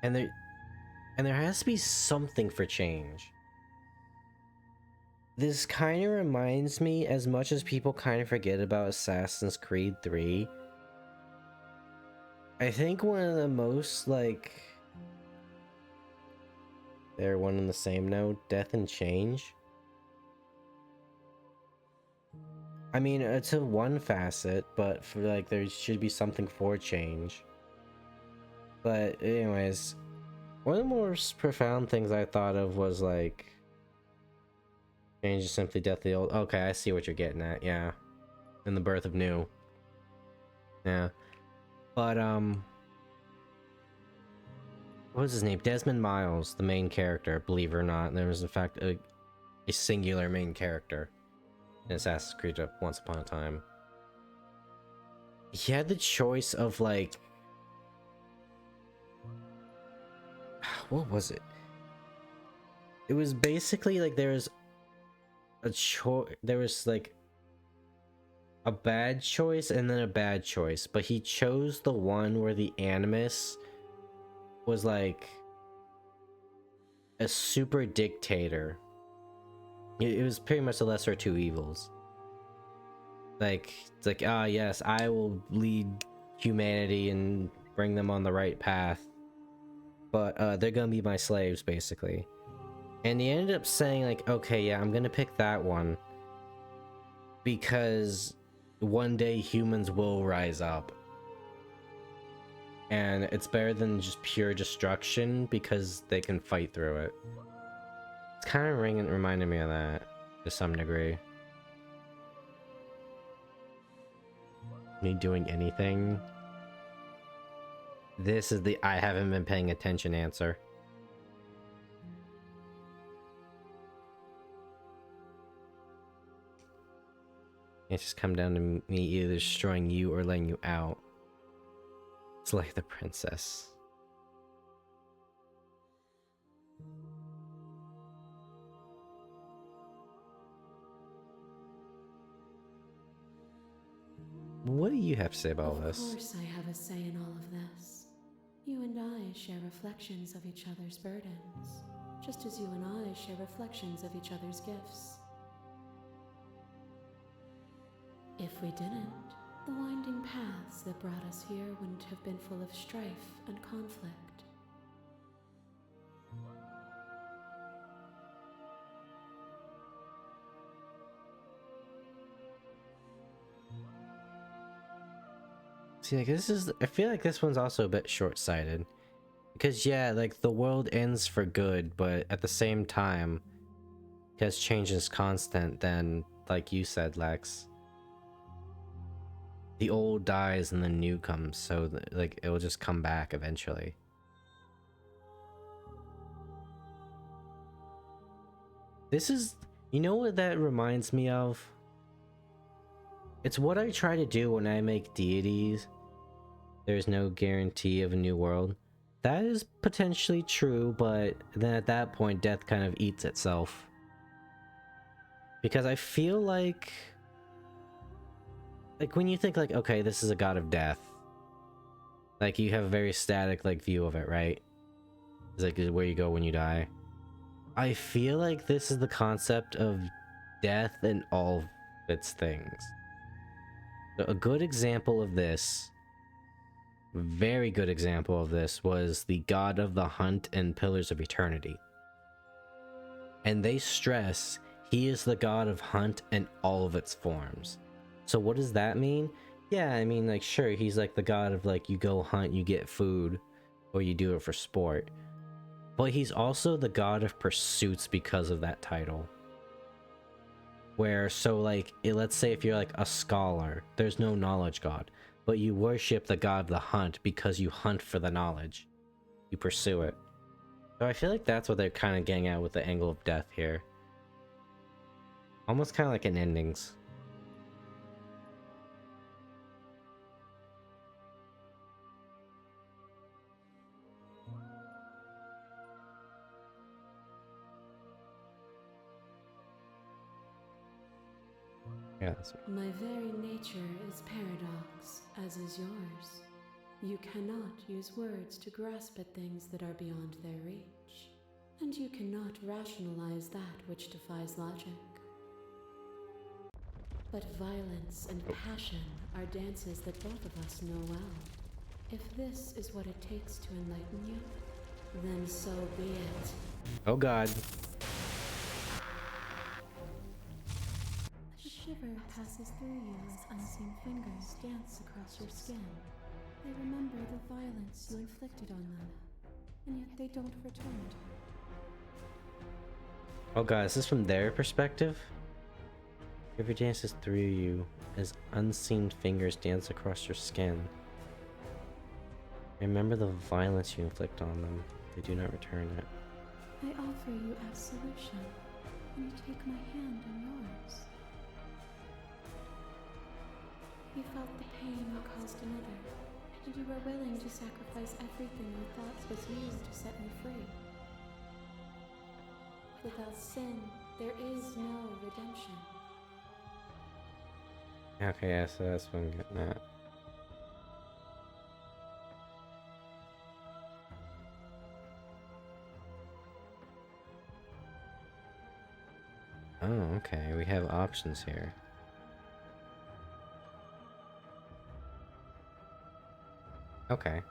And there has to be something for change. This kind of reminds me, as much as people kind of forget about Assassin's Creed 3, I think one of the most, like, they're one and the same now, death and change. I mean, it's a one facet, but for, like, there should be something for change. But anyways, one of the most profound things I thought of was, like, change is simply death of the old. Okay, I see what you're getting at, yeah. And the birth of new. Yeah. But, what was his name? Desmond Miles, the main character, believe it or not. There was, in fact, a singular main character in Assassin's Creed Once Upon a Time. He had the choice of, like... What was it? It was basically, like, there was a choice. There was, like, a bad choice and then a bad choice, but he chose the one where the Animus was like a super dictator. It was pretty much the lesser of two evils. Like, it's like, ah, yes, I will lead humanity and bring them on the right path, but they're gonna be my slaves, basically. And he ended up saying, like, okay, yeah, I'm gonna pick that one because one day humans will rise up. And it's better than just pure destruction because they can fight through it. It's kind of reminded me of that to some degree. Me doing anything? This is the I haven't been paying attention answer. It's just come down to me either destroying you or letting you out. Slay the princess. What do you have to say about this? Of course I have a say in all of this. You and I share reflections of each other's burdens, just as you and I share reflections of each other's gifts. If we didn't, the winding paths that brought us here wouldn't have been full of strife and conflict. See, like, I feel like this one's also a bit short-sighted. Because, yeah, like, the world ends for good, but at the same time, because change is constant, then, like you said, Lex, the old dies and the new comes, so, like, it will just come back eventually. This is... You know what that reminds me of? It's what I try to do when I make deities. There's no guarantee of a new world. That is potentially true, but then at that point, death kind of eats itself. Because I feel like when you think, like, okay, this is a god of death, like, you have a very static, like, view of it, right? It's like where you go when you die. I feel like this is the concept of death and all of its things. So a good example of this, very good example of this, was the God of the Hunt and Pillars of Eternity. And they stress he is the god of hunt in all of its forms. So what does that mean? Yeah, I mean, like, sure, he's like the god of like, you go hunt, you get food, or you do it for sport. But he's also the god of pursuits because of that title. Where, so like, let's say if you're like a scholar, there's no knowledge god, but you worship the god of the hunt because you hunt for the knowledge. You pursue it. So I feel like that's what they're kind of getting at with the angle of death here. Almost kind of like in endings. Yeah, that's My very nature is paradox, as is yours. You cannot use words to grasp at things that are beyond their reach, and you cannot rationalize that which defies logic. But violence and passion are dances that both of us know well. If this is what it takes to enlighten you, then so be it. Oh god. A shiver passes through you as unseen fingers dance across your skin. They remember the violence you inflicted on them, and yet they don't return it. Oh god, is this from their perspective? River dances through you as unseen fingers dance across your skin. Remember the violence you inflict on them. They do not return it. I offer you absolution, and you take my hand in yours. You felt the pain you caused another, and you were willing to sacrifice everything you thought was used to set me free. Without sin, there is no redemption. Okay, yeah, so that's what I'm getting at. Oh, okay, we have options here. Okay.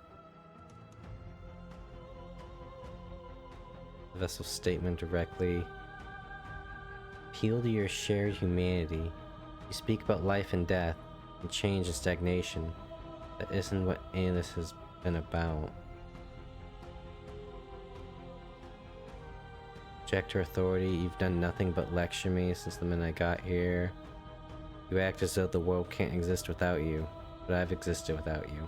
The vessel statement directly. Appeal to your shared humanity. You speak about life and death, and change and stagnation. That isn't what any of this has been about. Object to authority. You've done nothing but lecture me since the minute I got here. You act as though the world can't exist without you, but I've existed without you.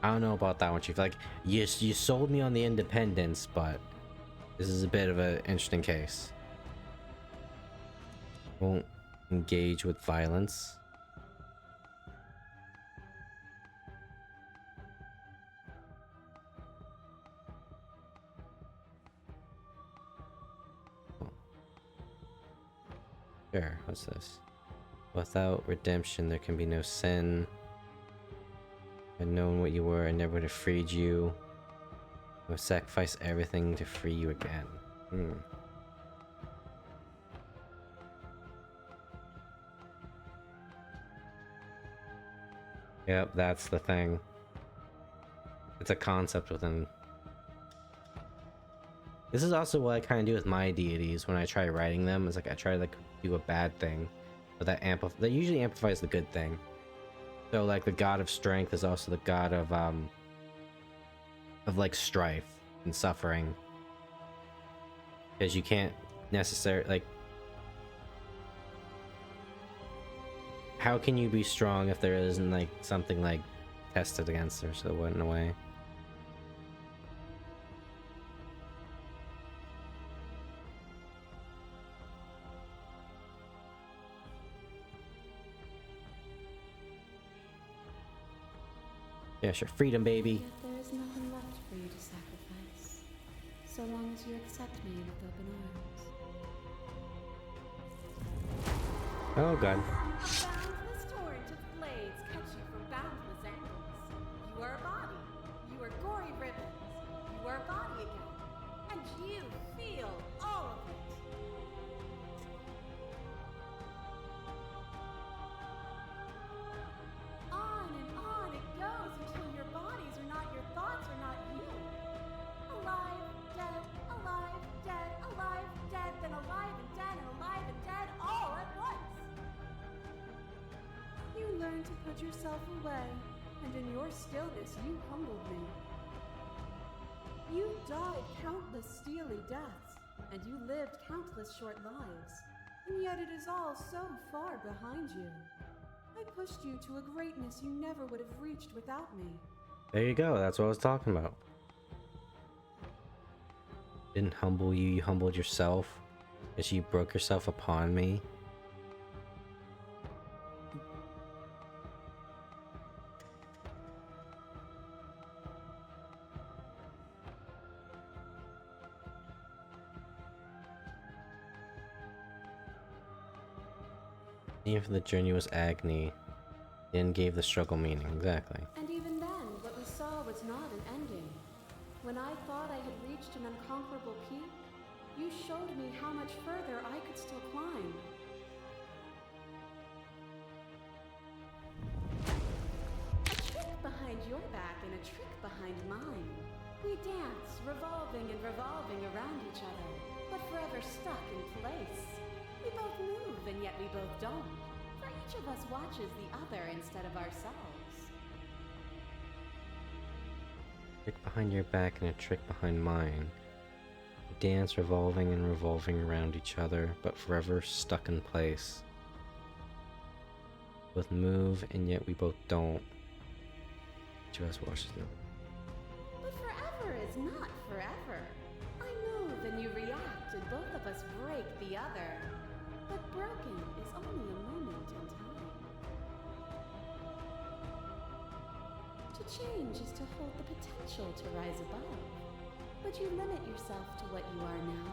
I don't know about that one, Chief. Like, you sold me on the independence, but this is a bit of an interesting case. Won't engage with violence. Sure, what's this? Without redemption, there can be no sin. If I'd known what you were, I never would have freed you. I would sacrifice everything to free you again. Yep, that's the thing. It's a concept within. This is also what I kind of do with my deities when I try writing them. It's like I try to like do a bad thing, but that usually amplifies the good thing. So like the god of strength is also the god of like strife and suffering, because you can't necessarily like. How can you be strong if there isn't like something like tested against her? So what in a way. Yeah, sure. Freedom, baby. Yet there is nothing left for you to sacrifice, so long as you accept me with open arms. Oh god. Boundless torrent of blades cut you from boundless angles. You are a body. You are gory ribbons. You are a body again. And you feel all of it. On it goes until your bodies are not your thoughts, are not you. Alive, dead, alive, dead, alive, dead, then learned to put yourself away, and in your stillness you humbled me. You died countless steely deaths, and you lived countless short lives, and yet it is all so far behind you. I pushed you to a greatness you never would have reached without me. There you go, that's what I was talking about. Didn't humble you, you humbled yourself as you broke yourself upon me. Even for the journey was agony, then gave the struggle meaning. Exactly. And even then, what we saw was not an ending. When I thought I had reached an unconquerable peak, you showed me how much further I could still climb. A trick behind your back and a trick behind mine. We dance, revolving and revolving around each other, but forever stuck in place. We both move, and yet we both don't. For each of us watches the other instead of ourselves. Trick behind your back and a trick behind mine. We dance revolving and revolving around each other, but forever stuck in place. Both move, and yet we both don't. Each of us watches them. But forever is not forever. I move and you react, and both of us break the other. But broken is only a moment in time. To change is to hold the potential to rise above. Would you limit yourself to what you are now?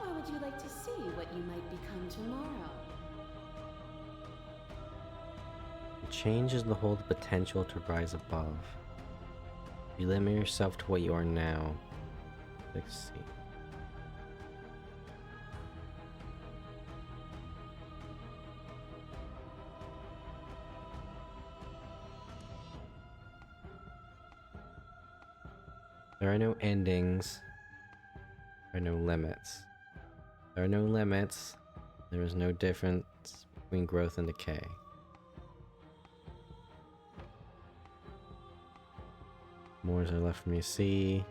Or would you like to see what you might become tomorrow? Change is to hold the potential to rise above. You limit yourself to what you are now. Let's see. There are no endings. There are no limits. There are no limits. There is no difference between growth and decay. More are left for me to see.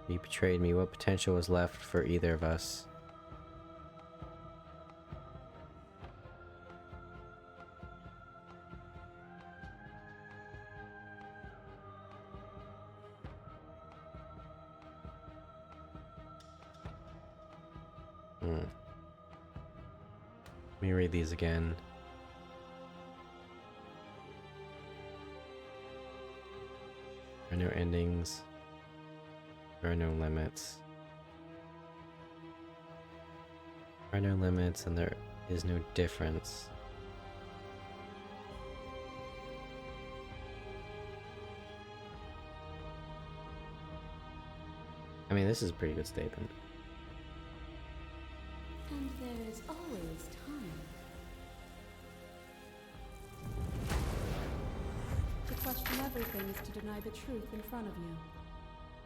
You betrayed me. What potential was left for either of us? Let me read these again. There are no endings. There are no limits. There are no limits, and there is no difference. I mean, this is a pretty good statement. And there is always time. To question everything is to deny the truth in front of you.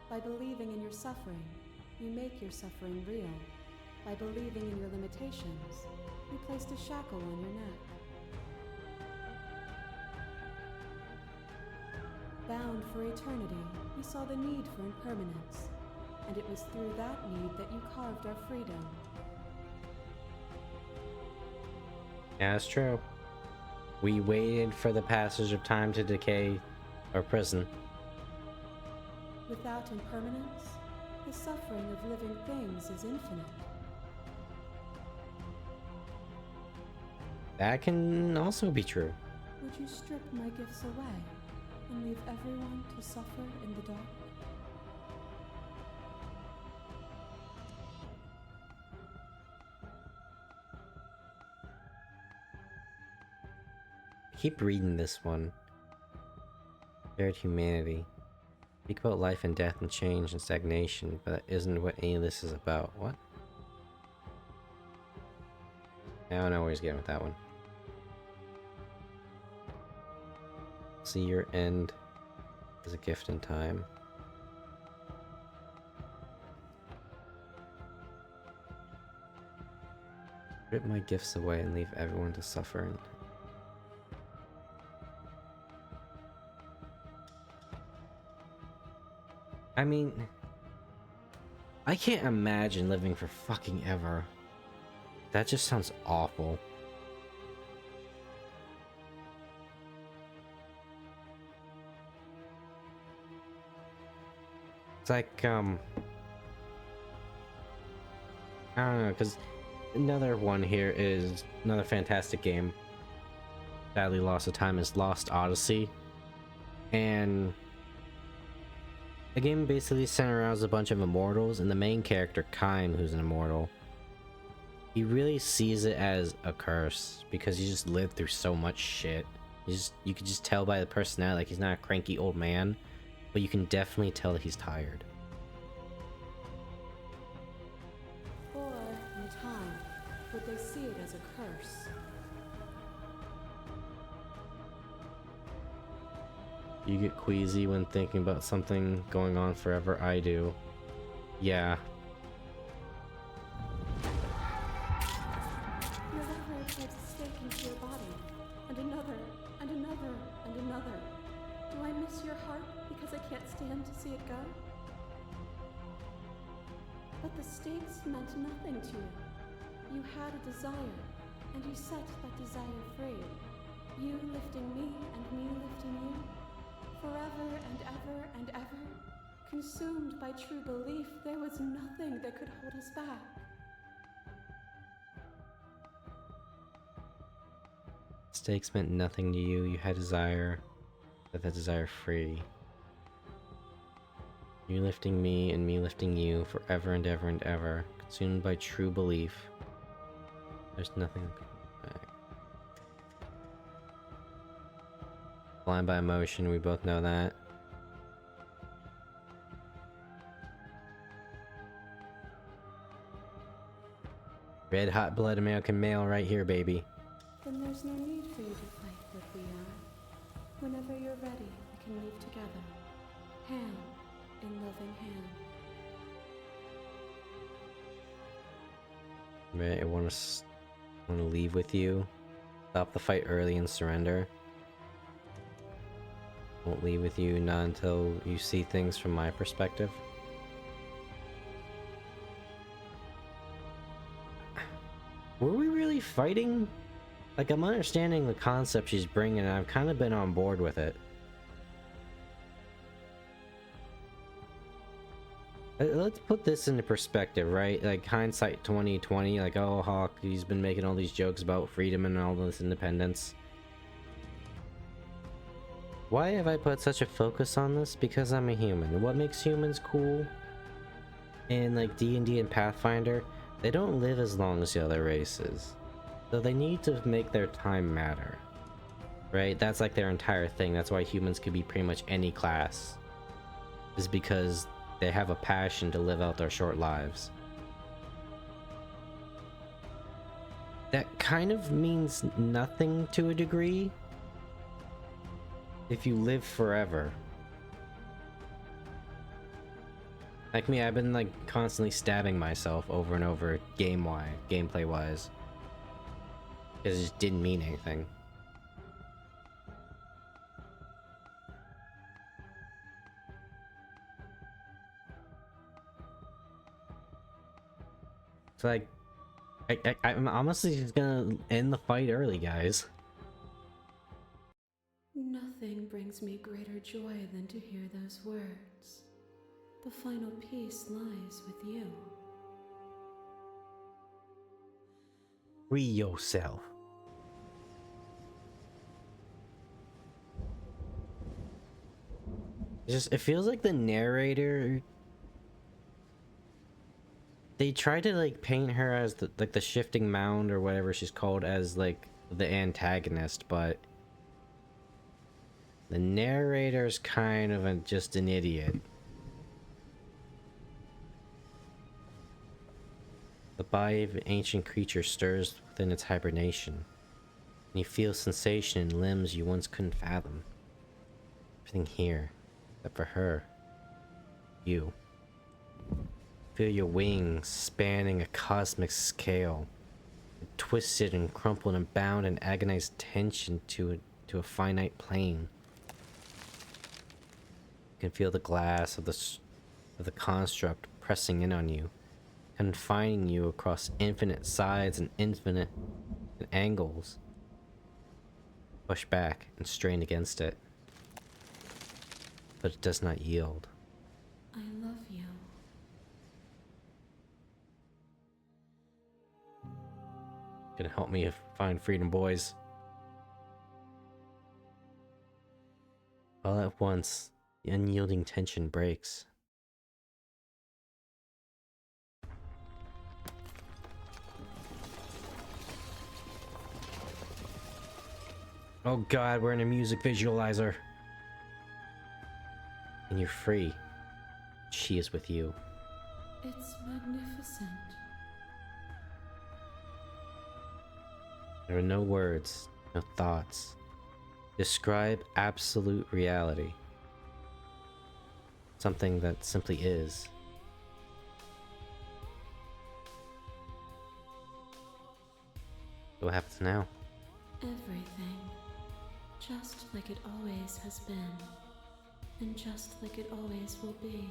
By believing in your suffering, you make your suffering real. By believing in your limitations, you placed a shackle on your neck. Bound for eternity, we saw the need for impermanence, and it was through that need that you carved our freedom. Yeah, that's true. We waited for the passage of time to decay our prison. Without impermanence, the suffering of living things is infinite. That can also be true. Would you strip my gifts away and leave everyone to suffer in the dark? Keep reading this one. Shared humanity. Speak about life and death and change and stagnation, but that isn't what any of this is about. What? I don't know where he's getting with that one. See your end as a gift in time. Rip my gifts away and leave everyone to suffer. I mean, I can't imagine living for fucking ever. That just sounds awful. It's like, I don't know, because another one here is another fantastic game. Sadly lost of time is Lost Odyssey. And the game basically centers around a bunch of immortals, and the main character, Kyne, who's an immortal, he really sees it as a curse because he just lived through so much shit. You could just tell by the personality, like he's not a cranky old man, but you can definitely tell that he's tired. Or, in time, would they see it as a curse? You get queasy when thinking about something going on forever. I do. Yeah. Your lover drives a stake into your body, and another, and another, and another. Do I miss your heart because I can't stand to see it go? But the stakes meant nothing to you. You had a desire, and you set that desire free. You lifting me, and me lifting you. Forever and ever and ever, consumed by true belief, there was nothing that could hold us back. Stakes meant nothing to you. You had desire. Set that desire free. You lifting me and me lifting you forever and ever and ever, consumed by true belief. There's nothing that could hold back. Blind by emotion, we both know that. Red hot blood American male right here, baby. Then there's no need for you to fight what we are. Whenever you're ready, we can move together, hand in loving hand. Right, I want to leave with you. Stop the fight early and surrender. Won't leave with you, not until you see things from my perspective. Were we really fighting? Like, I'm understanding the concept she's bringing, and I've kind of been on board with it. Let's put this into perspective, right? Like, hindsight 2020, like, oh, Hawk, he's been making all these jokes about freedom and all this independence. Why have I put such a focus on this? Because I'm a human. What makes humans cool in like D&D and Pathfinder? They don't live as long as the other races, so they need to make their time matter, right? That's like their entire thing. That's why humans could be pretty much any class, is because they have a passion to live out their short lives. That kind of means nothing to a degree if you live forever. Like me, I've been like constantly stabbing myself over and over gameplay wise, because it just didn't mean anything. It's like I'm honestly just gonna end the fight early, guys. Nothing brings me greater joy than to hear those words. The final peace lies with you. Free yourself. It feels like the narrator, they try to like paint her as the shifting mound or whatever she's called as like the antagonist, but the narrator's kind of just an idiot. The body of an ancient creature stirs within its hibernation, and you feel sensation in limbs you once couldn't fathom. Everything here, except for her. You. Feel your wings spanning a cosmic scale. twisted and crumpled and bound in agonized tension to a finite plane. You can feel the glass of the construct pressing in on you, confining you across infinite sides and infinite angles. Push back and strain against it, but it does not yield. I love you. Gonna help me find freedom, boys. All at once, the unyielding tension breaks. Oh god, we're in a music visualizer. And you're free. She is with you. It's magnificent. There are no words, no thoughts. Describe absolute reality. Something that simply is. What happens now? Everything. Just like it always has been. And just like it always will be.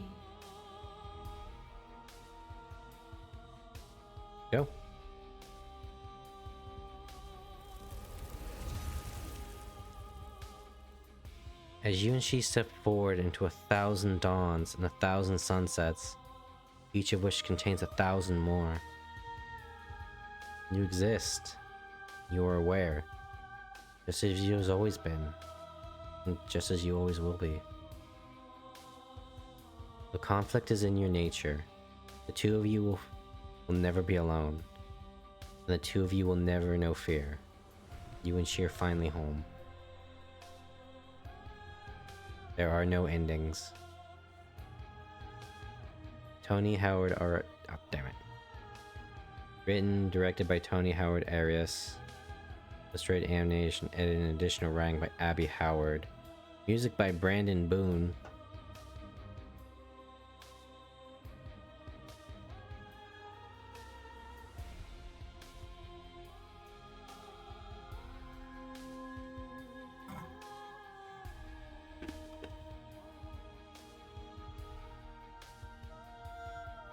Go. As you and she step forward into 1,000 dawns and 1,000 sunsets, each of which contains 1,000 more. You exist. You are aware. Just as you have always been. And just as you always will be. The conflict is in your nature. The two of you will never be alone. And the two of you will never know fear. You and she are finally home. There are no endings. Tony Howard art. Oh, damn it. Written, directed by Tony Howard Arias. Illustrated animation, edited and additional writing by Abby Howard. Music by Brandon Boone.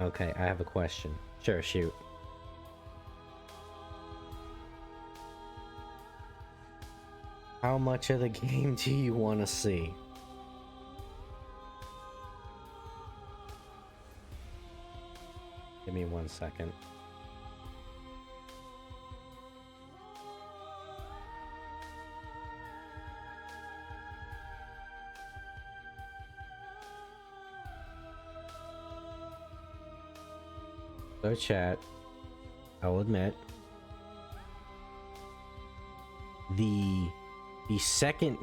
Okay, I have a question. Sure, shoot. How much of the game do you want to see? Give me 1 second. So chat, I'll admit, the second,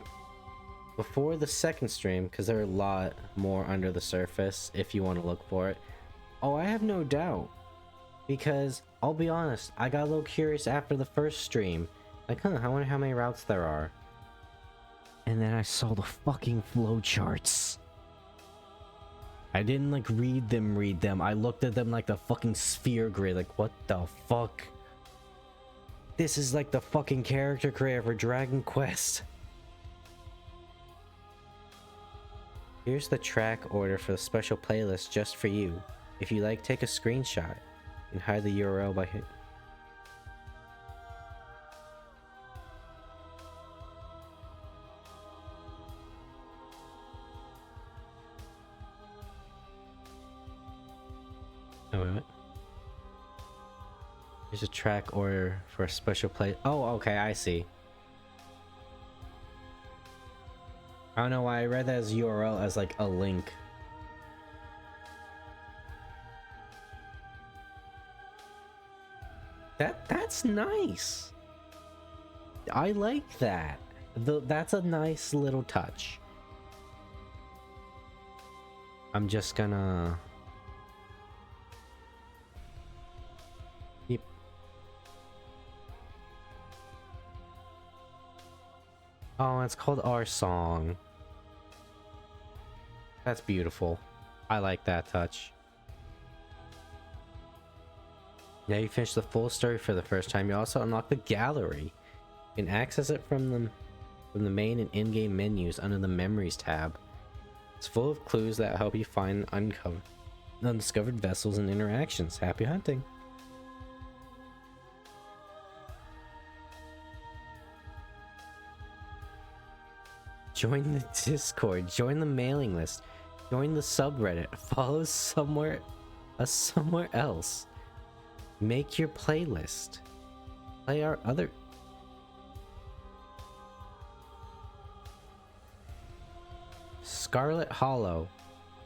before the second stream, because there are a lot more under the surface if you want to look for it. Oh, I have no doubt, because I'll be honest, I got a little curious after the first stream, like, I wonder how many routes there are, and then I saw the fucking flowcharts. I didn't like read them. I looked at them like the fucking sphere grid, like what the fuck? This is like the fucking character creator for Dragon Quest. Here's the track order for the special playlist just for you. If you like, take a screenshot and hide the URL by hit. Oh, wait. Here's a track order for a special play. Oh, okay, I see. I don't know why I read that as URL as like a link. That's nice. I like that. That's a nice little touch. I'm just gonna keep. Oh, it's called Our Song. That's beautiful. I like that touch. Now you finish the full story for the first time. You also unlock the gallery. You can access it from the main and in-game menus under the Memories tab. It's full of clues that help you find undiscovered vessels and interactions. Happy hunting! Join the Discord, join the mailing list, join the subreddit, follow somewhere else. Make your playlist. Play our other... Scarlet Hollow.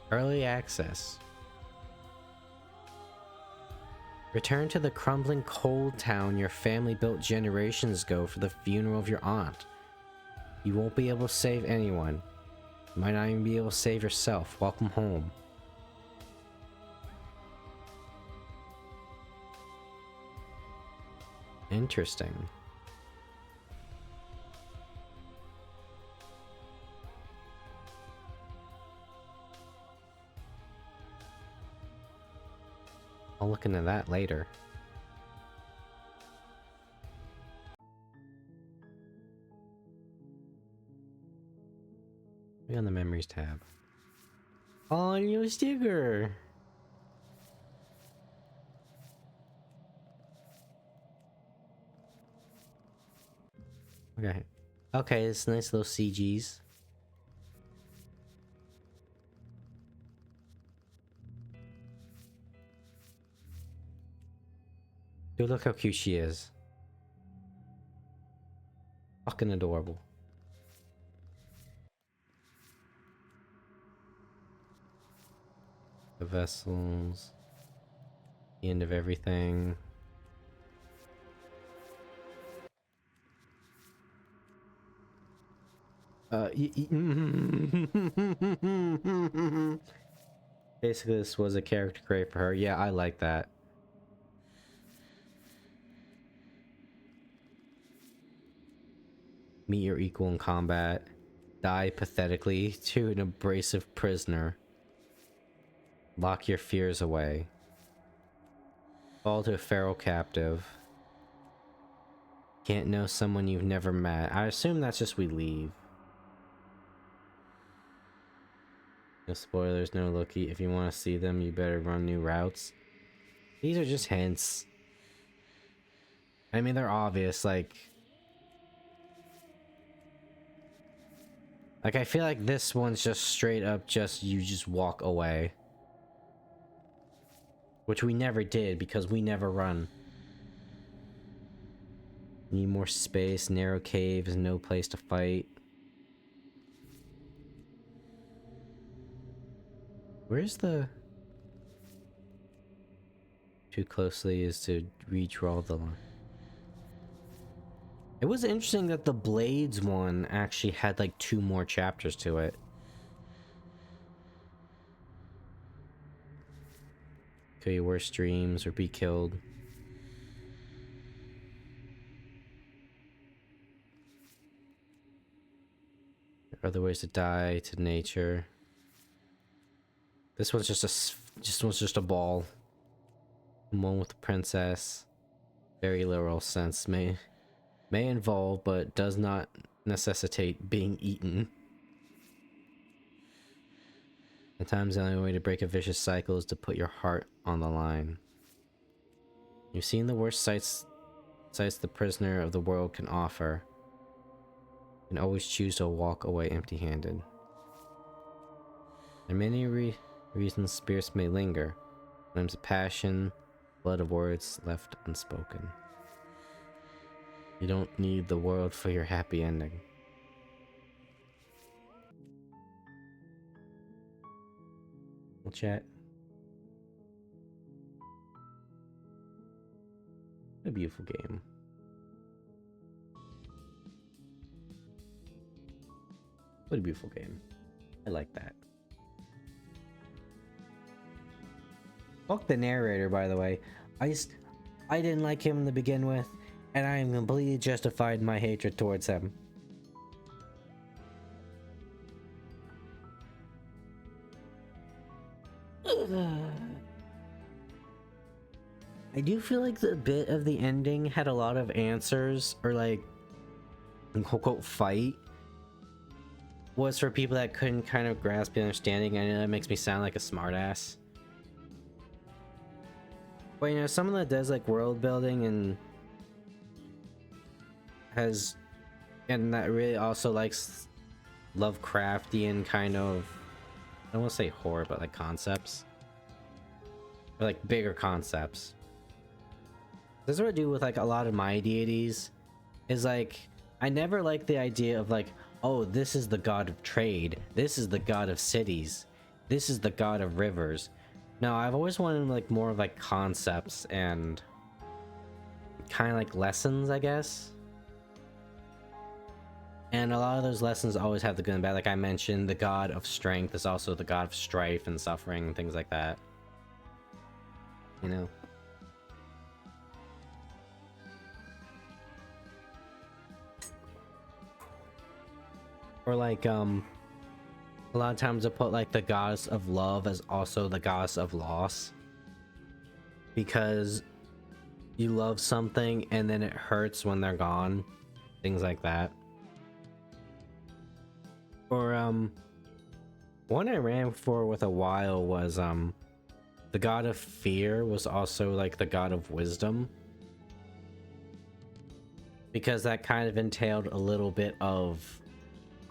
Early access. Return to the crumbling cold town your family built generations ago for the funeral of your aunt. You won't be able to save anyone. You might not even be able to save yourself. Welcome home. Interesting. I'll look into that later. Be on the Memories tab. Oh, new sticker! Okay. Okay, it's nice little CGs. Dude, look how cute she is. Fucking adorable. The vessels. The end of everything. Basically, this was a character created for her. Yeah, I like that. Meet your equal in combat. Die pathetically to an abrasive prisoner. Lock your fears away. Fall to a feral captive. Can't know someone you've never met. I assume that's just we leave. No spoilers, no looky. If you want to see them, you better run new routes. These are just hints. I mean, they're obvious, like I feel like this one's just straight up just you just walk away. Which we never did because we never run. Need more space, narrow caves, no place to fight. Where's the... Too closely is to redraw the line. It was interesting that the Blades one actually had like 2 more chapters to it. Kill your worst dreams or be killed. There are other ways to die, to nature. This one's just a ball. One with the princess. Very literal sense. May involve, but does not necessitate being eaten. At times, the only way to break a vicious cycle is to put your heart on the line. You've seen the worst sights the prisoner of the world can offer. You can always choose to walk away empty-handed. There are many reasons spirits may linger. Flames of passion, blood of words left unspoken. You don't need the world for your happy ending. We'll chat. A beautiful game. What a beautiful game. I like that. Fuck the narrator, by the way. I didn't like him to begin with, and I am completely justified in my hatred towards him. I do feel like the bit of the ending had a lot of answers, or like, quote unquote, fight was for people that couldn't kind of grasp the understanding. I know that makes me sound like a smartass. But you know, someone that does like world building and that really also likes Lovecraftian kind of, I don't want to say horror, but like concepts. Or like bigger concepts. This is what I do with like a lot of my deities. Is like, I never like the idea of like, oh, this is the god of trade. This is the god of cities. This is the god of rivers. No, I've always wanted like more of like concepts and kind of like lessons, I guess. And a lot of those lessons always have the good and bad. Like I mentioned, the god of strength is also the god of strife and suffering and things like that. You know? Or like, a lot of times I put like the goddess of love as also the goddess of loss. Because you love something and then it hurts when they're gone. Things like that. Or, one I ran for with a while was, the god of fear was also like the god of wisdom. Because that kind of entailed a little bit of,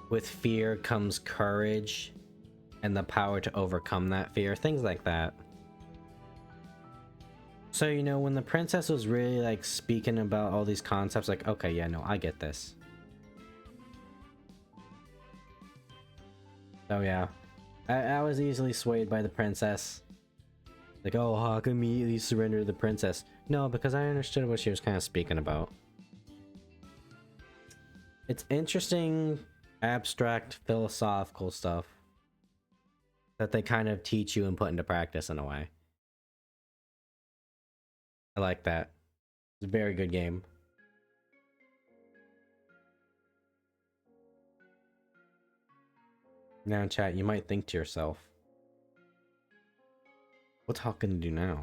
with fear comes courage and the power to overcome that fear, things like that. So, you know, when the princess was really like speaking about all these concepts, like, okay, yeah, no, I get this. So yeah, I was easily swayed by the princess. Like, oh, how come immediately surrender to the princess? No, because I understood what she was kind of speaking about. It's interesting, abstract, philosophical stuff that they kind of teach you and put into practice in a way. I like that. It's a very good game. Now, chat, you might think to yourself, what's Hawk gonna do now?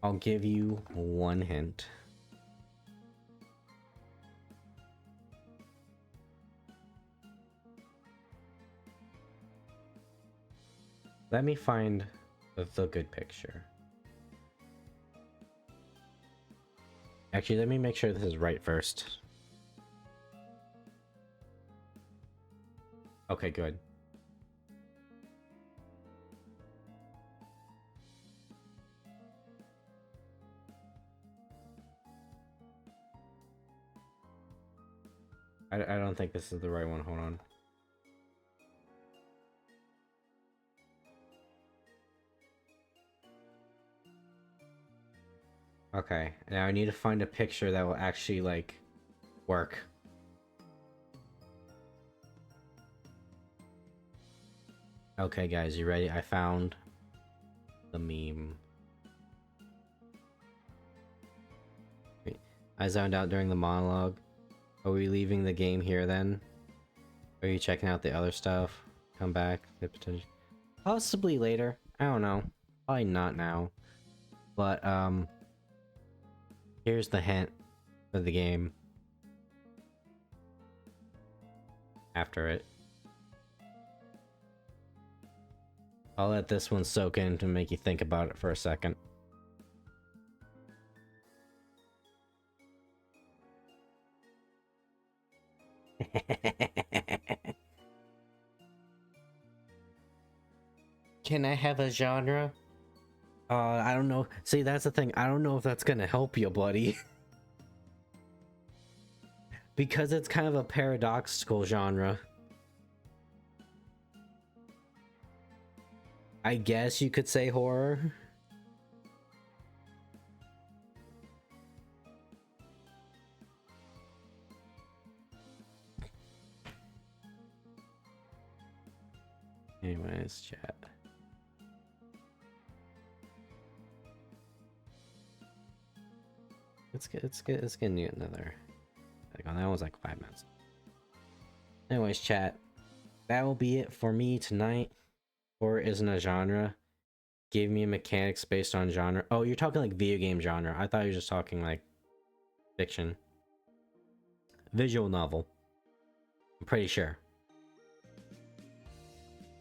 I'll give you one hint. Let me find the good picture. Actually, let me make sure this is right first. Okay, good. I don't think this is the right one. Hold on. Okay, now I need to find a picture that will actually, like, work. Okay, guys, you ready? I found the meme. Wait, I zoned out during the monologue. Are we leaving the game here then? Are you checking out the other stuff? Come back? Possibly later. I don't know. Probably not now. But, here's the hint for the game. After it. I'll let this one soak in to make you think about it for a second. Can I have a genre? I don't know. See, that's the thing. I don't know if that's gonna help you, buddy. Because it's kind of a paradoxical genre. I guess you could say horror. Anyways, chat. Let's get another. That was like 5 minutes. Anyways, chat. That will be it for me tonight. Horror isn't a genre. Give me mechanics based on genre. Oh, you're talking like video game genre. I thought you were just talking like fiction. Visual novel. I'm pretty sure.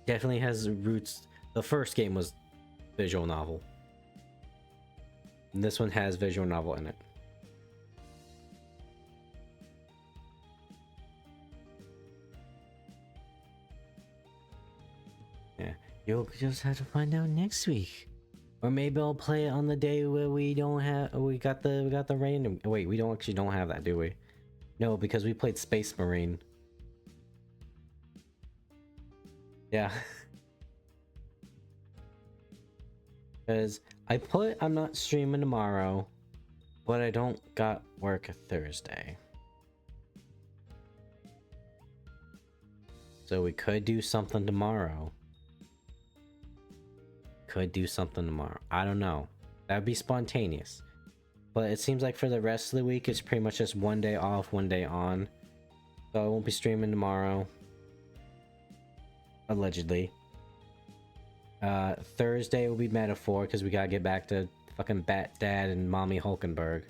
Definitely has roots. The first game was visual novel. And this one has visual novel in it. Yeah, you'll just have to find out next week. Or maybe I'll play it on the day where we don't have we got the random. Wait, we don't actually don't have that, do we? No, because we played Space Marine. Yeah. Because I'm not streaming tomorrow, but I don't got work Thursday. So we could do something tomorrow. I don't know. That'd be spontaneous. But it seems like for the rest of the week, it's pretty much just one day off, one day on. So I won't be streaming tomorrow. Allegedly. Thursday will be Metaphor because we gotta get back to fucking Bat Dad and Mommy Hulkenberg.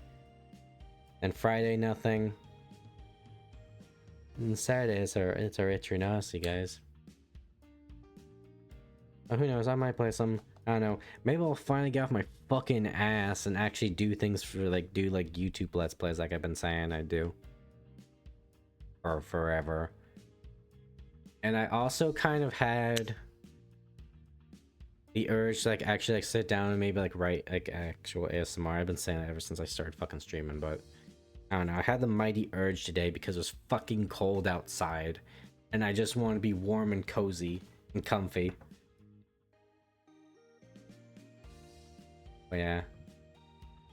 And Friday, nothing. And Saturday, it's our Itchy Nasty, guys. Oh, who knows? I might play some. I don't know. Maybe I'll finally get off my fucking ass and actually do things for do YouTube Let's Plays like I've been saying I'd do. For forever. And I also kind of had the urge to actually sit down and maybe write actual ASMR. I've been saying that ever since I started fucking streaming, but I don't know. I had the mighty urge today because it was fucking cold outside and I just want to be warm and cozy and comfy. But yeah,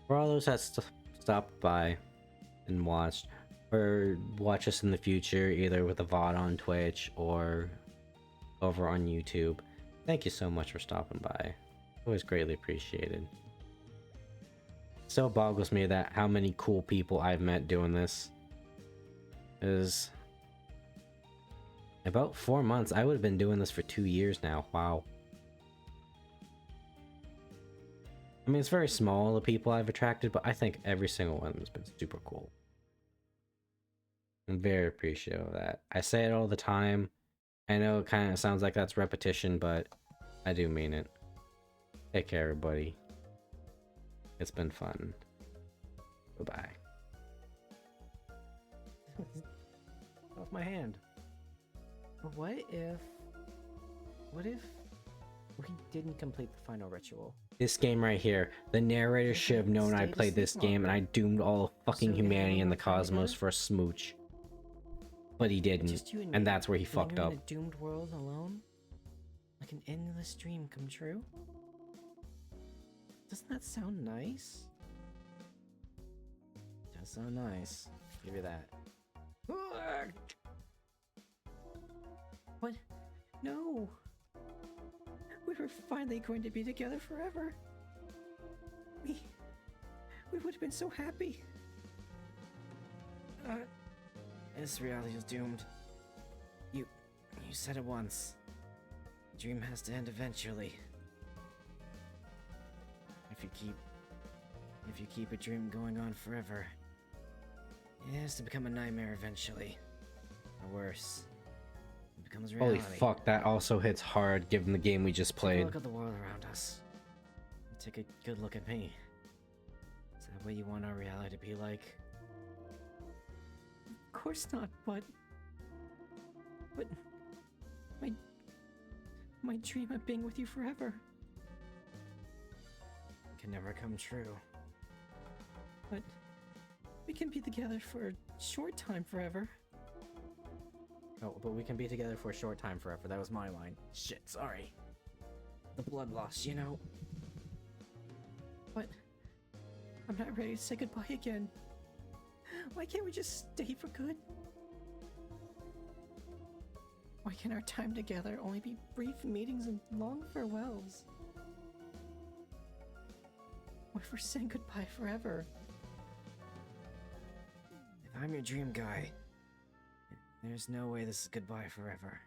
for all those that stopped by and watched, or watch us in the future, either with a VOD on Twitch or over on YouTube, thank you so much for stopping by. Always greatly appreciated. Still boggles me that how many cool people I've met doing this. Is about 4 months. I would have been doing this for 2 years now. Wow. I mean, it's very small, the people I've attracted, but I think every single one has been super cool. I'm very appreciative of that. I say it all the time. I know it kind of sounds like that's repetition, but I do mean it. Take care, everybody. It's been fun. Bye-bye. Off my hand. But what if we didn't complete the final ritual? This game right here. The narrator should have known I played this game and I doomed all fucking humanity in the cosmos for a smooch. But he didn't, and that's where he fucked up. In a doomed world alone? Like an endless dream come true? Doesn't that sound nice? Does sound nice. Give you that. What? No! We were finally going to be together forever. We would have been so happy. This reality is doomed. You said it once. The dream has to end eventually. If you keep a dream going on forever, it has to become a nightmare eventually. Or worse. It becomes reality. Holy fuck, that also hits hard given the game we just played. Take a look at the world around us. Take a good look at me. Is that what you want our reality to be like? Of course not, but my dream of being with you forever Can never come true. But we can be together for a short time forever. Oh, but we can be together for a short time forever. That was my line. Shit, sorry. The blood loss, you know. But I'm not ready to say goodbye again. Why can't we just stay for good? Why can our time together only be brief meetings and long farewells? What if we're saying goodbye forever? If I'm your dream guy, there's no way this is goodbye forever.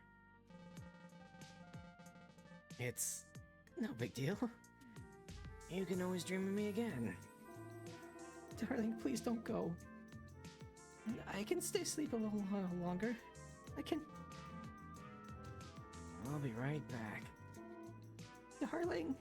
It's no big deal. You can always dream of me again. Darling, please don't go. I can stay asleep a little longer. I can... I'll be right back. Darling.